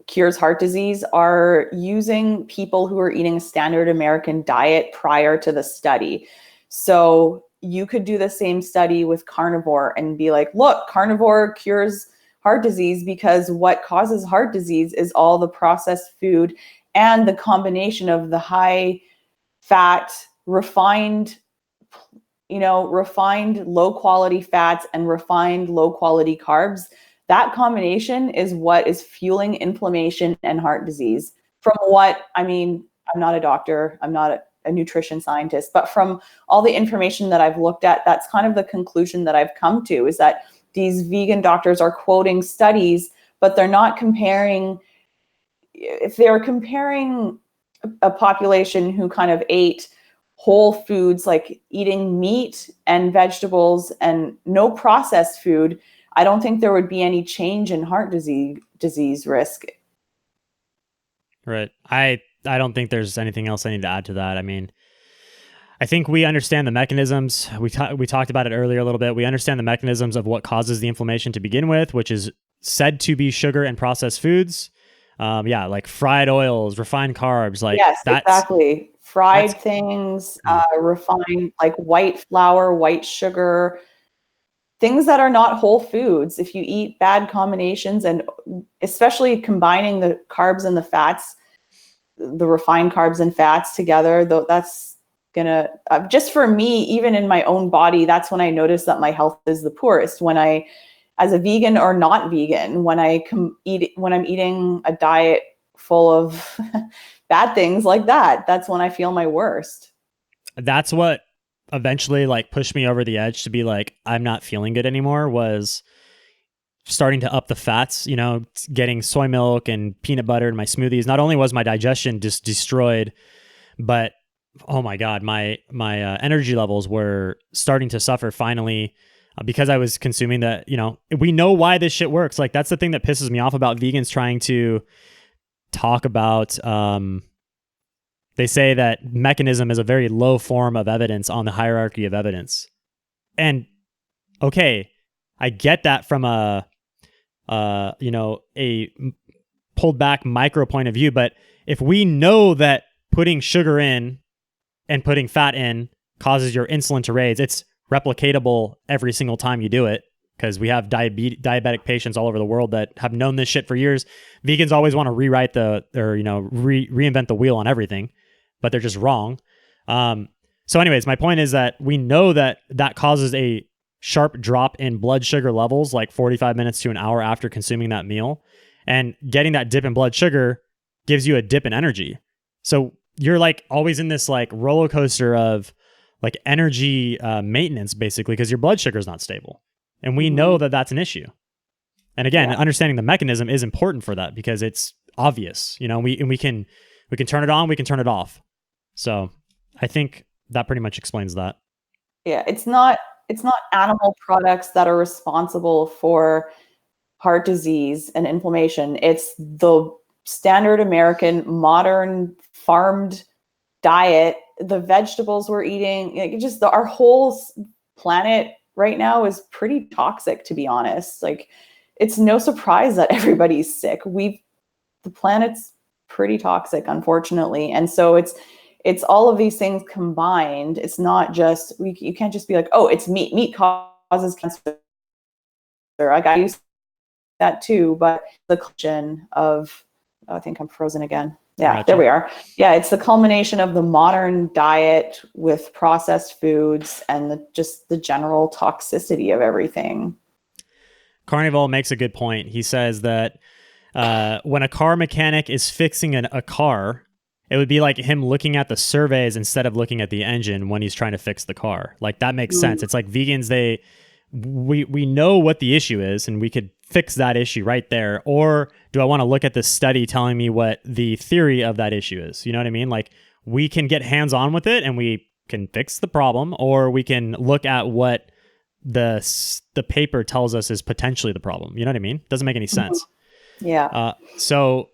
H: cures heart disease are using people who are eating a standard American diet prior to the study. So you could do the same study with carnivore and be like, look, carnivore cures heart disease because what causes heart disease is all the processed food and the combination of the high fat, refined low quality fats and refined low quality carbs. That combination is what is fueling inflammation and heart disease. From what, I mean, I'm not a doctor, I'm not a nutrition scientist, but from all the information that I've looked at, that's kind of the conclusion that I've come to, is that these vegan doctors are quoting studies, but they're not comparing. If they're comparing a population who kind of ate whole foods, like eating meat and vegetables and no processed food, I don't think there would be any change in heart disease risk.
A: Right. I don't think there's anything else I need to add to that. I mean, I think we understand the mechanisms. We talked about it earlier a little bit. We understand the mechanisms of what causes the inflammation to begin with, which is said to be sugar and processed foods. Like fried oils, refined carbs. Like,
H: yes, exactly. Fried things, refined, like white flour, white sugar, things that are not whole foods. If you eat bad combinations, and especially combining the carbs and the fats, the refined carbs and fats together, though, that's gonna, just for me, even in my own body, that's when I notice that my health is the poorest. When I, as a vegan or not vegan, when I'm eating a diet full of bad things like that, that's when I feel my worst.
A: That's what eventually like pushed me over the edge to be like, I'm not feeling good anymore, was starting to up the fats, you know, getting soy milk and peanut butter in my smoothies. Not only was my digestion just destroyed, but oh my God, my energy levels were starting to suffer finally, because I was consuming that. You know, we know why this shit works. Like, that's the thing that pisses me off about vegans trying to talk about, they say that mechanism is a very low form of evidence on the hierarchy of evidence. And okay, I get that from a pulled back micro point of view, but if we know that putting sugar in and putting fat in causes your insulin to raise, it's replicatable every single time you do it, because we have diabetic patients all over the world that have known this shit for years. Vegans always want to rewrite reinvent the wheel on everything, but they're just wrong. So anyways, my point is that we know that causes a sharp drop in blood sugar levels like 45 minutes to an hour after consuming that meal. And getting that dip in blood sugar gives you a dip in energy. So you're like always in this like roller coaster of like energy maintenance, basically, because your blood sugar is not stable. And we know that that's an issue. And again, understanding the mechanism is important for that, because it's obvious, you know, we can turn it on, we can turn it off. So I think that pretty much explains that.
H: Yeah, it's not animal products that are responsible for heart disease and inflammation. It's the standard American modern farmed diet, the vegetables we're eating, like our whole planet right now is pretty toxic, to be honest. Like, it's no surprise that everybody's sick. The planet's pretty toxic, unfortunately. And so it's all of these things combined. It's not just, you can't just be like, oh, it's meat. Meat causes cancer. Like, I use that too, but the question of, I think I'm frozen again. Yeah, there we are. Yeah, it's the culmination of the modern diet with processed foods and just the general toxicity of everything.
A: Carnival makes a good point. He says that when a car mechanic is fixing a car, it would be like him looking at the surveys instead of looking at the engine when he's trying to fix the car. Like, that makes sense. It's like vegans, we know what the issue is and we could fix that issue right there. Or do I want to look at this study telling me what the theory of that issue is? You know what I mean? Like, we can get hands-on with it and we can fix the problem, or we can look at what the paper tells us is potentially the problem. You know what I mean? Doesn't make any sense.
H: Yeah.
A: So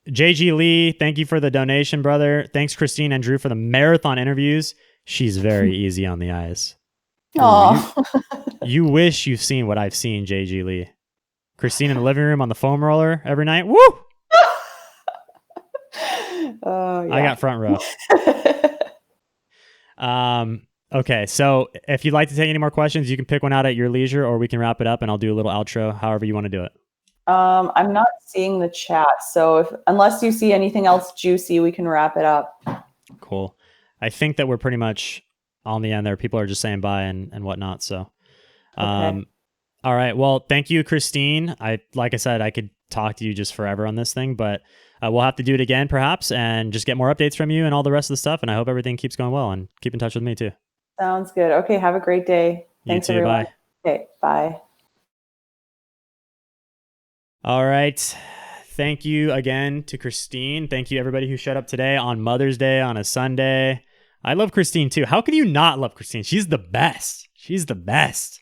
A: JG Lee, thank you for the donation, brother. Thanks, Christine and Drew, for the marathon interviews. She's very easy on the eyes.
H: Oh,
A: you wish you've seen what I've seen, JG Lee. Christine in the living room on the foam roller every night. Woo!
H: Yeah.
A: I got front row. Okay, so if you'd like to take any more questions, you can pick one out at your leisure, or we can wrap it up and I'll do a little outro, however you want to do it.
H: I'm not seeing the chat, so unless you see anything else juicy, we can wrap it up.
A: Cool. I think that we're pretty much on the end there. People are just saying bye and whatnot. So,
H: Okay.
A: All right. Well, thank you, Christine. Like I said, I could talk to you just forever on this thing, but we'll have to do it again perhaps and just get more updates from you and all the rest of the stuff. And I hope everything keeps going well, and keep in touch with me too.
H: Sounds good. Okay. Have a great day. Thanks,
A: you too.
H: everyone.
A: Bye.
H: Okay. Bye.
A: All right. Thank you again to Christine. Thank you everybody who showed up today on Mother's Day on a Sunday. I love Christine too. How can you not love Christine? She's the best. She's the best.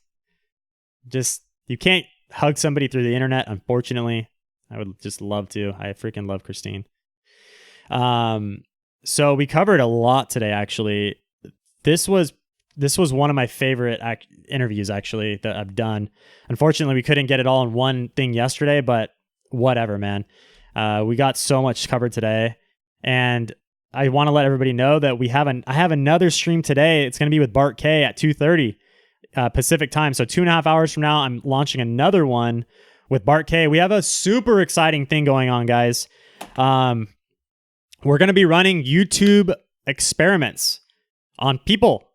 A: Just, you can't hug somebody through the internet, unfortunately. I would just love to. I freaking love Christine. So we covered a lot today, actually. This was one of my favorite interviews, actually, that I've done. Unfortunately, we couldn't get it all in one thing yesterday, but whatever, man. We got so much covered today, and I want to let everybody know that I have another stream today. It's going to be with Bart K at 2:30 Pacific time. So 2.5 hours from now, I'm launching another one with Bart K. We have a super exciting thing going on, guys. We're going to be running YouTube experiments on people.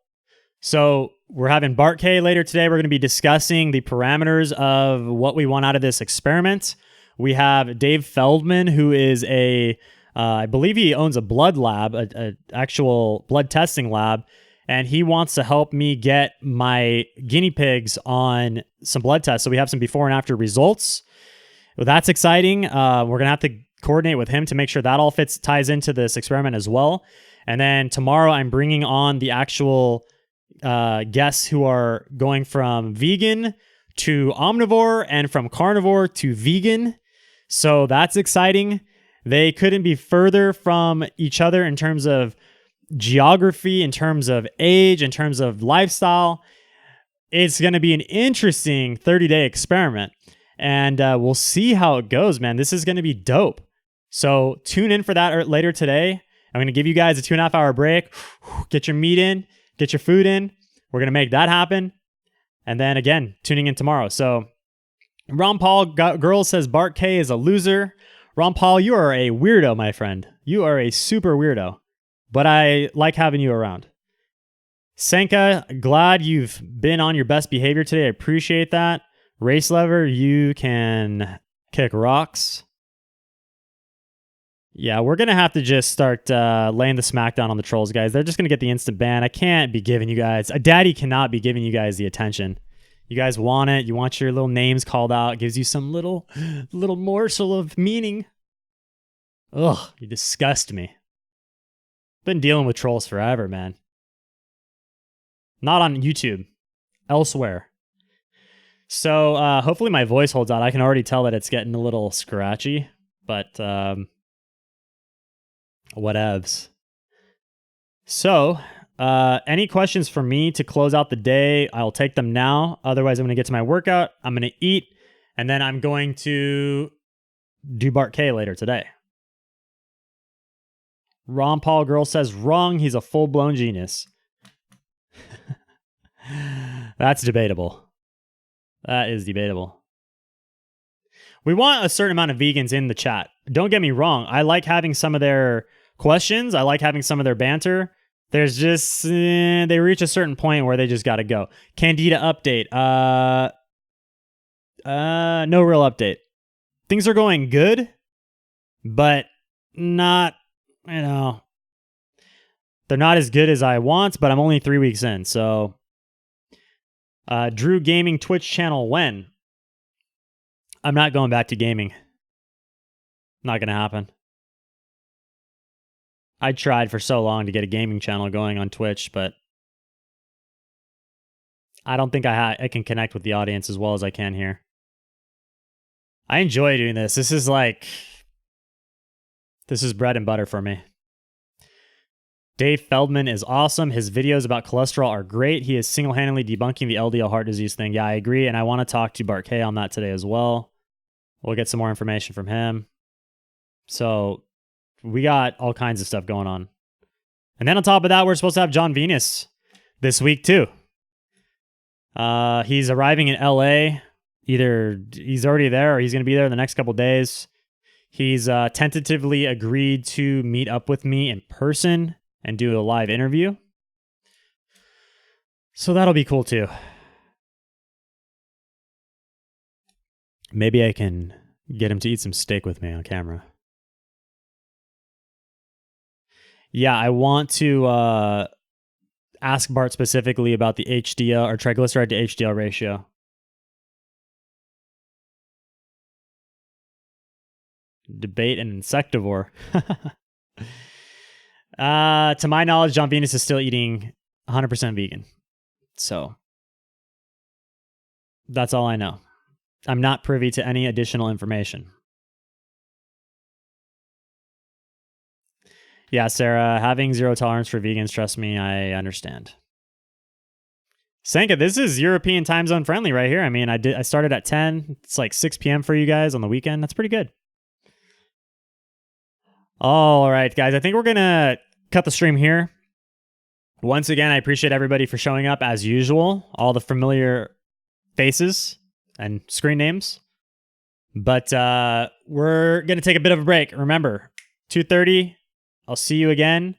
A: So we're having Bart K later today. We're going to be discussing the parameters of what we want out of this experiment. We have Dave Feldman, who is I believe he owns a blood lab, an actual blood testing lab, and he wants to help me get my guinea pigs on some blood tests. So we have some before and after results. Well, that's exciting. We're going to have to coordinate with him to make sure that all ties into this experiment as well. And then tomorrow I'm bringing on the actual guests who are going from vegan to omnivore and from carnivore to vegan. So that's exciting. They couldn't be further from each other in terms of geography, in terms of age, in terms of lifestyle. It's going to be an interesting 30-day experiment, and we'll see how it goes, man. This is going to be dope. So tune in for that later today. I'm going to give you guys a 2.5 hour break. Get your meat in, get your food in. We're going to make that happen. And then again, tuning in tomorrow. So Ron Paul Girls says Bart K is a loser. Ron Paul, you are a weirdo, my friend. You are a super weirdo. But I like having you around. Senka, glad you've been on your best behavior today. I appreciate that. Race Lever, you can kick rocks. Yeah, we're going to have to just start laying the smackdown on the trolls, guys. They're just going to get the instant ban. I can't be giving you guys... A daddy cannot be giving you guys the attention. You guys want it. You want your little names called out. It gives you some little morsel of meaning. Ugh, you disgust me. Been dealing with trolls forever, man. Not on YouTube. Elsewhere. So hopefully my voice holds out. I can already tell that it's getting a little scratchy. But whatevs. So any questions for me to close out the day? I'll take them now. Otherwise, I'm going to get to my workout. I'm going to eat. And then I'm going to do Bart K later today. Ron Paul Girl says, wrong, he's a full-blown genius. That's debatable. That is debatable. We want a certain amount of vegans in the chat. Don't get me wrong. I like having some of their questions. I like having some of their banter. There's just, they reach a certain point where they just got to go. Candida update. No real update. Things are going good, but not, they're not as good as I want, but I'm only 3 weeks in. So, Drew Gaming Twitch channel when? I'm not going back to gaming. Not going to happen. I tried for so long to get a gaming channel going on Twitch, but I don't think I can connect with the audience as well as I can here. I enjoy doing this. This is bread and butter for me. Dave Feldman is awesome. His videos about cholesterol are great. He is single-handedly debunking the LDL heart disease thing. Yeah, I agree, and I want to talk to Bart K on that today as well. We'll get some more information from him. So we got all kinds of stuff going on. And then on top of that, we're supposed to have John Venus this week too. He's arriving in LA. Either he's already there or he's going to be there in the next couple days. He's tentatively agreed to meet up with me in person and do a live interview. So that'll be cool too. Maybe I can get him to eat some steak with me on camera. Yeah, I want to ask Bart specifically about the HDL or triglyceride to HDL ratio. Debate an insectivore. To my knowledge, John Venus is still eating 100% vegan. So that's all I know. I'm not privy to any additional information. Yeah, Sarah, having zero tolerance for vegans, trust me, I understand. Sanka, this is European time zone friendly right here. I mean, I started at 10. It's like 6 p.m. for you guys on the weekend. That's pretty good. All right, guys, I think we're going to cut the stream here. Once again, I appreciate everybody for showing up as usual. All the familiar faces and screen names. But we're going to take a bit of a break. Remember, 2:30, I'll see you again.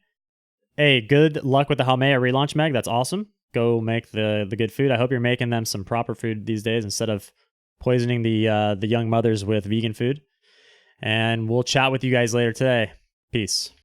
A: Hey, good luck with the Haumea relaunch, Meg. That's awesome. Go make the good food. I hope you're making them some proper food these days instead of poisoning the young mothers with vegan food. And we'll chat with you guys later today. Peace.